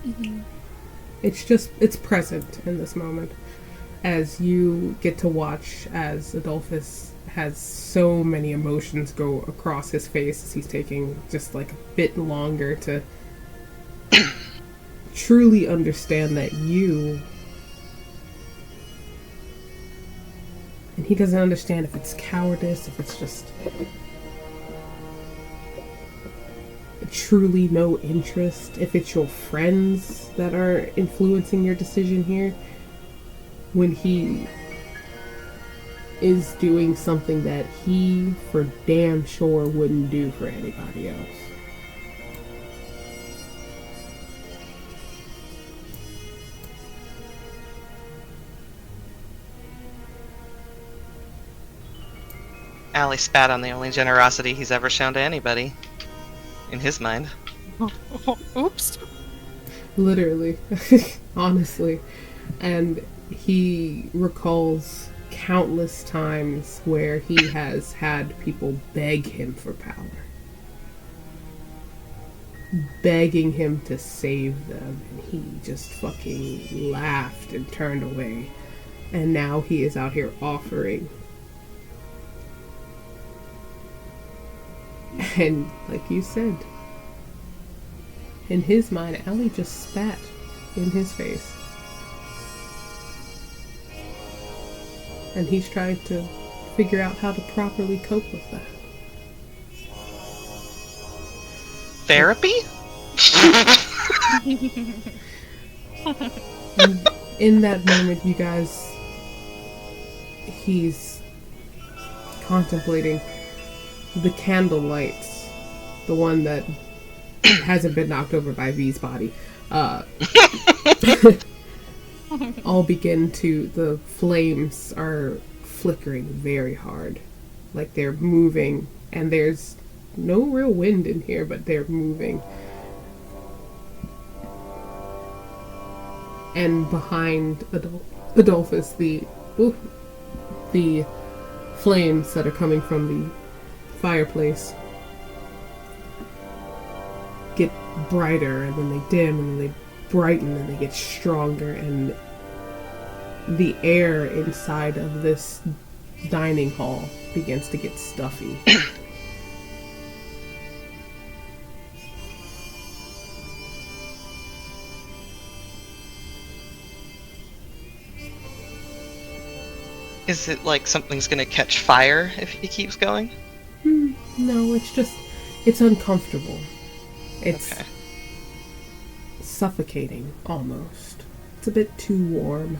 Mm-hmm. It's present in this moment as you get to watch as Adolphus has so many emotions go across his face as he's taking just like a bit longer to truly understand that you, and he doesn't understand if it's cowardice, if it's just truly no interest, if it's your friends that are influencing your decision here, when he is doing something that he for damn sure wouldn't do for anybody else. Allie spat on the only generosity he's ever shown to anybody. In his mind. Oops. Literally. Honestly. And he recalls countless times where he has had people beg him for power. Begging him to save them. And he just fucking laughed and turned away. And now he is out here offering And like you said, in his mind, Ellie just spat in his face. And he's trying to figure out how to properly cope with that. Therapy? And in that moment, you guys, he's contemplating the candle lights, the one that hasn't been knocked over by V's body, all begin to, the flames are flickering very hard, like they're moving, and there's no real wind in here, but they're moving. And behind Adolphus, the flames that are coming from the fireplace get brighter, and then they dim, and then they brighten, and they get stronger, and the air inside of this dining hall begins to get stuffy. Is it like something's gonna catch fire if he keeps going? No, it's uncomfortable. It's Okay. suffocating, almost. It's a bit too warm.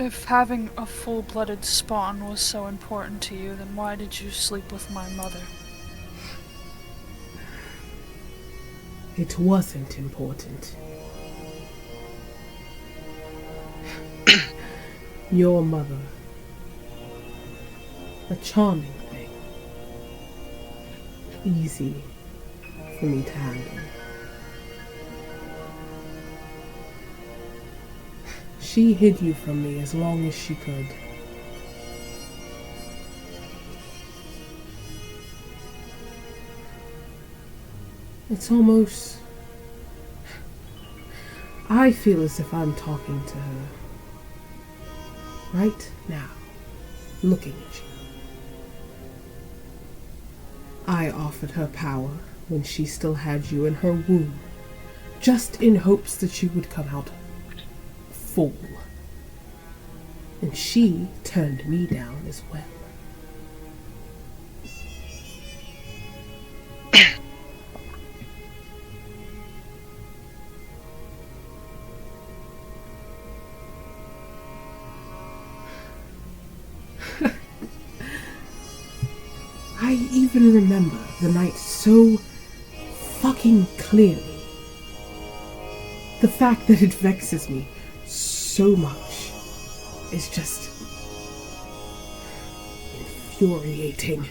If having a full-blooded spawn was so important to you, then why did you sleep with my mother? It wasn't important. Your mother. A charming thing. Easy for me to handle. She hid you from me as long as she could. It's almost... I feel as if I'm talking to her. Right now. Looking at you. I offered her power when she still had you in her womb. Just in hopes that she would come out full. And she turned me down as well. I even remember the night so fucking clearly. The fact that it vexes me so much is just infuriating.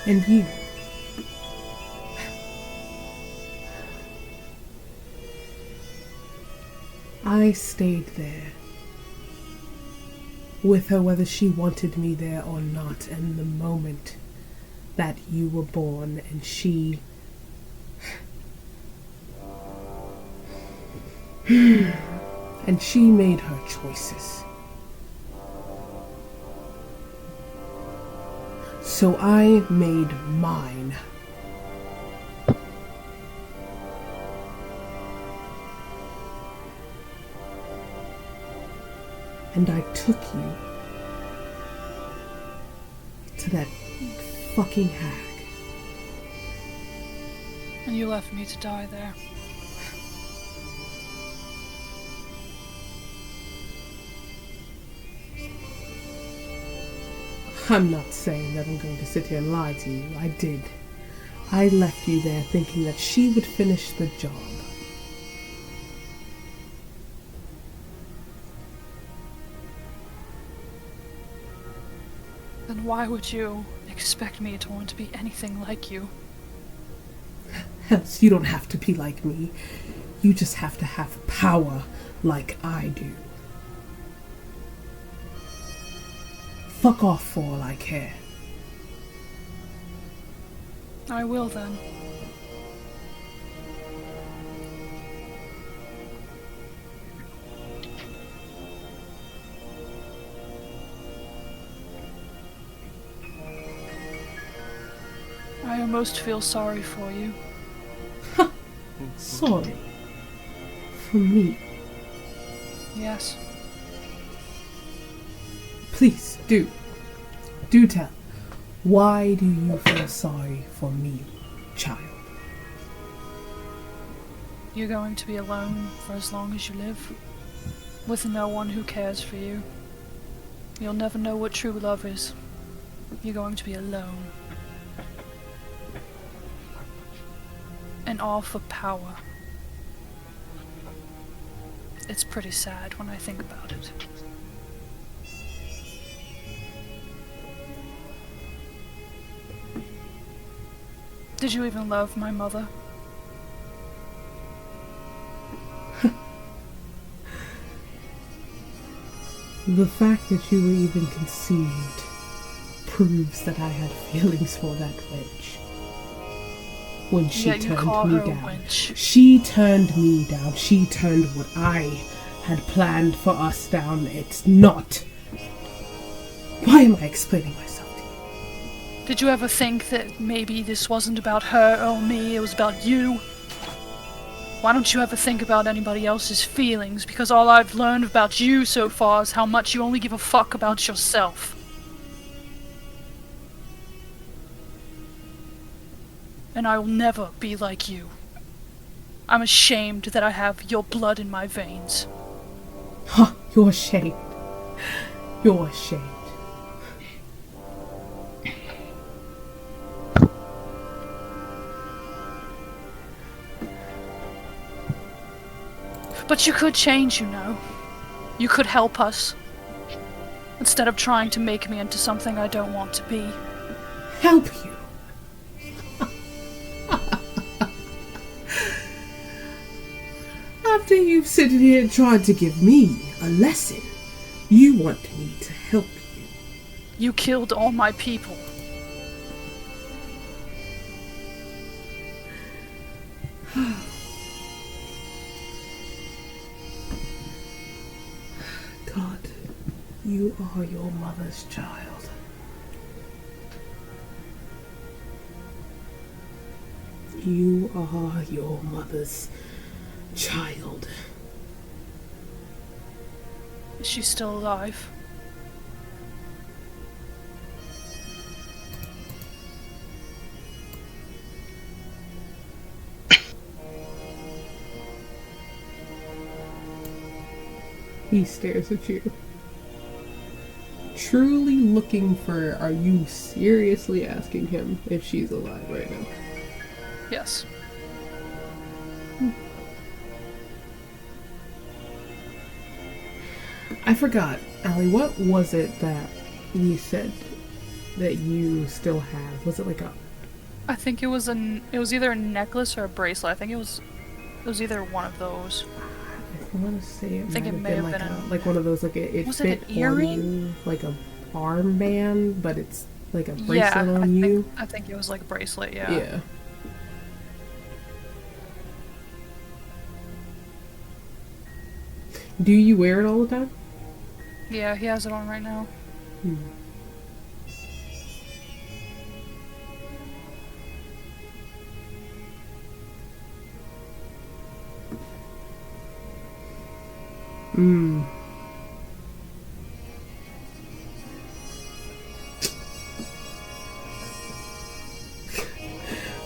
And you. I stayed there with her whether she wanted me there or not, and the moment that you were born and she and she made her choices. So I made mine. And I took you to that fucking hag. And you left me to die there. I'm not saying that I'm going to sit here and lie to you. I did. I left you there thinking that she would finish the job. Then why would you expect me to want to be anything like you? Else you don't have to be like me. You just have to have power like I do. Fuck off for all I care. I will then. I almost feel sorry for you. Sorry. For me. Yes. Please, do. Do tell. Why do you feel sorry for me, child? You're going to be alone for as long as you live, with no one who cares for you. You'll never know what true love is. You're going to be alone. And all for power. It's pretty sad when I think about it. Did you even love my mother? The fact that you were even conceived proves that I had feelings for that wench. When she Yeah, you turned call me her a down. wench. She turned me down. She turned what I had planned for us down. It's not. Why am I explaining myself to you? Did you ever think that maybe this wasn't about her or me, it was about you? Why don't you ever think about anybody else's feelings? Because all I've learned about you so far is how much you only give a fuck about yourself. And I will never be like you. I'm ashamed that I have your blood in my veins. Huh, you're ashamed. You're ashamed. But you could change, you know. You could help us. Instead of trying to make me into something I don't want to be. Help you. After you've sitting here and tried to give me a lesson, you want me to help you. You killed all my people. God, you are your mother's child. You are your mother's child. Is she still alive? He stares at you. Truly looking for, are you seriously asking him if she's alive right now? Yes. I forgot, Allie, what was it that you said that you still have? Was it like a... I think it was either a necklace or a bracelet. I think it was either one of those. I want to say it I think might it have may been have like been a, like one of those, like it Was it fit an earring? on you, like a armband, but it's like a bracelet Yeah, on you. I think it was like a bracelet, yeah. Yeah. Do you wear it all the time? Yeah, he has it on right now. Hmm. Hmm.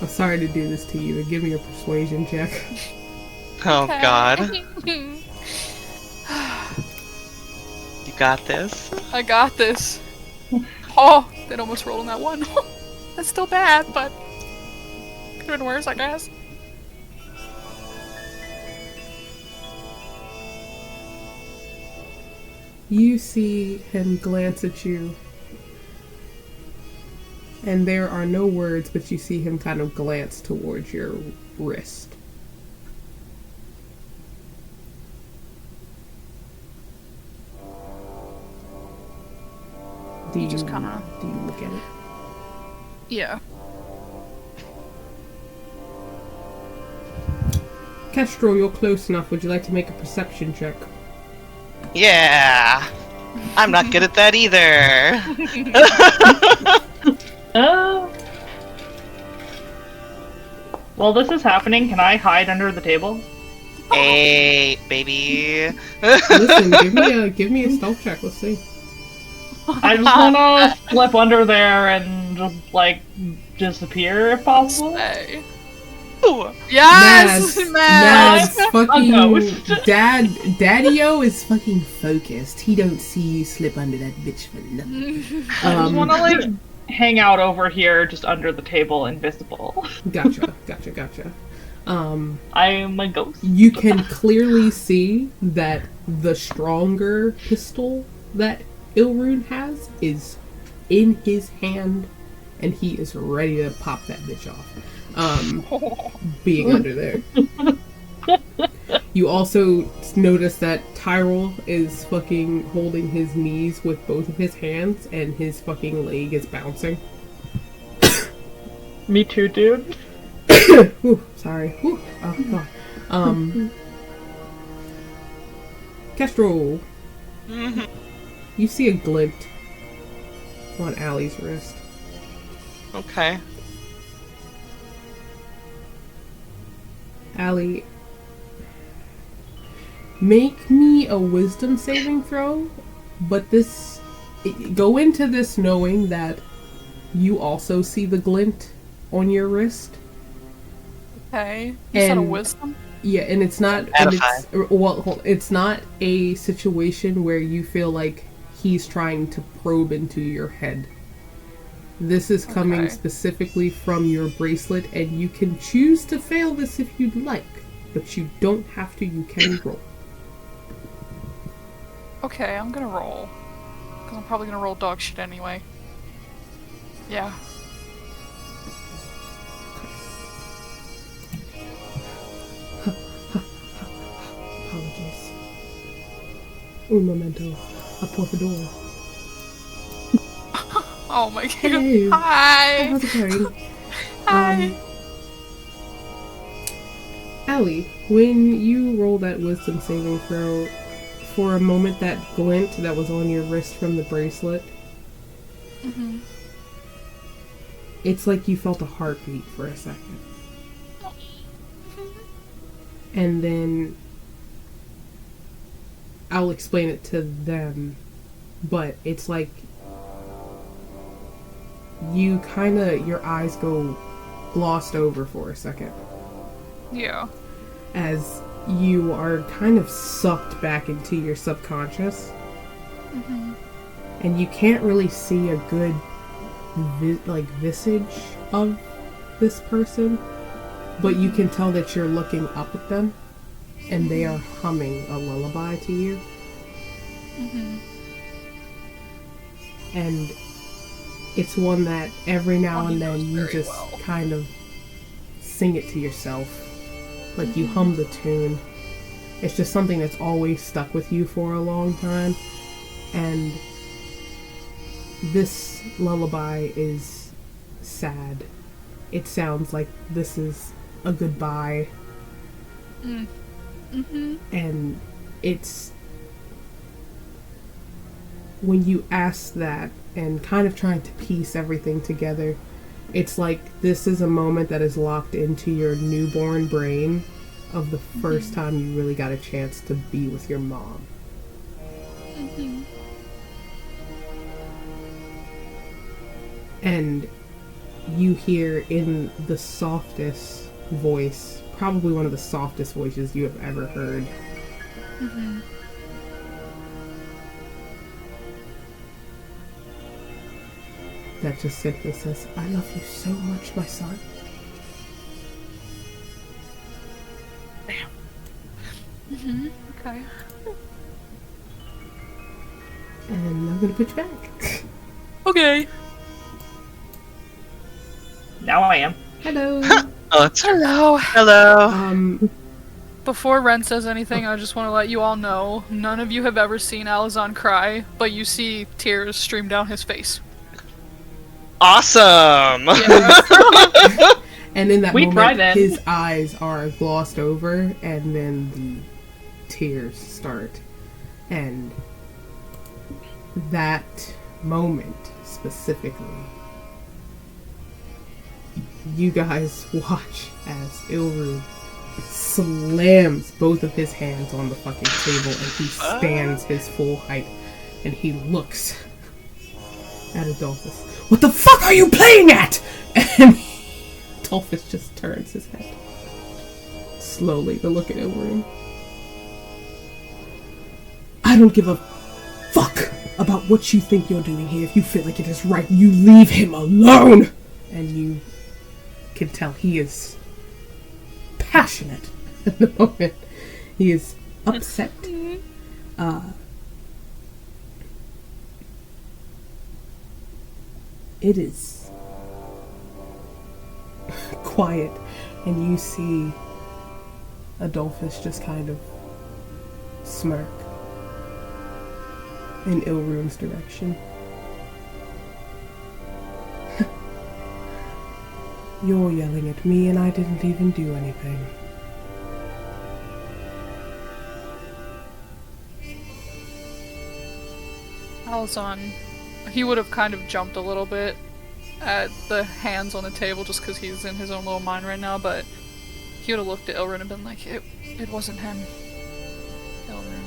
I'm sorry to do this to you, but give me a persuasion check. Oh Okay. God. You got this. I got this. Oh, that almost rolled on that one. That's still bad, but could have been worse, I guess. You see him glance at you, and there are no words, but you see him kind of glance towards your wrist. Do You just kinda- do you look at it? Yeah. Kestrel, you're close enough. Would you like to make a perception check? Yeah. I'm not good at that either. While this is happening, can I hide under the table? Hey, baby. Listen, give me a stealth check. Let's see. I just wanna slip under there and just, like, disappear if possible. Hey. Yes! Mads, fucking Ghost. Daddy-o is fucking focused. He don't see you slip under that bitch for nothing. I just wanna, like, hang out over here just under the table, invisible. Gotcha. I'm a ghost. You can clearly see that the stronger pistol that Ilrune has is in his hand, and he is ready to pop that bitch off. Being under there. You also notice that Tyrell is fucking holding his knees with both of his hands, and his fucking leg is bouncing. Me too, dude. Ooh, sorry. Ooh, oh god. Kestrel. You see a glint on Allie's wrist. Okay. Allie, make me a wisdom saving throw, but go into this knowing that you also see the glint on your wrist. Okay. You said a And- wisdom? Yeah, and it's not. And it's not a situation where you feel like he's trying to probe into your head. This is coming Okay. specifically from your bracelet, and you can choose to fail this if you'd like, but you don't have to. You can roll. Okay, I'm gonna roll. Because I'm probably gonna roll dog shit anyway. Yeah. Apologies. Un momento. A por favor. Oh my god. Hello. Hi! How's it going? Hi! Allie, when you roll that wisdom saving throw, for a moment that glint that was on your wrist from the bracelet, it's like you felt a heartbeat for a second. And then I'll explain it to them, but it's like you your eyes go glossed over for a second Yeah. as you are kind of sucked back into your subconscious. And you can't really see a good visage of this person, but you can tell that you're looking up at them and they are humming a lullaby to you. And it's one that every now and then you just kind of sing it to yourself. Like you hum the tune. It's just something that's always stuck with you for a long time. And this lullaby is sad. It sounds like this is a goodbye. And it's when you ask that and kind of trying to piece everything together, it's like this is a moment that is locked into your newborn brain of the first time you really got a chance to be with your mom. And you hear in the softest voice, probably one of the softest voices you have ever heard, that just simply says, "I love you so much, my son." Okay. And I'm gonna put you back. Okay. Now I am. Hello. Oh, it's Hello. hello. Before Ren says anything, I just want to let you all know, none of you have ever seen Alizon cry, but you see tears stream down his face. Awesome. Yeah. And in that We try moment, then. his eyes are glossed over, and then the tears start. And that moment specifically, you guys watch as Ilru slams both of his hands on the fucking table, and he stands his full height, and he looks at Adolphus. What the fuck are you playing at? And Adolphus just turns his head slowly to look at Ilru. I don't give a fuck about what you think you're doing here. If you feel like it is right, you leave him alone. And you can tell he is passionate at the moment. He is upset. It is quiet, and you see Adolphus just kind of smirk in Ilrune's direction. You're yelling at me, and I didn't even do anything. Alzon, he would have kind of jumped a little bit at the hands on the table just because he's in his own little mind right now, but he would have looked at Ilrun and been like, it wasn't him. Ilrun.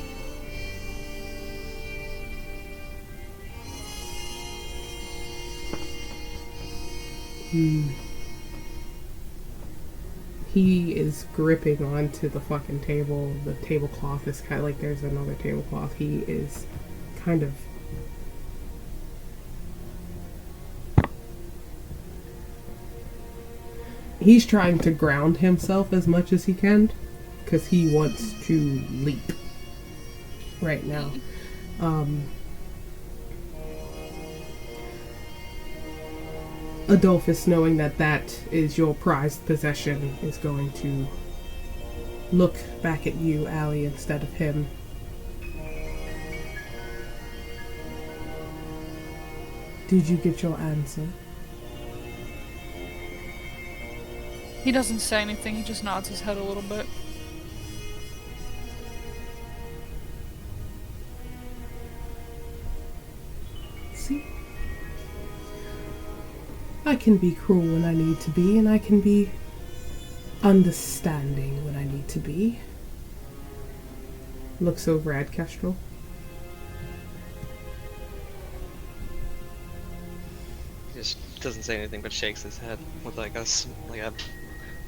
He is gripping onto the fucking table. The tablecloth is kind of like there's another tablecloth. He is kind of he's trying to ground himself as much as he can because he wants to leap right now. Adolphus, knowing that that is your prized possession, is going to look back at you, Allie, instead of him. Did you get your answer? He doesn't say anything, he just nods his head a little bit. See? I can be cruel when I need to be, and I can be understanding when I need to be. Looks over at Kestrel. He just doesn't say anything but shakes his head with like a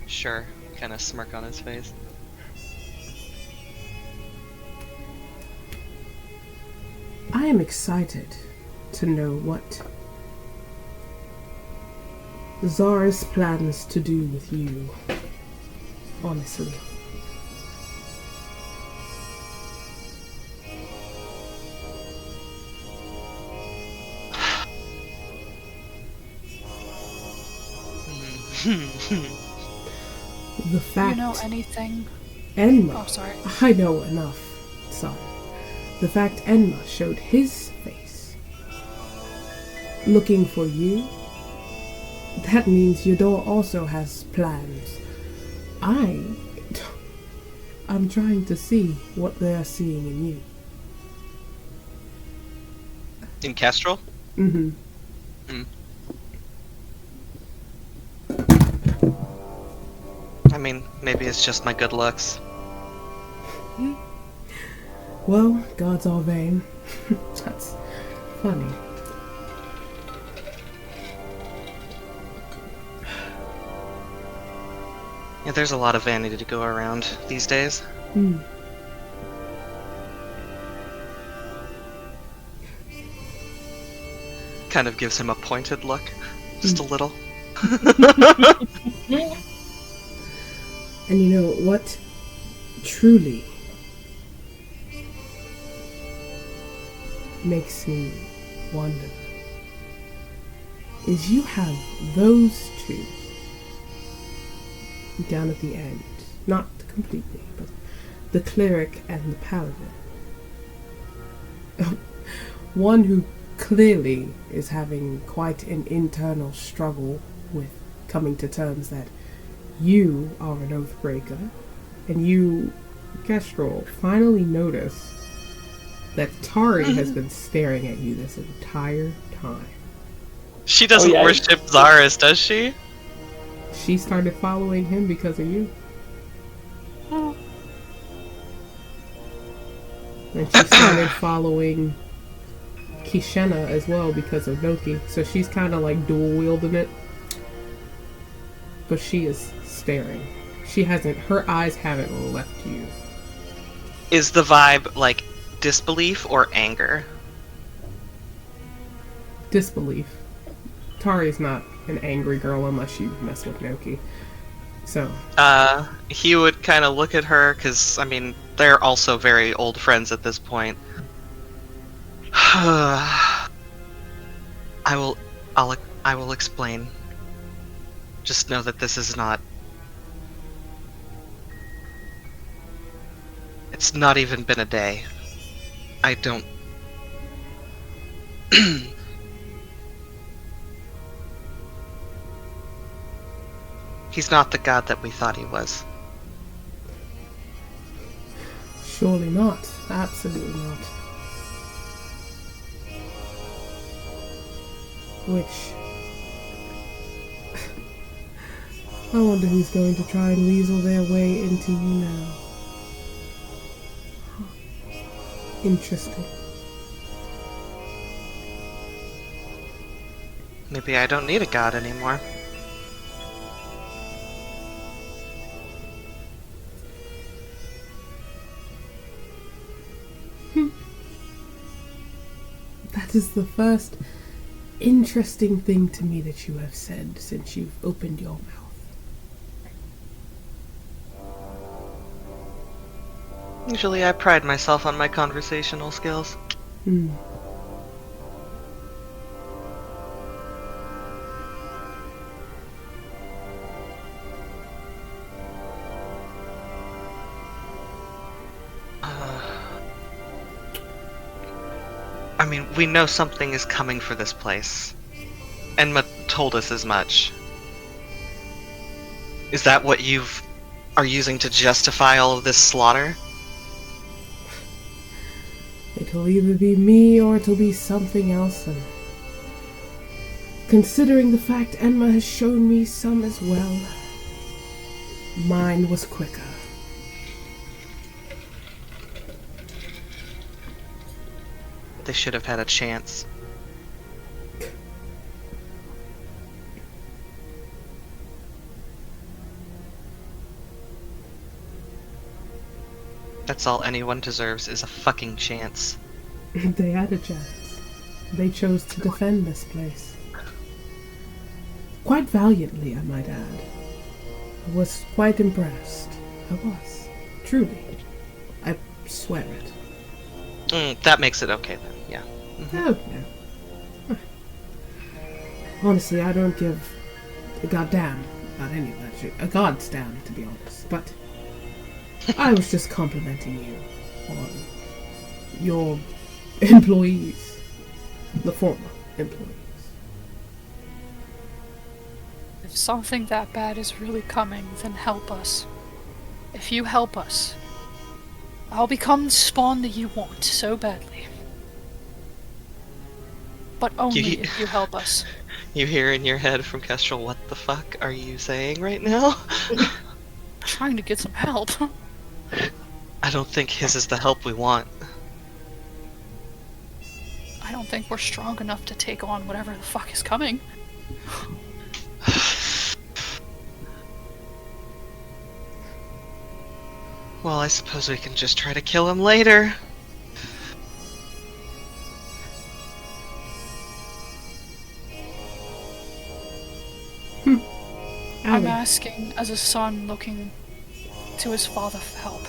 sure kind of smirk on his face. I am excited to know what Zara's plans to do with you. Honestly. The fact You know anything? Enma. Oh, sorry. I know enough, son. The fact Enma showed his face looking for you, that means Yador also has plans. I'm trying to see what they're seeing in you. In Kestrel? Mm-hmm. I mean, maybe it's just my good looks. Well, gods are vain. That's funny. Yeah, there's a lot of vanity to go around these days. Kind of gives him a pointed look. Just a little. And you know what truly makes me wonder is you have those two down at the end. Not completely, but the cleric and the paladin. One who clearly is having quite an internal struggle with coming to terms that you are an Oathbreaker, and you, Kestrel, finally notice that Tari has been staring at you this entire time. She doesn't worship Zaris, does she? She started following him because of you. And she started following Kishena as well because of Doki. So she's kind of like dual wielding it. But she is staring. Her eyes haven't left you. Is the vibe like disbelief or anger? Disbelief. Tari's not an angry girl unless you mess with Noki. So. He would kind of look at her, because, I mean, they're also very old friends at this point. I will explain. Just know that this is not... It's not even been a day. I don't... He's not the god that we thought he was. Surely not. Absolutely not. Which... I wonder who's going to try and weasel their way into you now. Interesting. Maybe I don't need a god anymore. That is the first interesting thing to me that you have said since you've opened your mouth. Usually I pride myself on my conversational skills. I mean, we know something is coming for this place. Enma told us as much. Is that what are using to justify all of this slaughter? It'll either be me or it'll be something else, and considering the fact Enma has shown me some as well, mine was quicker. They should have had a chance. That's all anyone deserves, is a fucking chance. They had a chance. They chose to defend this place. Quite valiantly, I might add. I was quite impressed. I was. Truly. I swear it. That makes it okay then, yeah. Oh, no. Honestly, I don't give a goddamn about any of that shit. A god's damn, to be honest. But I was just complimenting you on your employees. The former employees. If something that bad is really coming, then help us. If you help us, I'll become the spawn that you want so badly. But only if you help us. You hear in your head from Kestrel, what the fuck are you saying right now? Trying to get some help. I don't think his is the help we want. I don't think we're strong enough to take on whatever the fuck is coming. Well, I suppose we can just try to kill him later. I'm asking as a son looking to his father for help.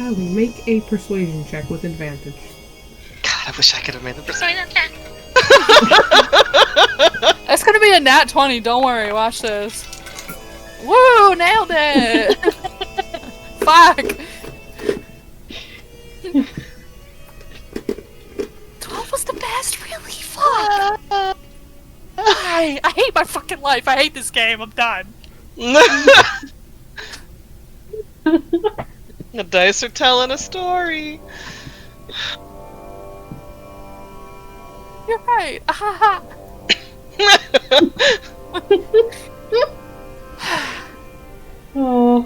Allie, make a persuasion check with advantage. God, I wish I could have made the persuasion check. It's gonna be a nat 20, don't worry, watch this. Woo! Nailed it! Fuck! 12 was the best, really? Fuck! I hate my fucking life, I hate this game, I'm done. The dice are telling a story. You're right. Ah, Oh.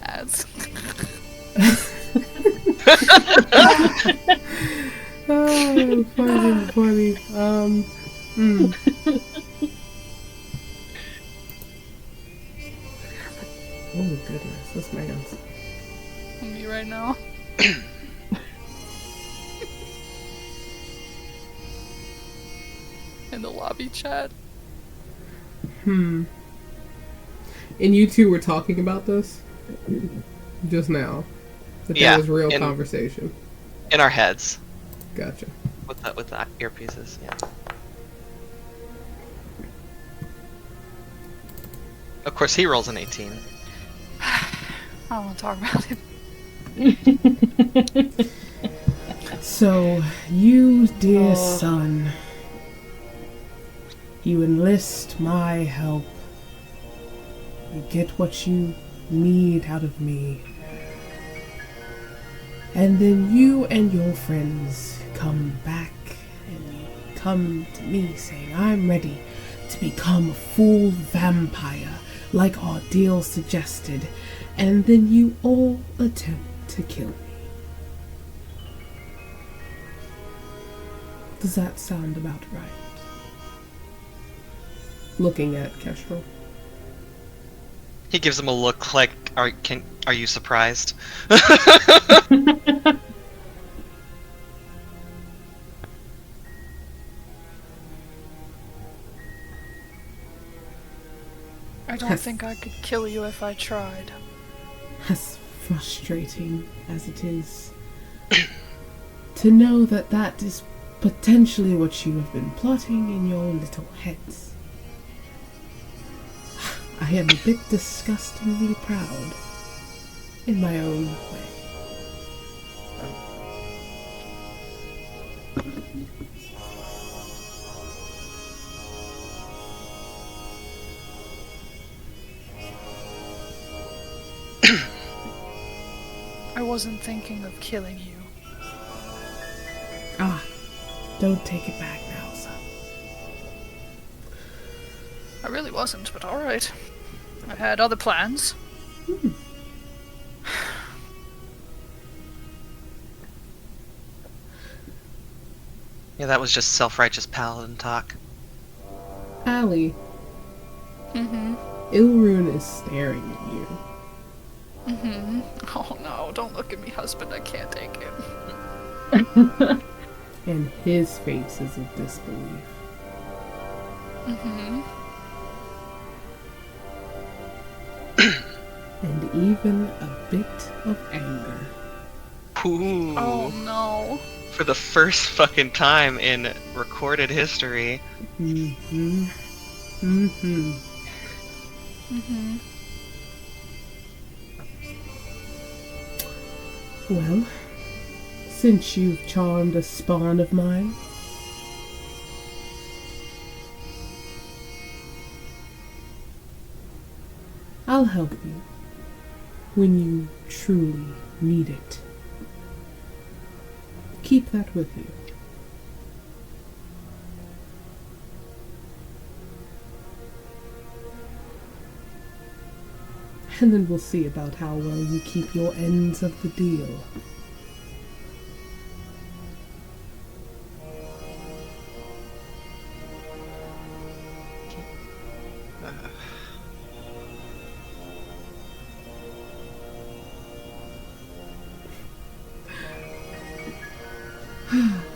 ads. Oh, funny. Oh goodness, this man's. Me right now. In the lobby chat. And you two were talking about this just now. That was real conversation. In our heads. Gotcha. With the earpieces, yeah. Of course, he rolls an 18. I don't want to talk about it. So, you, dear son, you enlist my help. You get what you need out of me. And then you and your friends come back and you come to me saying, I'm ready to become a full vampire, like our deal suggested. And then you all attempt to kill me. Does that sound about right? Looking at Kestrel. He gives him a look like, are you surprised? I don't think I could kill you if I tried. As frustrating as it is to know that that is potentially what you have been plotting in your little heads. I am a bit disgustingly proud in my own way. I wasn't thinking of killing you. Ah, don't take it back now, son. I really wasn't, but alright. I had other plans. Yeah, that was just self-righteous paladin talk. Allie, Mm-hmm. Ilrune is staring at you. Mm-hmm. Oh no, don't look at me, husband. I can't take it. And his face is of disbelief. Mm-hmm. And even a bit of anger. Ooh. Oh no. For the first fucking time in recorded history. Mm-hmm. Mm-hmm. Mm-hmm. Well, since you've charmed a spawn of mine, I'll help you when you truly need it. Keep that with you. And then we'll see about how well you keep your ends of the deal.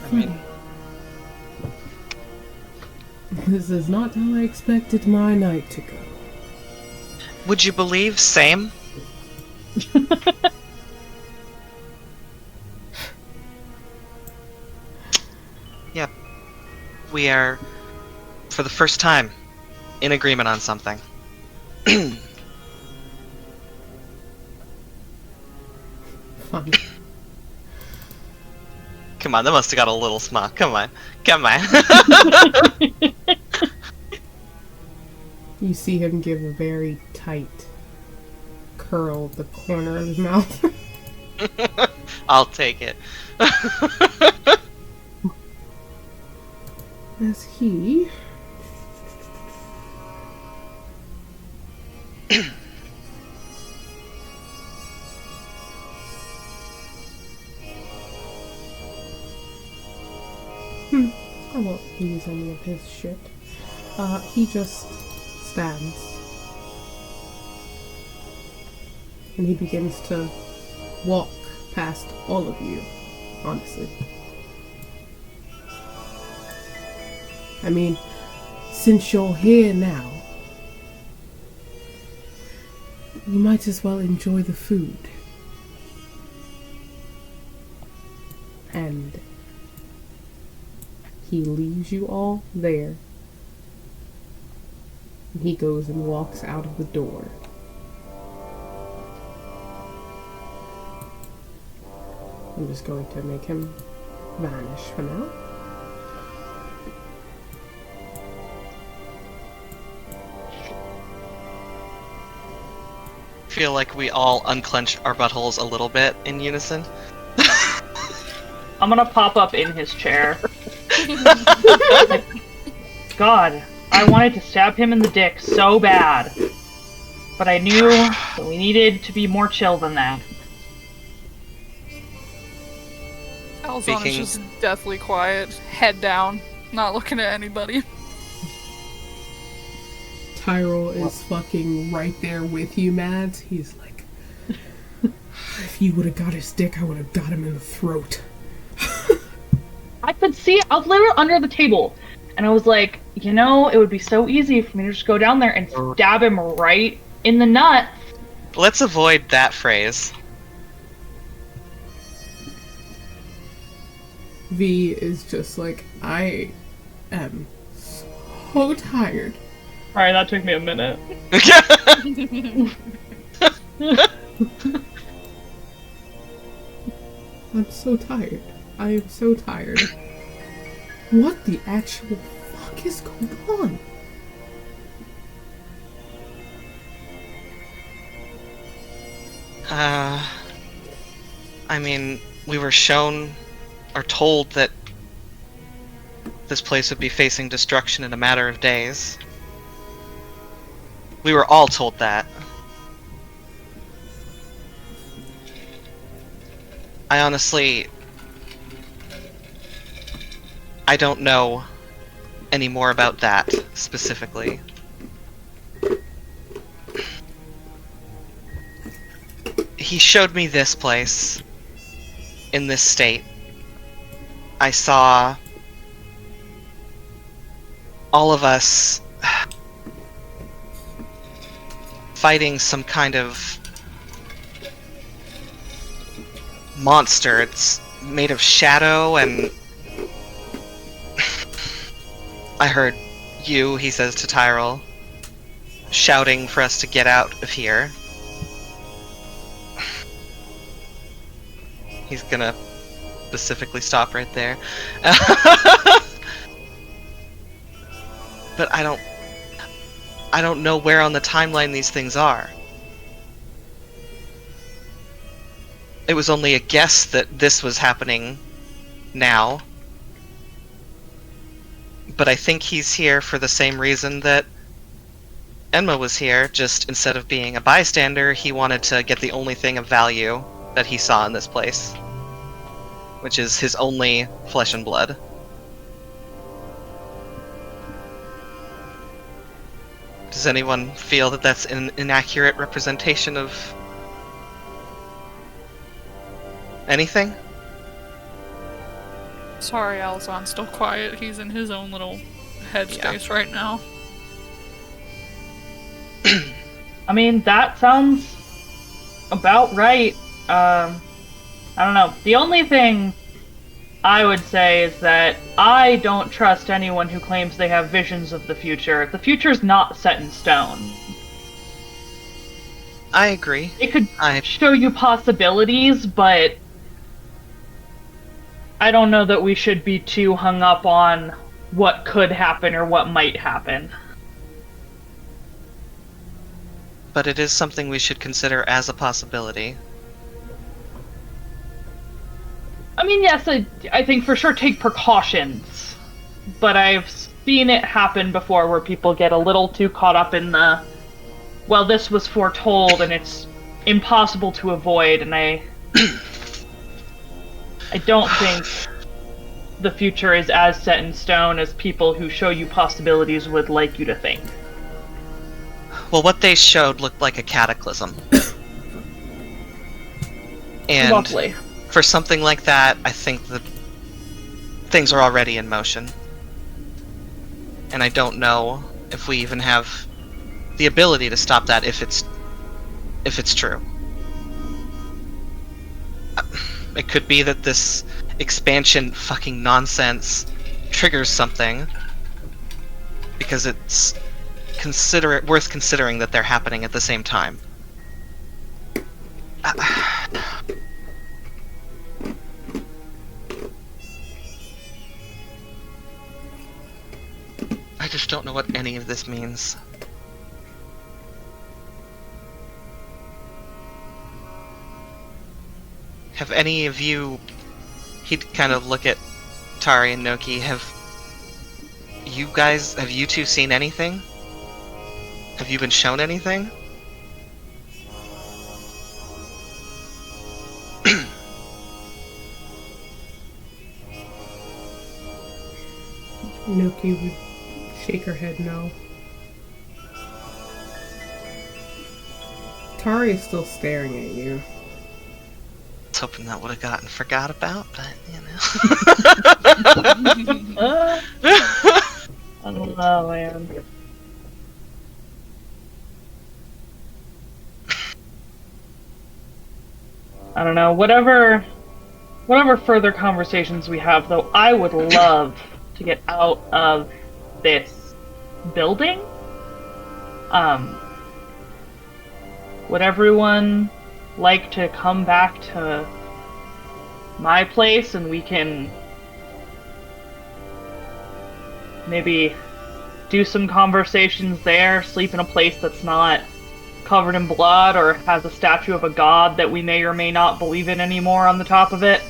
Funny. This is not how I expected my night to go. Would you believe same? Yeah. We are, for the first time, in agreement on something. funny. Come on, that must have got a little small. Come on. Come on. You see him give a very tight curl at the corner of his mouth. I'll take it. As he... I won't use any of his shit. He just stands. And he begins to walk past all of you, honestly. I mean, since you're here now, you might as well enjoy the food. And he leaves you all there. And he goes and walks out of the door. I'm just going to make him vanish for now. Feel like we all unclench our buttholes a little bit in unison. I'm gonna pop up in his chair. God, I wanted to stab him in the dick so bad. But I knew that we needed to be more chill than that. Alzon is just deathly quiet, head down, not looking at anybody. Tyrell is fucking right there with you, Mads. He's like, if you would have got his dick, I would have got him in the throat. I could see it. I was literally under the table. And I was like, you know, it would be so easy for me to just go down there and stab him right in the nut. Let's avoid that phrase. V is just like, I am so tired. Alright, that took me a minute. I'm so tired. I am so tired. What the actual fuck is going on? I mean, we were shown or told that this place would be facing destruction in a matter of days. We were all told that. I honestly... I don't know any more about that, specifically. He showed me this place, in this state. I saw all of us fighting some kind of monster. It's made of shadow, and I heard you, he says to Tyrell, shouting for us to get out of here. He's gonna specifically stop right there. But I don't know where on the timeline these things are. It was only a guess that this was happening now. But I think he's here for the same reason that Enma was here, just instead of being a bystander, he wanted to get the only thing of value that he saw in this place, which is his only flesh and blood. Does anyone feel that that's an inaccurate representation of anything? Sorry, Alzon's still quiet. He's in his own little headspace right now. I mean, that sounds about right. I don't know. The only thing I would say is that I don't trust anyone who claims they have visions of the future. The future's not set in stone. I agree. It could I show you possibilities, but I don't know that we should be too hung up on what could happen or what might happen. But it is something we should consider as a possibility. I mean, yes, I think for sure take precautions, but I've seen it happen before where people get a little too caught up in the, well, this was foretold and it's impossible to avoid, and I don't think the future is as set in stone as people who show you possibilities would like you to think. Well, what they showed looked like a cataclysm. And Lovely. for something like that, I think that things are already in motion. And I don't know if we even have the ability to stop that if it's true. It could be that this expansion fucking nonsense triggers something because it's worth considering that they're happening at the same time. I just don't know what any of this means. Have any of you... He'd kind of look at Tari and Noki. Have you two seen anything? Have you been shown anything? Noki would shake her head no. Tari is still staring at you. I was hoping that would have gotten forgot about, but you know. I don't know, man. I don't know. Whatever further conversations we have, though, I would love to get out of this building. Would everyone like to come back to my place and we can maybe do some conversations there, sleep in a place that's not covered in blood or has a statue of a god that we may or may not believe in anymore on the top of it?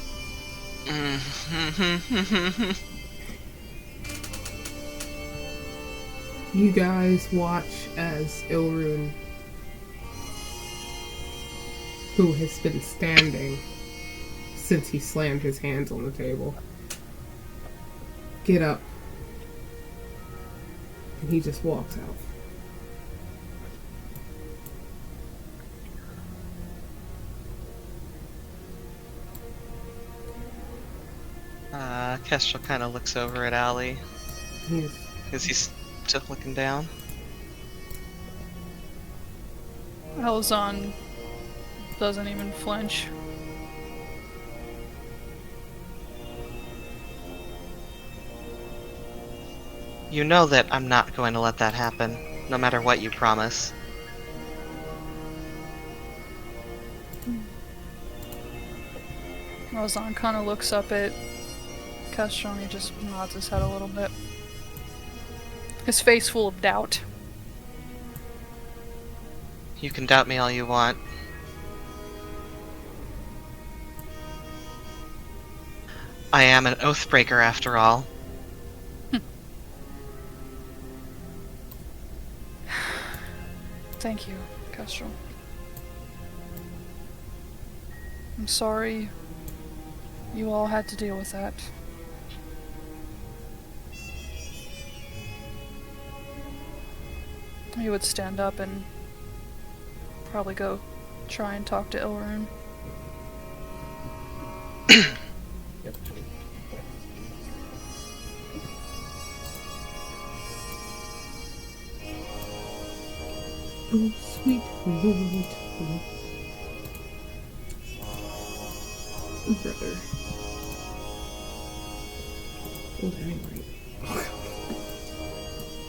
You guys watch as Ilrune, who has been standing since he slammed his hands on the table, get up, and he just walks out. Kestrel kind of looks over at Allie. He's Is he still looking down? Elzon doesn't even flinch. You know that I'm not going to let that happen, no matter what you promise. Elzon kind of looks up at Kestrel and he just nods his head a little bit. His face full of doubt. You can doubt me all you want. I am an oathbreaker after all. Thank you, Kestrel. I'm sorry you all had to deal with that. He would stand up and probably go try and talk to Ilrune. oh, sweet Lord. Brother. Oh, anyway.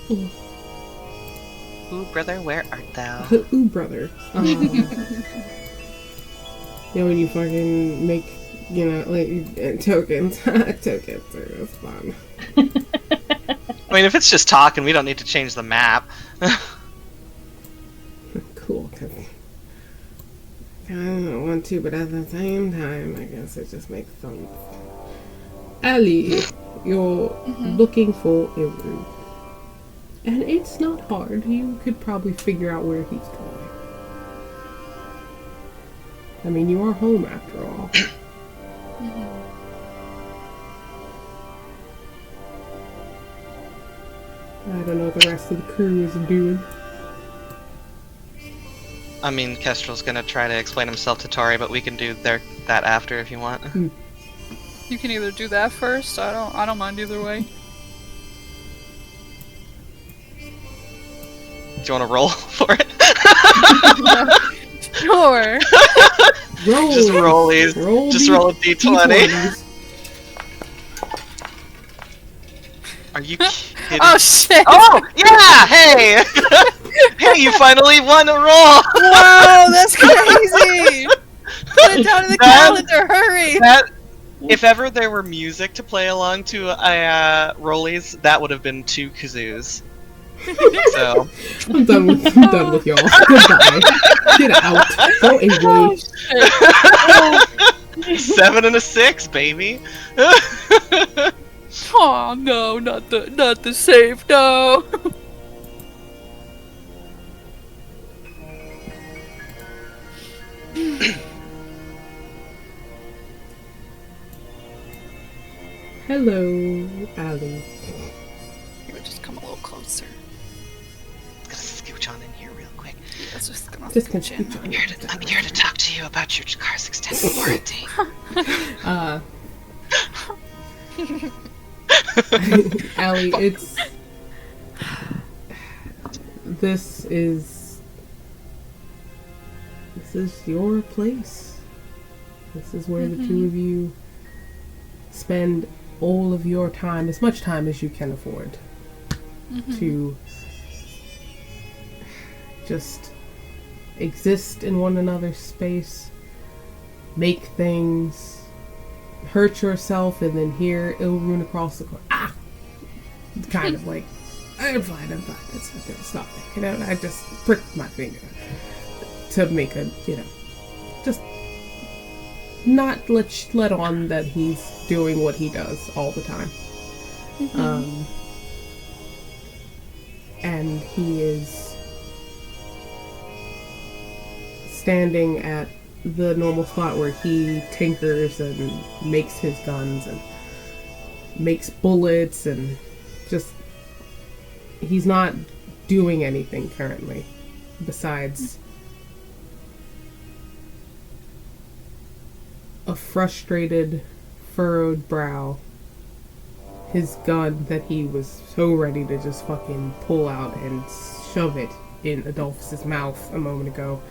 Oh. Ooh, brother, where art thou? Ooh, brother. When you fucking make, like, tokens. Tokens are fun. I mean, if it's just talking, we don't need to change the map. Cool, because I don't want to, but at the same time, I guess it just makes sense. Ellie, you're looking for Ilru. And it's not hard. You could probably figure out where he's going. I mean, you are home after all. I don't know what the rest of the crew is doing. I mean, Kestrel's gonna try to explain himself to Tori, but we can do that after if you want. You can either do that first. I don't mind either way. Do you want to roll for it? Sure. Roll. Just roll these. Just roll a d20. Are you kidding? Oh shit! Oh yeah! Hey, hey! You finally won a roll. Wow, that's crazy! Put it down in the calendar. Hurry! If ever there were music to play along to rollies, that would have been 2 kazoos. So I'm done with y'all. Goodbye. Get out. Go away. Oh, 7 and a 6, baby. oh no, not the save, no. Hello, Allie. You would just come a little closer. Gonna scooch on in here real quick. That's just gonna Scooch in. on. I'm here to talk to you about your car's extended warranty. Allie, this is your place. This is where the two of you spend all of your time, as much time as you can afford, to just exist in one another's space, make things, hurt yourself, and then hear Ilrune across the corner. Ah! Kind of like, I'm fine. It's nothing. I just pricked my finger to make a, just not let on that he's doing what he does all the time. And he is standing at the normal spot where he tinkers and makes his guns and makes bullets, and just he's not doing anything currently besides a frustrated, furrowed brow, his gun that he was so ready to just fucking pull out and shove it in Adolphus's mouth a moment ago,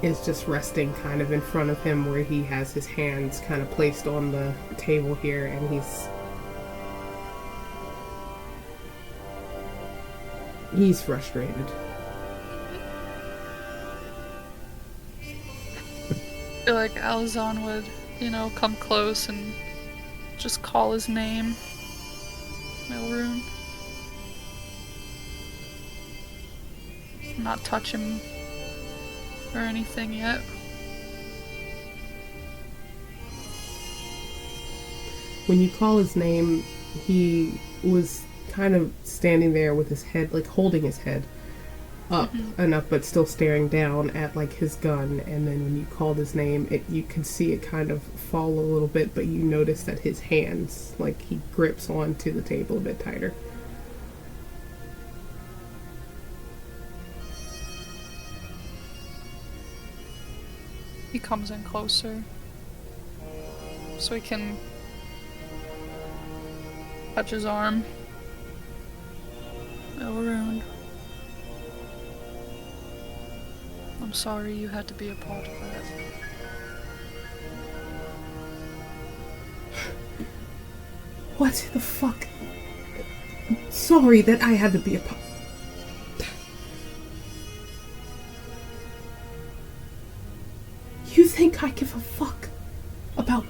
is just resting kind of in front of him, where he has his hands kind of placed on the table here, and he's frustrated. I feel like Alazan would, come close and just call his name. Ilrune. Not touch him or anything yet. When you call his name, he was kind of standing there with his head, like holding his head up enough, but still staring down at like his gun. And then when you called his name, you can see it kind of fall a little bit, but you notice that his hands, like he grips onto the table a bit tighter. He comes in closer so he can touch his arm. Ilrune, I'm sorry you had to be a part of that. What the fuck? Sorry that I had to be a part. think I give a fuck about...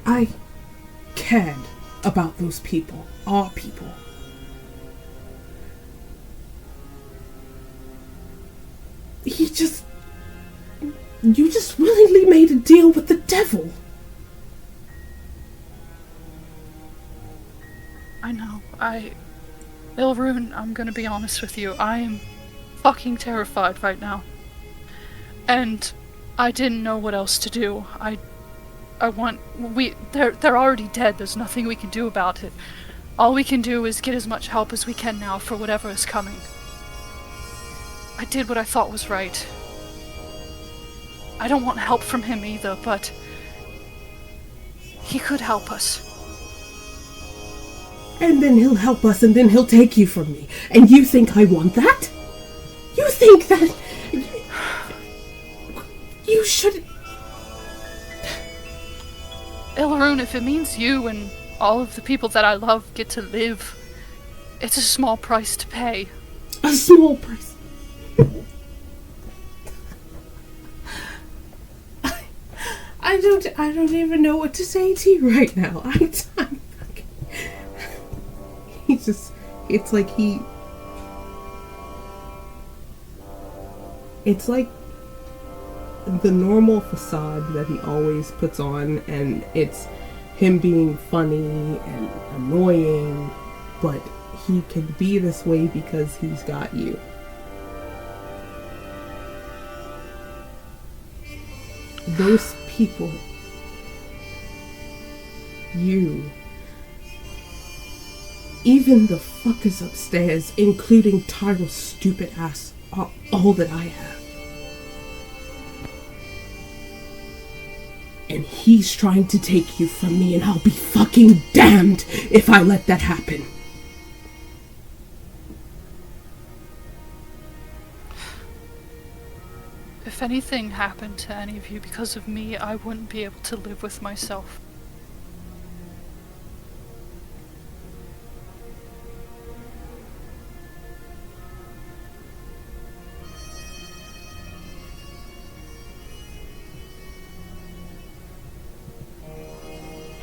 I cared about those people, our people. You just willingly made a deal with the devil. I know, Ilrune, I'm gonna be honest with you, I am fucking terrified right now. And I didn't know what else to do. They're already dead, there's nothing we can do about it. All we can do is get as much help as we can now for whatever is coming. I did what I thought was right. I don't want help from him either, but he could help us. And then he'll help us, and then he'll take you from me. And you think I want that? You think that... You should... Ilrune, if it means you and all of the people that I love get to live, it's a small price to pay. A small price. I don't even know what to say to you right now. I'm fucking... He's just... It's like he... It's like the normal facade that he always puts on, and it's him being funny and annoying, but he can be this way because he's got you. Those people, you, even the fuckers upstairs, including Tyro's stupid ass, are all that I have. And he's trying to take you from me, and I'll be fucking damned if I let that happen. If anything happened to any of you because of me, I wouldn't be able to live with myself.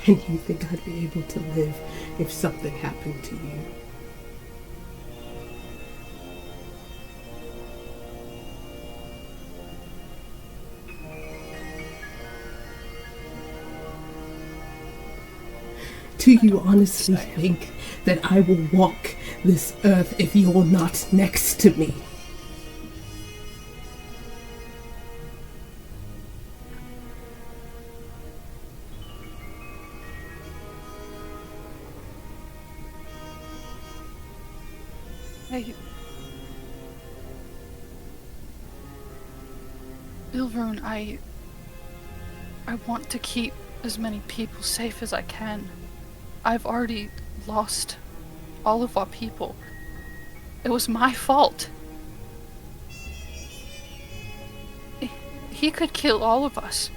And you think I'd be able to live if something happened to you? Do you honestly think that I will walk this earth if you're not next to me? Ilrune, I want to keep as many people safe as I can. I've already lost all of our people. It was my fault. He could kill all of us.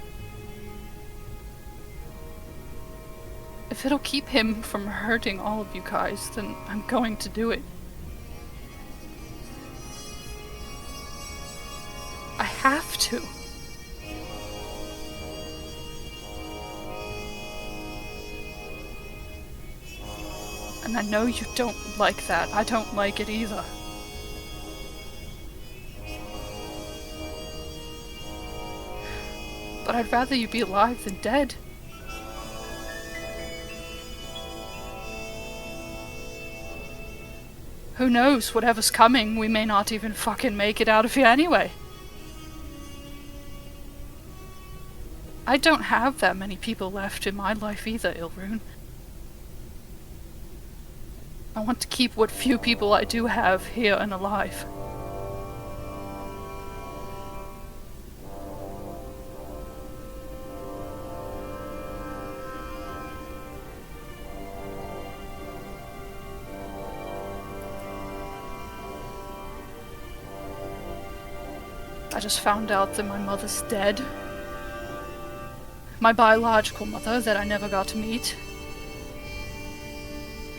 If it'll keep him from hurting all of you guys, then I'm going to do it. I have to. And I know you don't like that. I don't like it either. But I'd rather you be alive than dead. Who knows, whatever's coming, we may not even fucking make it out of here anyway. I don't have that many people left in my life either, Ilrune. I want to keep what few people I do have here and alive. I just found out that my mother's dead. My biological mother that I never got to meet.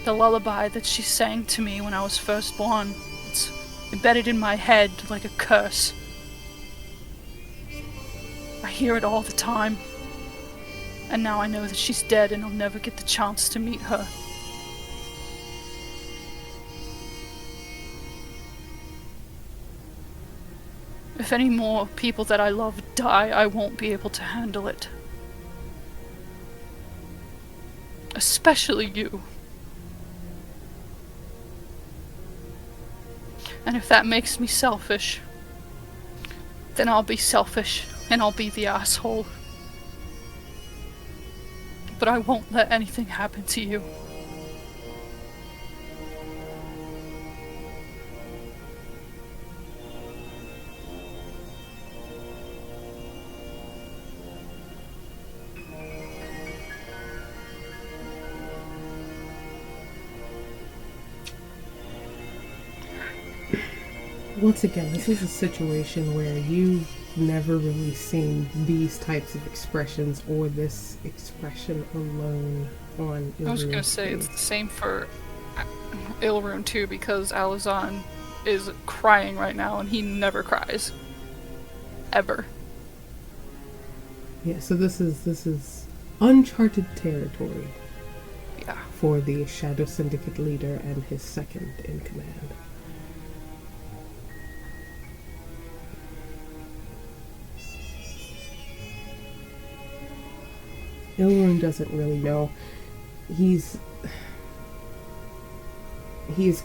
The lullaby that she sang to me when I was first born. It's embedded in my head like a curse. I hear it all the time. And now I know that she's dead and I'll never get the chance to meet her. If any more people that I love die, I won't be able to handle it. Especially you. And if that makes me selfish, then I'll be selfish and I'll be the asshole. But I won't let anything happen to you. Once again, this is a situation where you've never really seen these types of expressions or this expression alone on Ilrun's I was gonna say it's the same for Ilrun too, because Alazan is crying right now and he never cries. Ever. Yeah, so this is uncharted territory. Yeah. For the Shadow Syndicate leader and his second in command. Ilrun doesn't really know. He's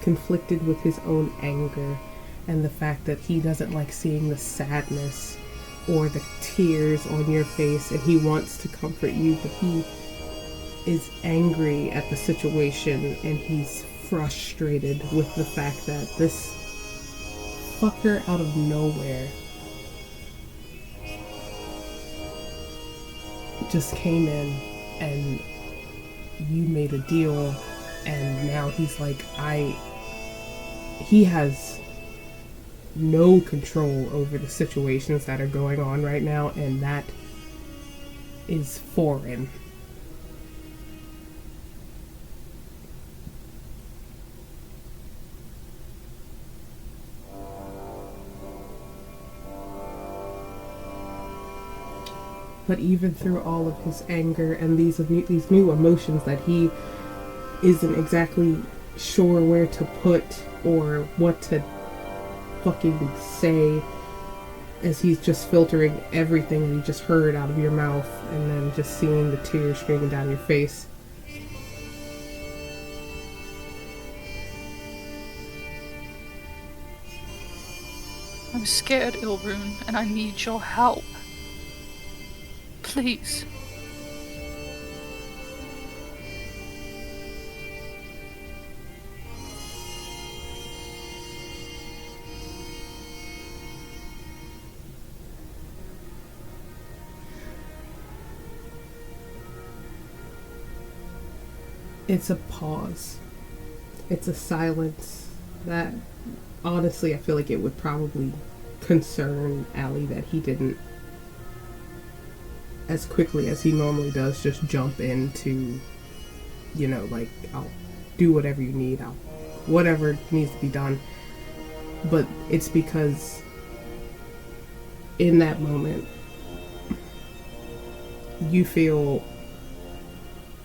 conflicted with his own anger and the fact that he doesn't like seeing the sadness or the tears on your face, and he wants to comfort you, but he is angry at the situation and he's frustrated with the fact that this fucker out of nowhere just came in and you made a deal, and now he's like, he has no control over the situations that are going on right now, and that is foreign. But even through all of his anger and these new emotions that he isn't exactly sure where to put or what to fucking say, as he's just filtering everything he just heard out of your mouth and then just seeing the tears streaming down your face. I'm scared, Ilrun, and I need your help. Please. It's a pause. It's a silence that, honestly, I feel like it would probably concern Allie that he didn't, as quickly as he normally does, just jump into, like, I'll do whatever you need, whatever needs to be done. But it's because in that moment, you feel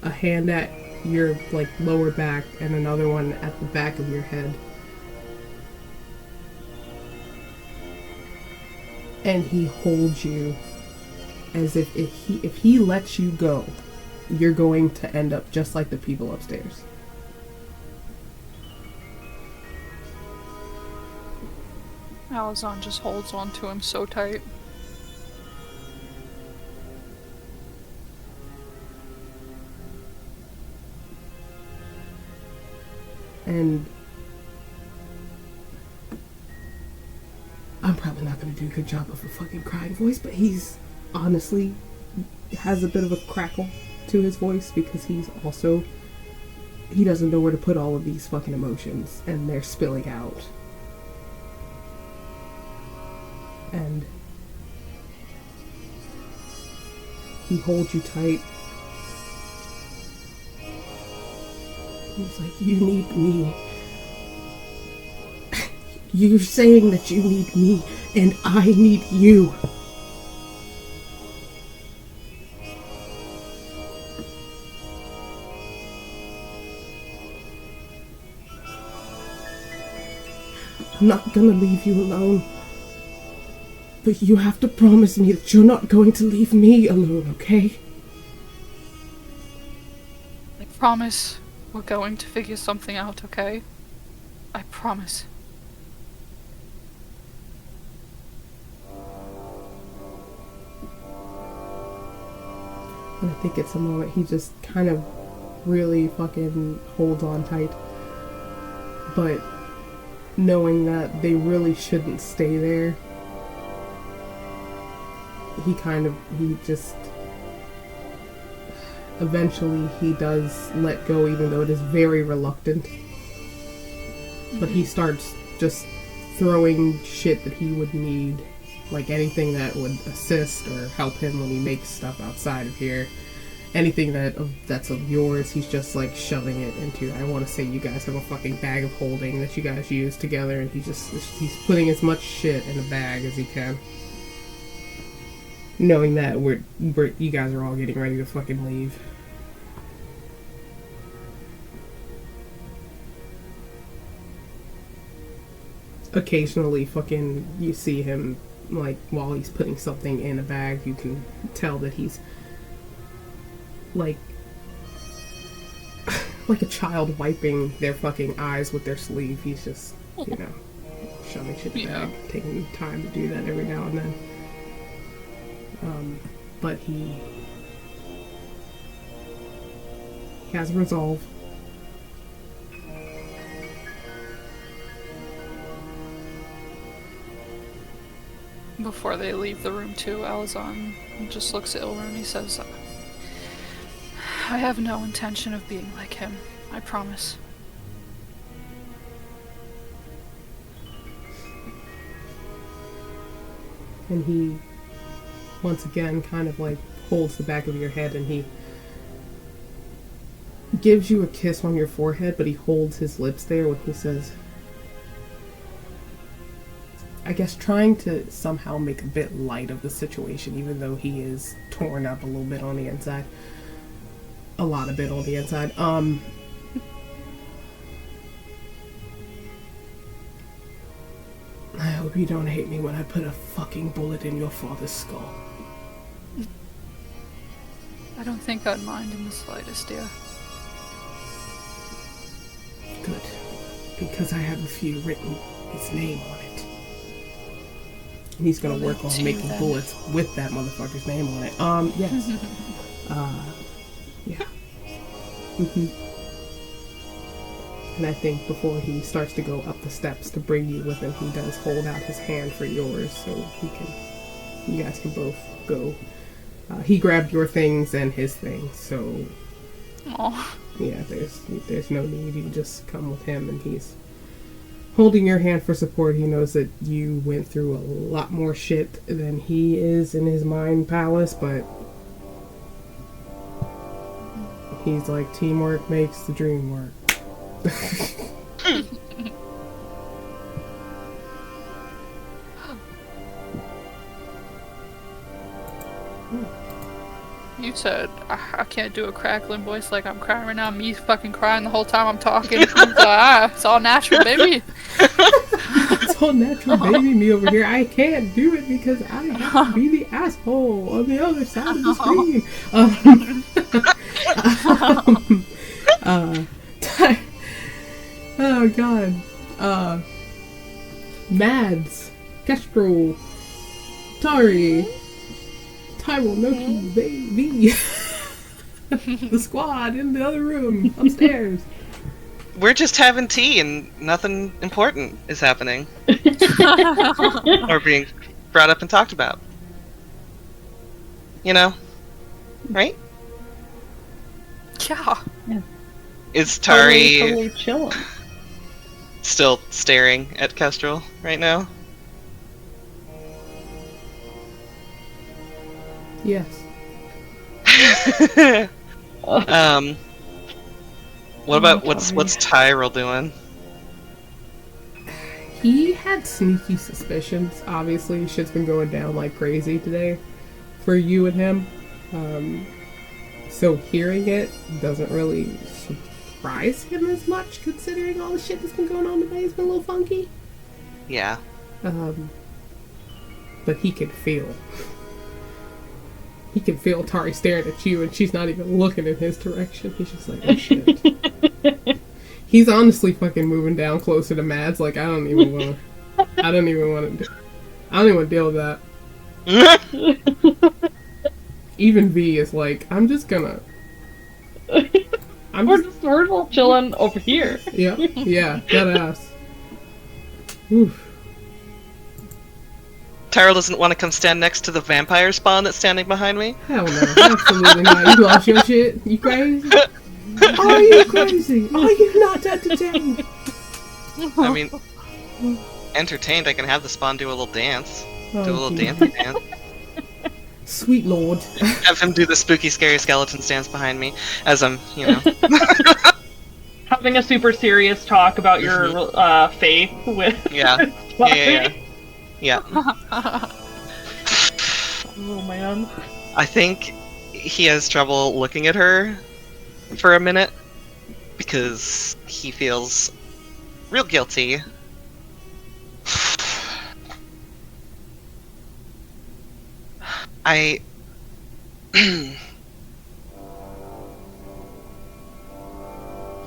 a hand at your, like, lower back and another one at the back of your head. And he holds you as if he lets you go, you're going to end up just like the people upstairs. Alazan just holds on to him so tight. And I'm probably not going to do a good job of a fucking crying voice, but he's honestly has a bit of a crackle to his voice because he doesn't know where to put all of these fucking emotions and they're spilling out. And he holds you tight. He's like, you need me. You're saying that you need me, and I need you. I'm not gonna leave you alone. But you have to promise me that you're not going to leave me alone, okay? I promise we're going to figure something out, okay? I promise. And I think it's a moment he just kind of really fucking holds on tight. But knowing that they really shouldn't stay there, he just eventually he does let go, even though it is very reluctant. But he starts just throwing shit that he would need, like anything that would assist or help him when he makes stuff outside of here. Anything that's of yours, he's just like shoving it into. I want to say you guys have a fucking bag of holding that you guys use together, and he's putting as much shit in a bag as he can, knowing that you guys are all getting ready to fucking leave. Occasionally, fucking, you see him, like, while he's putting something in a bag, you can tell that he's like a child wiping their fucking eyes with their sleeve. He's just, shoving shit in the bag, taking time to do that every now and then. But he has resolve. Before they leave the room too, Alazan just looks at Ilrun and he says, I have no intention of being like him. I promise. And he, once again, kind of like holds the back of your head and he gives you a kiss on your forehead, but he holds his lips there when he says, I guess trying to somehow make a bit light of the situation, even though he is torn up a little bit on the inside. A lot of bit on the inside. I hope you don't hate me when I put a fucking bullet in your father's skull. I don't think I'd mind in the slightest, dear. Good. Because I have a few written his name on it. And he's gonna work on making bullets with that motherfucker's name on it. Yes. Yeah. And I think before he starts to go up the steps to bring you with him, he does hold out his hand for yours, so you guys can both go. He grabbed your things and his things, so Aww. yeah, there's no need. You just come with him, and he's holding your hand for support. He knows that you went through a lot more shit than he is in his mind palace, but he's like, teamwork makes the dream work. You said, I can't do a crackling voice like I'm crying right now. Me fucking crying the whole time I'm talking. It's all natural, baby. It's all natural, baby. Me over here, I can't do it because I have to be the asshole on the other side of the screen. Oh god. Mads, Kestrel, Tari, Tyrell, Noki, baby. The squad in the other room, upstairs. We're just having tea and nothing important is happening. Or being brought up and talked about. You know? Right? Yeah. Is Tari totally chilling. still staring at Kestrel right now? Yes. What about what's Tyrell doing? He had sneaky suspicions. Obviously, shit's been going down like crazy today for you and him. So hearing it doesn't really surprise him as much, considering all the shit that's been going on today. It's been a little funky. Yeah. But he can feel. He can feel Tari staring at you, and she's not even looking in his direction. He's just like, oh shit. He's honestly fucking moving down closer to Mads. Like, I don't even want to deal with that. Even V is like, we're all chilling over here. Yeah, that ass. Oof. Tyrell doesn't want to come stand next to the vampire spawn that's standing behind me. Hell no, absolutely not. You lost your shit? You crazy? Are you crazy? Are you not entertained? I mean, entertained, I can have the spawn do a little dance. Oh, Do a little dancey dance. Sweet lord. Have him do the spooky, scary skeleton dance behind me as I'm, Having a super serious talk about your faith with. Yeah. Yeah. Oh man. I think he has trouble looking at her for a minute because he feels real guilty. I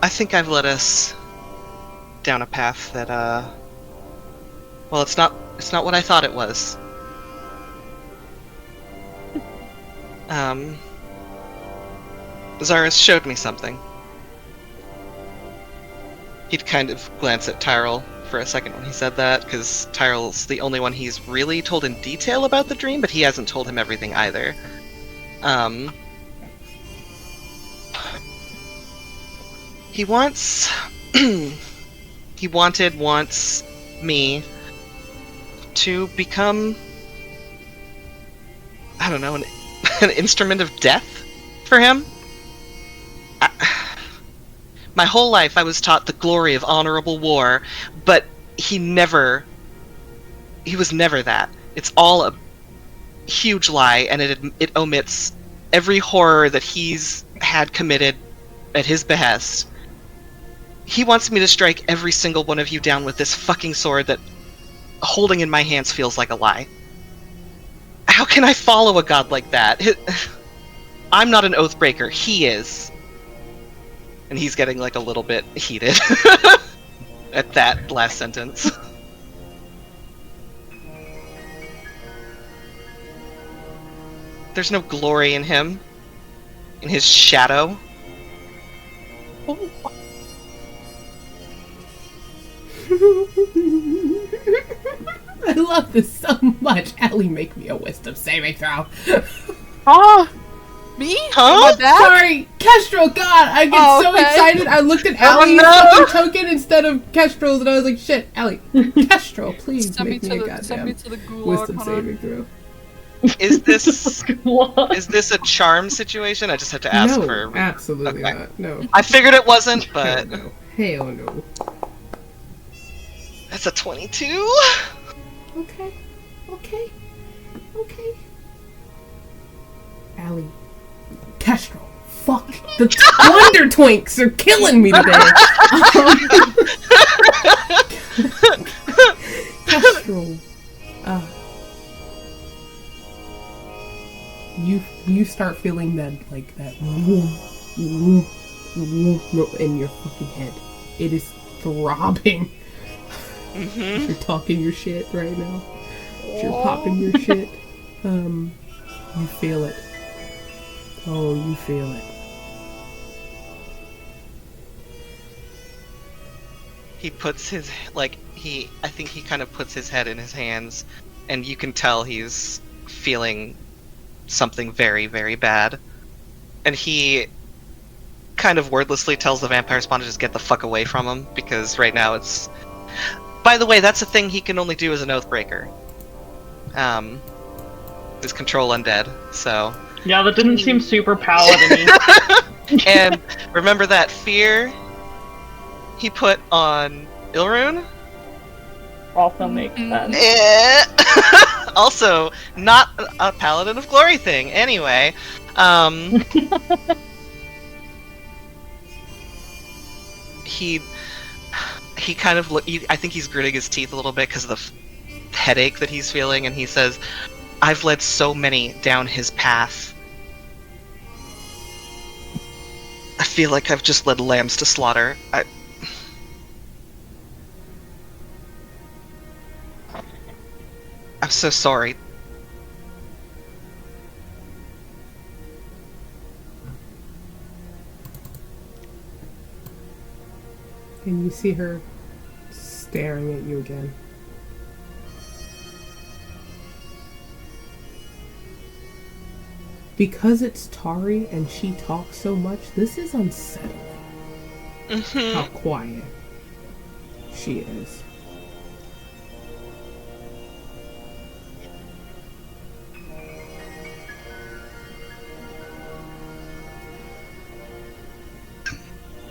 think I've led us down a path that well, it's not what I thought it was. Zaris showed me something. He'd kind of glance at Tyrell for a second when he said that, because Tyrell's the only one he's really told in detail about the dream, but he hasn't told him everything either. He wants me to become, I don't know, an instrument of death for him. My whole life I was taught the glory of honorable war, but he was never that. It's all a huge lie, and it omits every horror that he's had committed at his behest. He wants me to strike every single one of you down with this fucking sword that holding in my hands feels like a lie. How can I follow a god like that? I'm not an oathbreaker, he is. And he's getting like a little bit heated at that last sentence. There's no glory in him, in his shadow. I love this so much. Ellie, make me a wisdom saving throw. Me? Huh? My dad? Sorry, Kestrel, God, I get so excited. I looked at Ellie's fucking token instead of Kestrel's, and I was like, shit, Ellie, Kestrel, please Send make me a goddamn send me to the gulag. wisdom Hold on. saving throw. Is this a charm situation? I just had to ask No, for. absolutely Okay. not. No. I figured it wasn't, but Hell no. Hell no. that's a 22. Okay. Allie. Kestrel. Fuck. The Wonder Twinks are killing me today. Kestrel. You start feeling that in your fucking head. It is throbbing. You're talking your shit right now. You're popping your shit. You feel it. Oh, you feel it. He puts his I think he kind of puts his head in his hands, and you can tell he's feeling something very, very bad. And he kind of wordlessly tells the vampire spawn to just get the fuck away from him, because right now it's... By the way, that's a thing he can only do as an oathbreaker. Is control undead, so... Yeah, that didn't seem super paladin-y. And remember that fear he put on Ilrune? Also makes sense. Also, not a Paladin of Glory thing. Anyway, he he kind of I think he's gritting his teeth a little bit because of the headache that he's feeling, and he says, I've led so many down his path. I feel like I've just led lambs to slaughter. I'm so sorry. And you see her staring at you again. Because it's Tari and she talks so much, this is unsettling. How quiet she is.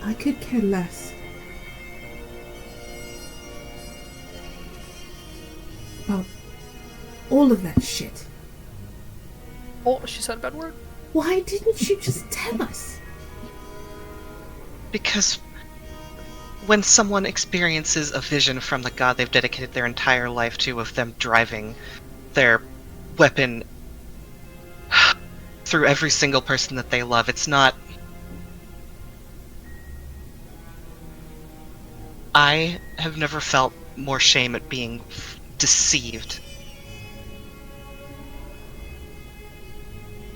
I could care less about all of that shit. Oh, she said a bad word. Why didn't you just tell us? Because when someone experiences a vision from the god they've dedicated their entire life to, of them driving their weapon through every single person that they love, it's not... I have never felt more shame at being deceived.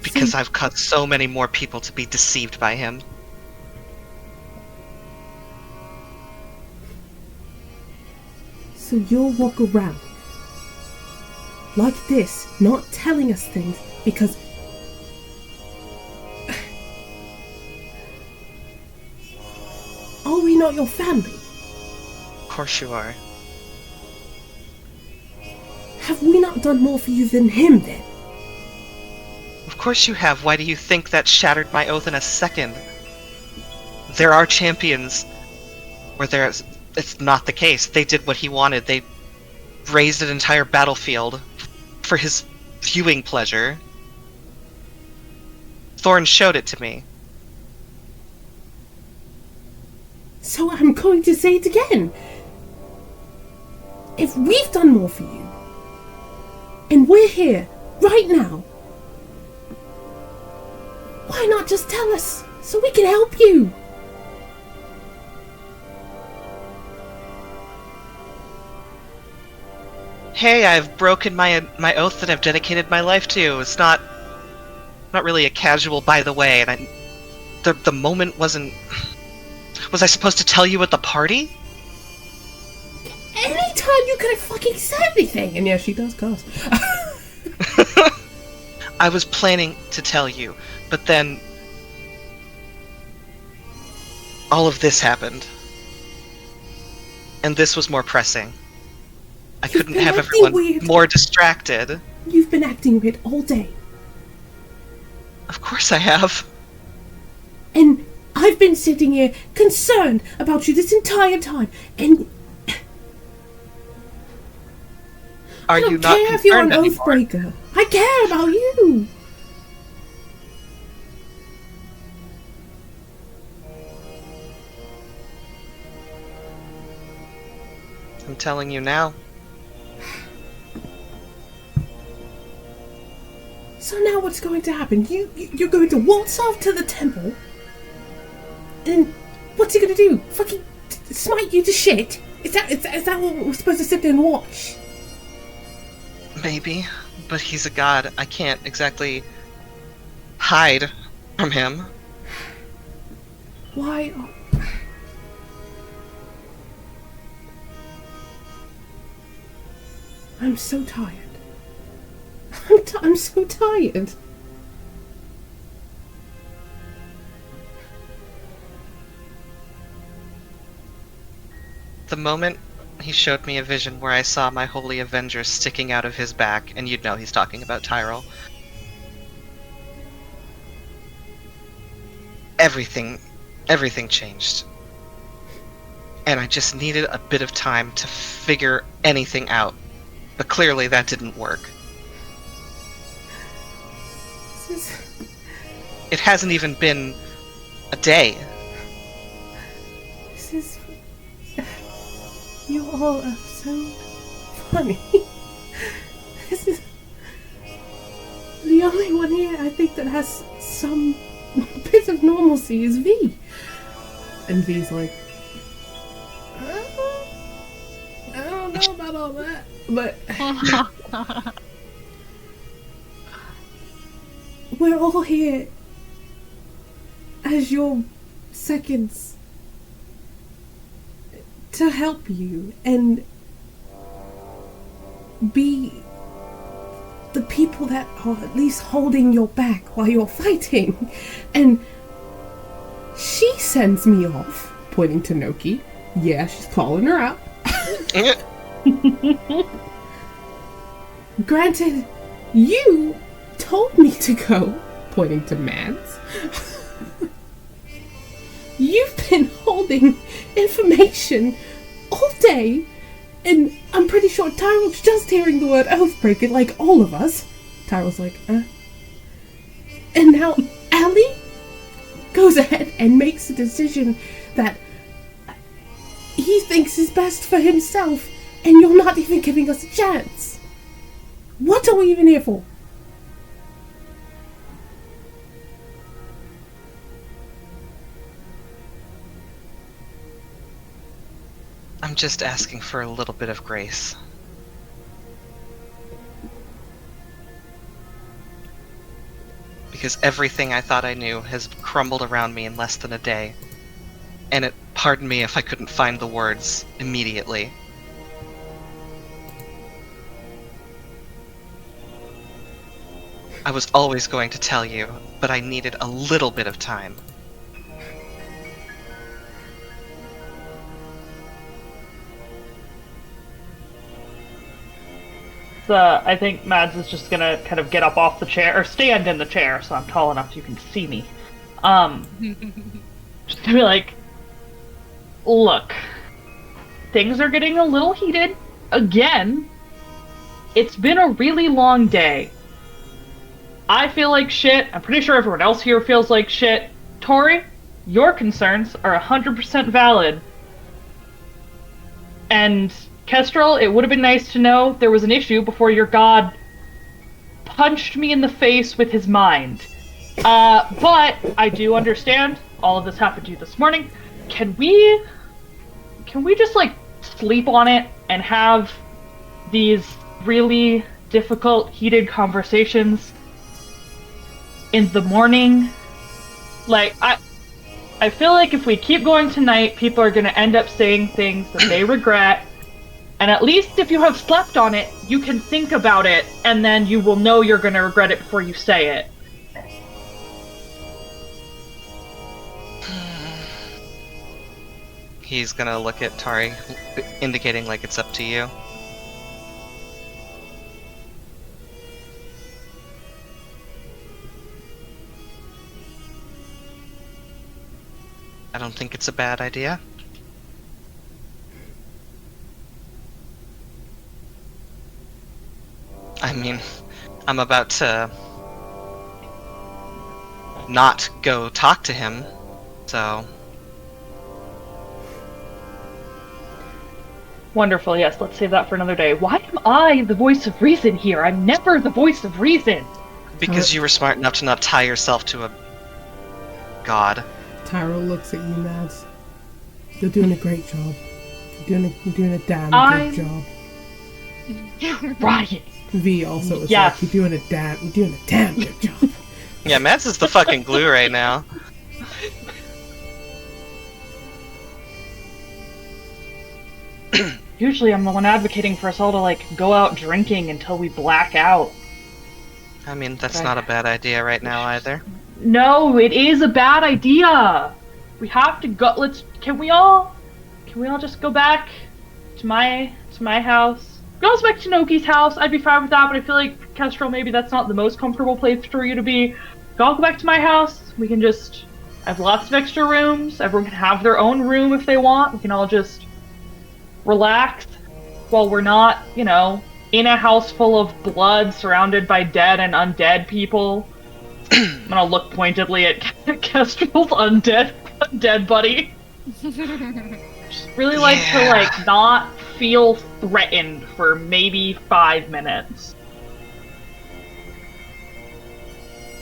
Because I've caused so many more people to be deceived by him. So you'll walk around like this, not telling us things because... Are we not your family? Of course you are. Have we not done more for you than him then? Of course you have. Why do you think that shattered my oath in a second? There are champions where it's not the case. They did what he wanted. They raised an entire battlefield for his viewing pleasure. Thorn showed it to me. So I'm going to say it again. If we've done more for you, and we're here, right now, why not just tell us, so we can help you? Hey, I've broken my oath that I've dedicated my life to. It's not really a casual by the way, and the moment wasn't... Was I supposed to tell you at the party? Anytime you could have fucking said anything! And yeah, she does cuss. I was planning to tell you, but then... all of this happened. And this was more pressing. I couldn't have everyone weird. More distracted. You've been acting weird all day. Of course I have. And I've been sitting here concerned about you this entire time, and... Are I don't you not care if you're an concerned anymore? oathbreaker. I care about you. I'm telling you now. So now what's going to happen? You're going to waltz off to the temple, and what's he going to do? Fucking smite you to shit? Is that what we're supposed to sit there and watch? Maybe, but he's a god. I can't exactly hide from him. Why? I'm so tired. I'm so tired. The moment he showed me a vision where I saw my holy avenger sticking out of his back, and you'd know he's talking about Tyrell. Everything changed. And I just needed a bit of time to figure anything out. But clearly that didn't work. It hasn't even been a day. This is... You all are so funny. This is the only one here I think that has some bit of normalcy is V. And V's like, I don't know about all that, but we're all here as your seconds to help you and be the people that are at least holding your back while you're fighting. And she sends me off, pointing to Noki. Yeah, she's calling her out. Granted, you told me to go, pointing to Mads. You've been holding information all day, and I'm pretty sure Tyrell's just hearing the word Oathbreaker, like all of us. Tyrell's like, And now Allie goes ahead and makes a decision that he thinks is best for himself, and you're not even giving us a chance. What are we even here for? I'm just asking for a little bit of grace. Because everything I thought I knew has crumbled around me in less than a day. And pardon me if I couldn't find the words immediately. I was always going to tell you, but I needed a little bit of time. I think Mads is just gonna kind of get up off the chair, or stand in the chair, so I'm tall enough you can see me. Just to be like, look, things are getting a little heated again. It's been a really long day. I feel like shit. I'm pretty sure everyone else here feels like shit. Tori, your concerns are 100% valid. And Kestrel, it would have been nice to know there was an issue before your god punched me in the face with his mind. But I do understand all of this happened to you this morning. Can we just, like, sleep on it and have these really difficult, heated conversations in the morning? Like, I feel like if we keep going tonight, people are gonna end up saying things that they regret. And at least if you have slept on it, you can think about it, and then you will know you're gonna regret it before you say it. He's gonna look at Tari, indicating like it's up to you. I don't think it's a bad idea. I mean, I'm about to not go talk to him, so... Wonderful, yes, let's save that for another day. Why am I the voice of reason here? I'm never the voice of reason! Because you were smart enough to not tie yourself to a... god. Tyrell looks at you, Mads. You're doing a great job. You're doing a damn good job. Right! V also is Yes. like, you're doing a damn good job. Yeah, Mads is the fucking glue right now. Usually I'm the one advocating for us all to, like, go out drinking until we black out. I mean, that's not a bad idea right now either. No, it is a bad idea! We have to go- can we all just go back to my house? Go back to Noki's house, I'd be fine with that, but I feel like, Kestrel, maybe that's not the most comfortable place for you to be. Go back to my house, we can just... I have lots of extra rooms, everyone can have their own room if they want, we can all just relax while we're not, you know, in a house full of blood surrounded by dead and undead people. I'm gonna look pointedly at Kestrel's undead buddy. really like to like not feel threatened for maybe 5 minutes.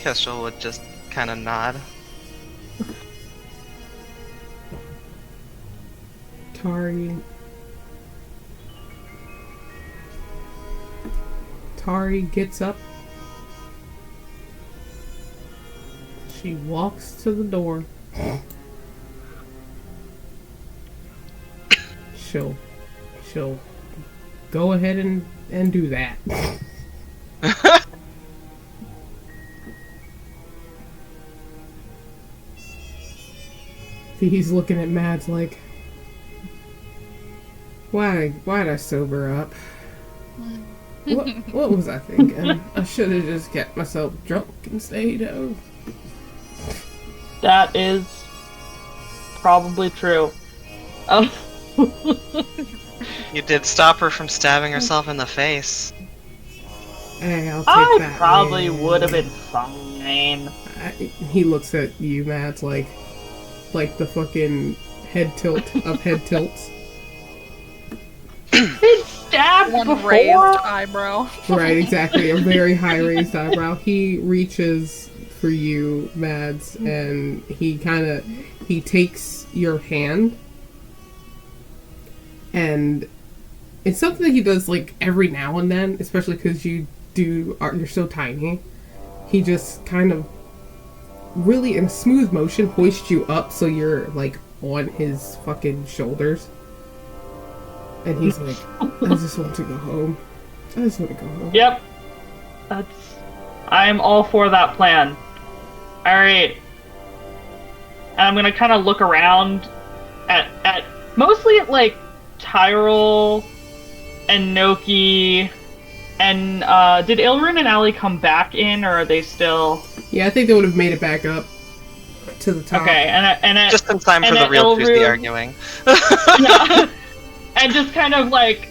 Kestrel would just kind of nod. Tari gets up. She walks to the door. She'll go ahead and do that. He's looking at Mads like, why'd I sober up? What was I thinking? I should have just kept myself drunk and stayed home. That is probably true. You did stop her from stabbing herself in the face. Hey, I'll take I that. probably man. would have been fine. He looks at you, Mads, like the fucking head tilt of head tilts. Been stabbed One before? raised eyebrow. Right, exactly. A very high raised eyebrow. He reaches for you, Mads, and he takes your hand, and it's something that he does like every now and then, especially because you're so tiny. He just kind of really in a smooth motion hoists you up so you're like on his fucking shoulders. And he's like, I just want to go home. I just want to go home. Yep. I'm all for that plan. Alright. And I'm gonna kind of look around at mostly at like Tyrell and Noki. And did Ilrun and Ali come back in, or are they still? Yeah, I think they would have made it back up to the top. Okay, and Just in time for the real Tuesday arguing. Yeah. And just kind of like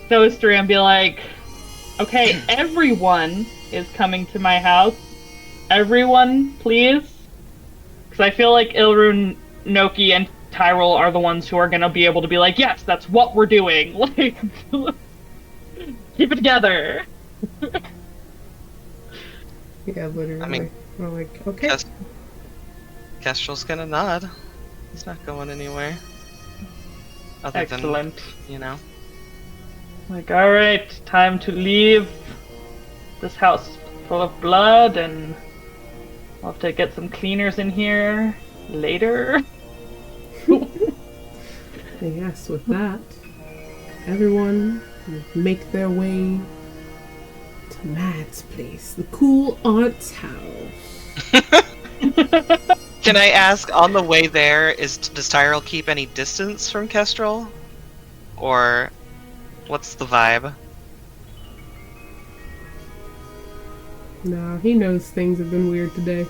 those three, and be like, okay, everyone is coming to my house. Everyone, please. Because I feel like Ilrun, Noki, and Tyrell are the ones who are gonna be able to be like, yes, that's what we're doing. Like, keep it together. Yeah, literally. I mean, we're like, okay. Kestrel's gonna nod. He's not going anywhere. Other Excellent. than, Like, alright, time to leave. This house is full of blood, and I'll have to get some cleaners in here later. Yes, with that, everyone make their way to Mads' place, the cool aunt's house. Can I ask, on the way there, does Tyrell keep any distance from Kestrel? Or what's the vibe? No, he knows things have been weird today.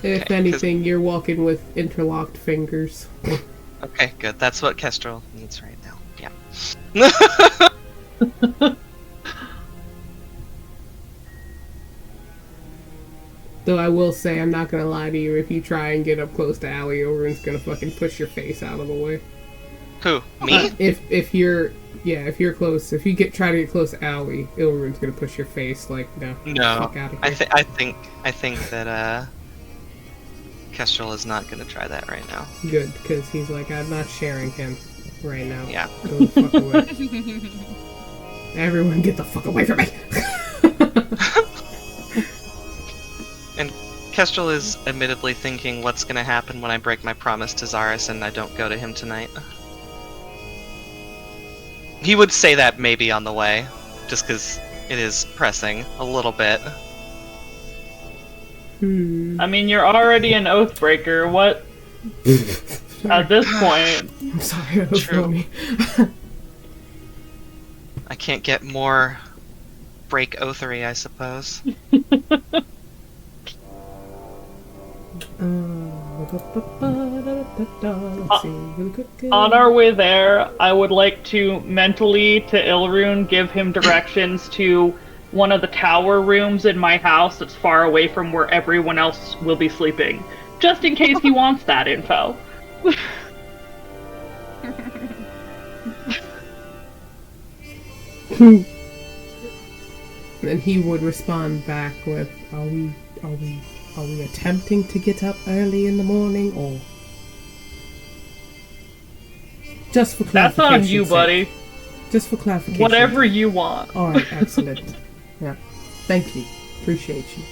If Okay, anything, you're walking with interlocked fingers. Okay, good. That's what Kestrel needs right now. Yeah. Though I will say, I'm not gonna lie to you, if you try and get up close to Allie, Oren's gonna fucking push your face out of the way. Who? Me? If you're close, if you try to get close to Allie, Ilrun's gonna push your face like, no. No. Fuck out of here. I think that Kestrel is not gonna try that right now. Good, because he's like, I'm not sharing him right now. Yeah. Go the fuck away. Everyone get the fuck away from me! And Kestrel is admittedly thinking what's gonna happen when I break my promise to Zaris and I don't go to him tonight. He would say that maybe on the way, just because it is pressing a little bit. I mean, you're already an Oathbreaker. What? At this point. I'm sorry, that was True. funny. I can't get more break oathery, I suppose. Let's see, really quick. On our way there, I would like to mentally, to Ilrun, give him directions to one of the tower rooms in my house that's far away from where everyone else will be sleeping. Just in case he wants that info. And he would respond back with, are we attempting to get up early in the morning, or just for That's clarification? on you, buddy. Just for clarification. Whatever you want. All right, excellent. Yeah, thank you. Appreciate you.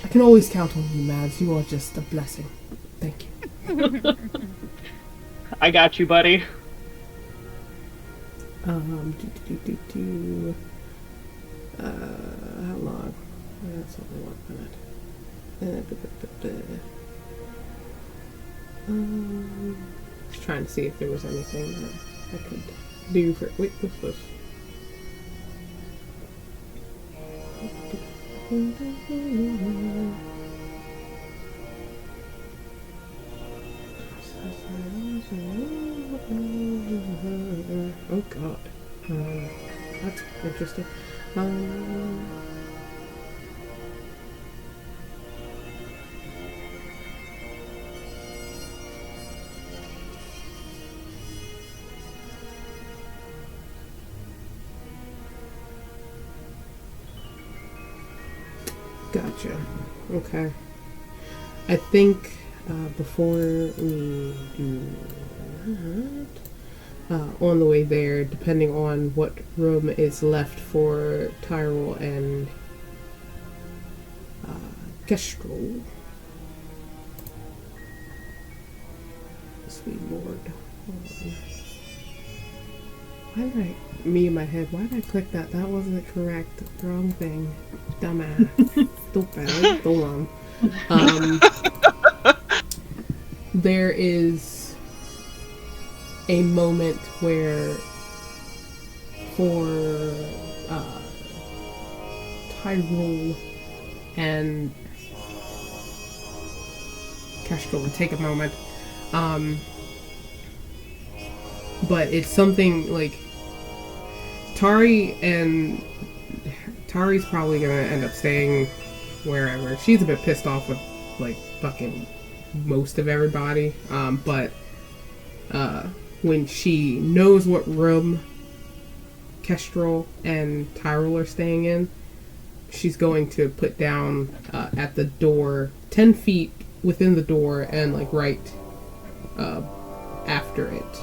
I can always count on you, Mads. You are just a blessing. Thank you. I got you, buddy. How long? That's only 1 minute. Just trying to see if there was anything that I could do for. Wait, what's this? Oh God, that's interesting. Gotcha. Okay. I think before we do that, on the way there, depending on what room is left for Tyrell and Kestrel. Sweet Lord. Hold on. Why did me in my head, why did I click that? That wasn't correct. Wrong thing. Dumbass. Stupid. Hold on. There is a moment where for Tyrell and Kestrel would take a moment. But it's something like Tari's probably gonna end up staying wherever. She's a bit pissed off with like fucking most of everybody. But when she knows what room Kestrel and Tyrell are staying in, she's going to put down at the door 10 feet within the door and like right after it.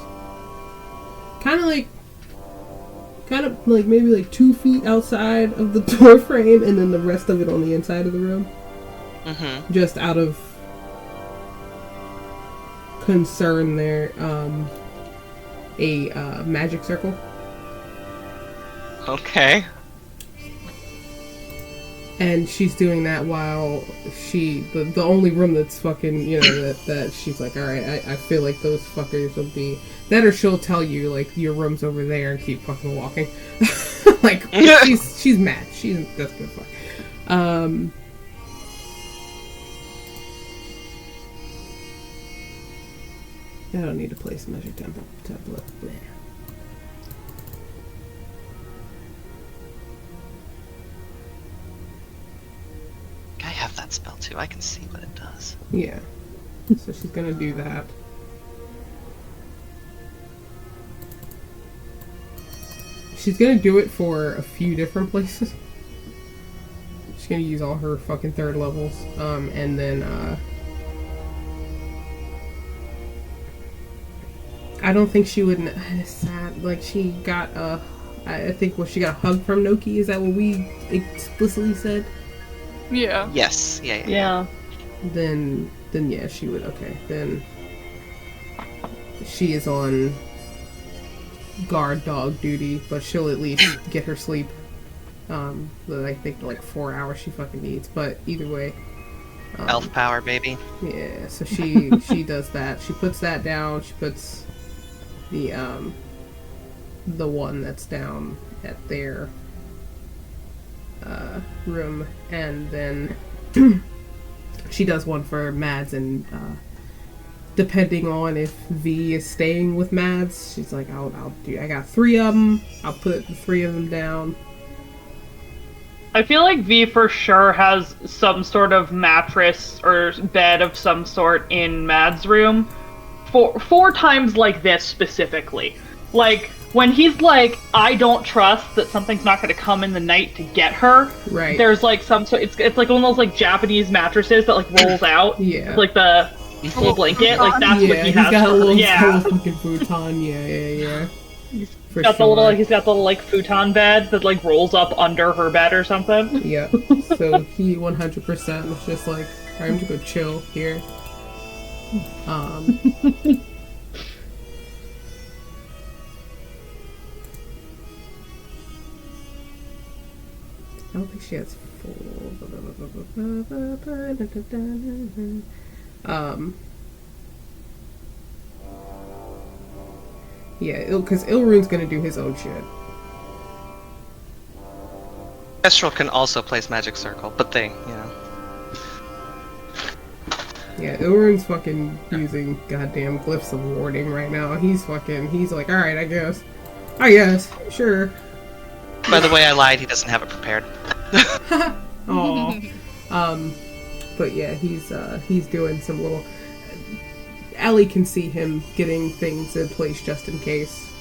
Kind of like maybe like 2 feet outside of the door frame, and then the rest of it on the inside of the room. Mm-hmm. Just out of concern there. A magic circle. Okay. And she's doing that while the only room that's fucking, you know, that she's like, alright, I feel like those fuckers will be, that or she'll tell you, like, your room's over there and keep fucking walking. Like, she's mad. That's good fuck. I don't need to place measure template. Bleh. I have that spell too. I can see what it does. Yeah. So she's gonna do that. She's gonna do it for a few different places. She's gonna use all her fucking third levels. And then, I don't think she would. It's sad. Like, she got I think she got a hug from Noki. Is that what we explicitly said? Yeah. Yes. Yeah. Yeah. Then yeah, she would. Okay, then she is on guard dog duty, but she'll at least get her sleep. I think like 4 hours she fucking needs. But either way, Elf power, baby. yeah. So she does that. She puts that down. She puts the one that's down at their room, and then she does one for Mads, and depending on if V is staying with Mads, she's like, I got 3 of them, I'll put the 3 of them down. I feel like V for sure has some sort of mattress or bed of some sort in Mad's room for times like this specifically. Like, when he's like, I don't trust that something's not going to come in the night to get her. Right. There's like it's like one of those like Japanese mattresses that like rolls out. Yeah. Like the little blanket. Like that's what he has. got a little, yeah. little fucking futon. Yeah. For He's got sure. he's got the little like futon bed that like rolls up under her bed or something. Yeah. So he 100% was just like, I'm to go chill here. I don't think she has full. Yeah, because Ilrune's gonna do his own shit. Kestrel can also place Magic Circle, but they, you know. Yeah, Ilrune's fucking using goddamn glyphs of warding right now. He's like, alright, I guess, sure. By the way, I lied. He doesn't have it prepared. Aw. But yeah, he's doing some little. Allie can see him getting things in place just in case.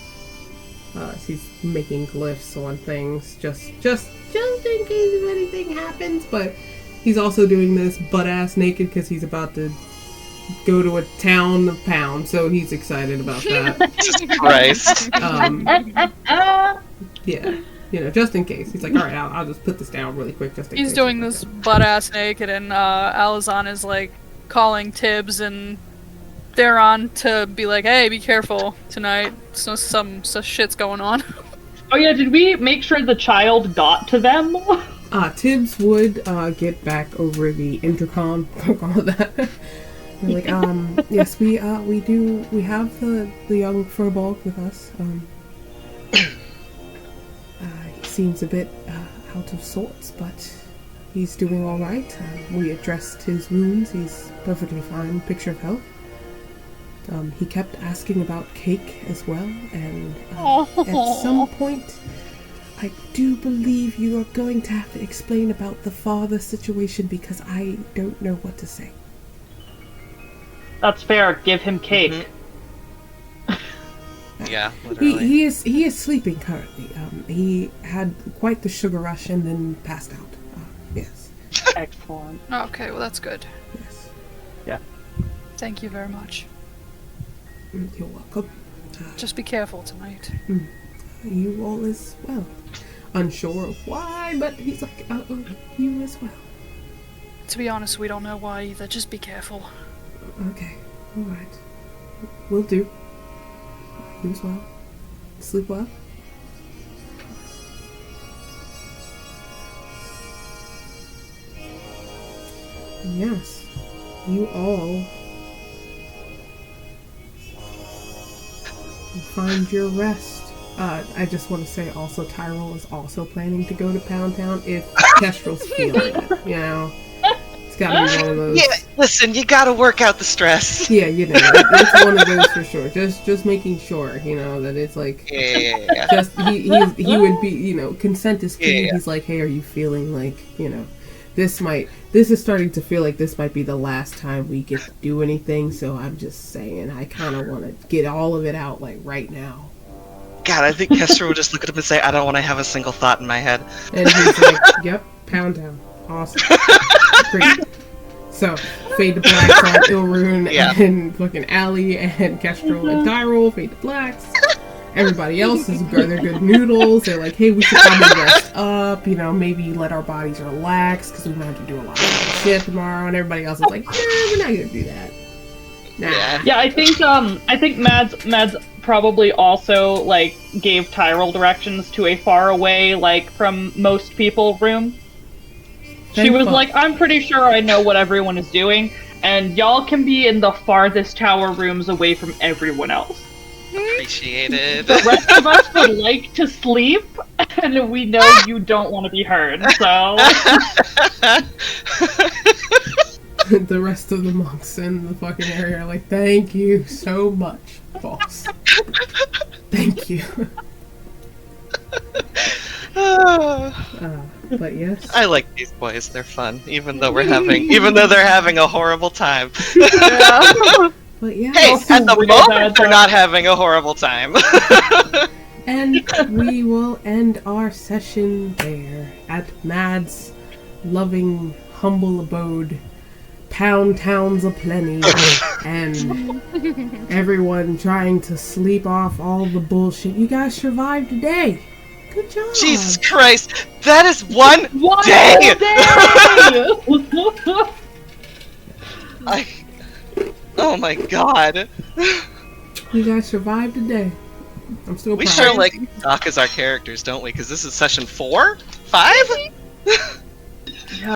He's making glyphs on things just in case if anything happens. But he's also doing this butt-ass naked because he's about to go to a town of pound, so he's excited about that. Jesus Christ. Yeah. You know, just in case. He's like, alright, I'll just put this down really quick just in case. He's doing this butt-ass naked, and Alizon is, like, calling Tibbs and Theron to be like, hey, be careful tonight. So some shit's going on. Oh yeah, did we make sure the child got to them? Tibbs would get back over the intercom, all that. They're like, yes, we have the young Furbolg with us. He seems a bit out of sorts, but he's doing all right. We addressed his wounds. He's perfectly fine. Picture of health. He kept asking about cake as well, and at some point, I do believe you are going to have to explain about the father situation because I don't know what to say. That's fair. Give him cake. Yeah, literally. He is sleeping currently. He had quite the sugar rush and then passed out. Yes. Excellent. Okay, well that's good. Yes. Yeah. Thank you very much. You're welcome. Just be careful tonight. You all as well. Unsure of why, but he's like, you as well. To be honest, we don't know why either. Just be careful. Okay. Alright. Will do. You as well. Sleep well. Yes. You all find your rest. I just want to say also Tyrell is also planning to go to Pound Town if Kestrel's feeling it. You know? It's gotta be one of those. Yeah, listen, you gotta work out the stress. Yeah, you know, it's one of those for sure. Just making sure, you know, that it's like Yeah. just he would be, you know, consent is key. Yeah. He's like, hey, are you feeling like, you know, this is starting to feel like this might be the last time we get to do anything, so I'm just saying I kind of want to get all of it out like right now. God, I think Kester would just look at him and say, I don't want to have a single thought in my head. And he's like, yep, Pound Town. Awesome. Great. So, fade to blacks on Ilrune and fucking Allie and Kestrel and Tyrell, fade to blacks. Everybody else is good. They're good noodles. They're like, hey, we should probably rest up, you know, maybe let our bodies relax because we might have to do a lot of shit tomorrow. And everybody else is like, we're not gonna do that. Nah. Yeah, I think Mads probably also like gave Tyrell directions to a far away, like from most people room. She was like, I'm pretty sure I know what everyone is doing, and y'all can be in the farthest tower rooms away from everyone else. Appreciated. The rest of us would like to sleep, and we know you don't want to be heard, so... The rest of the monks in the fucking area are like, thank you so much, boss. Thank you. But yes. I like these boys. They're fun, even though they're having a horrible time. But yeah. Hey, at the moment they're not having a horrible time. And we will end our session there at Mad's loving, humble abode. Pound towns aplenty, and everyone trying to sleep off all the bullshit. You guys survived today. Good job. Jesus Christ, that is one day! Oh my god. You guys survived today. I'm still We proud. sure like Doc as our characters, don't we? Because this is session 4? 5?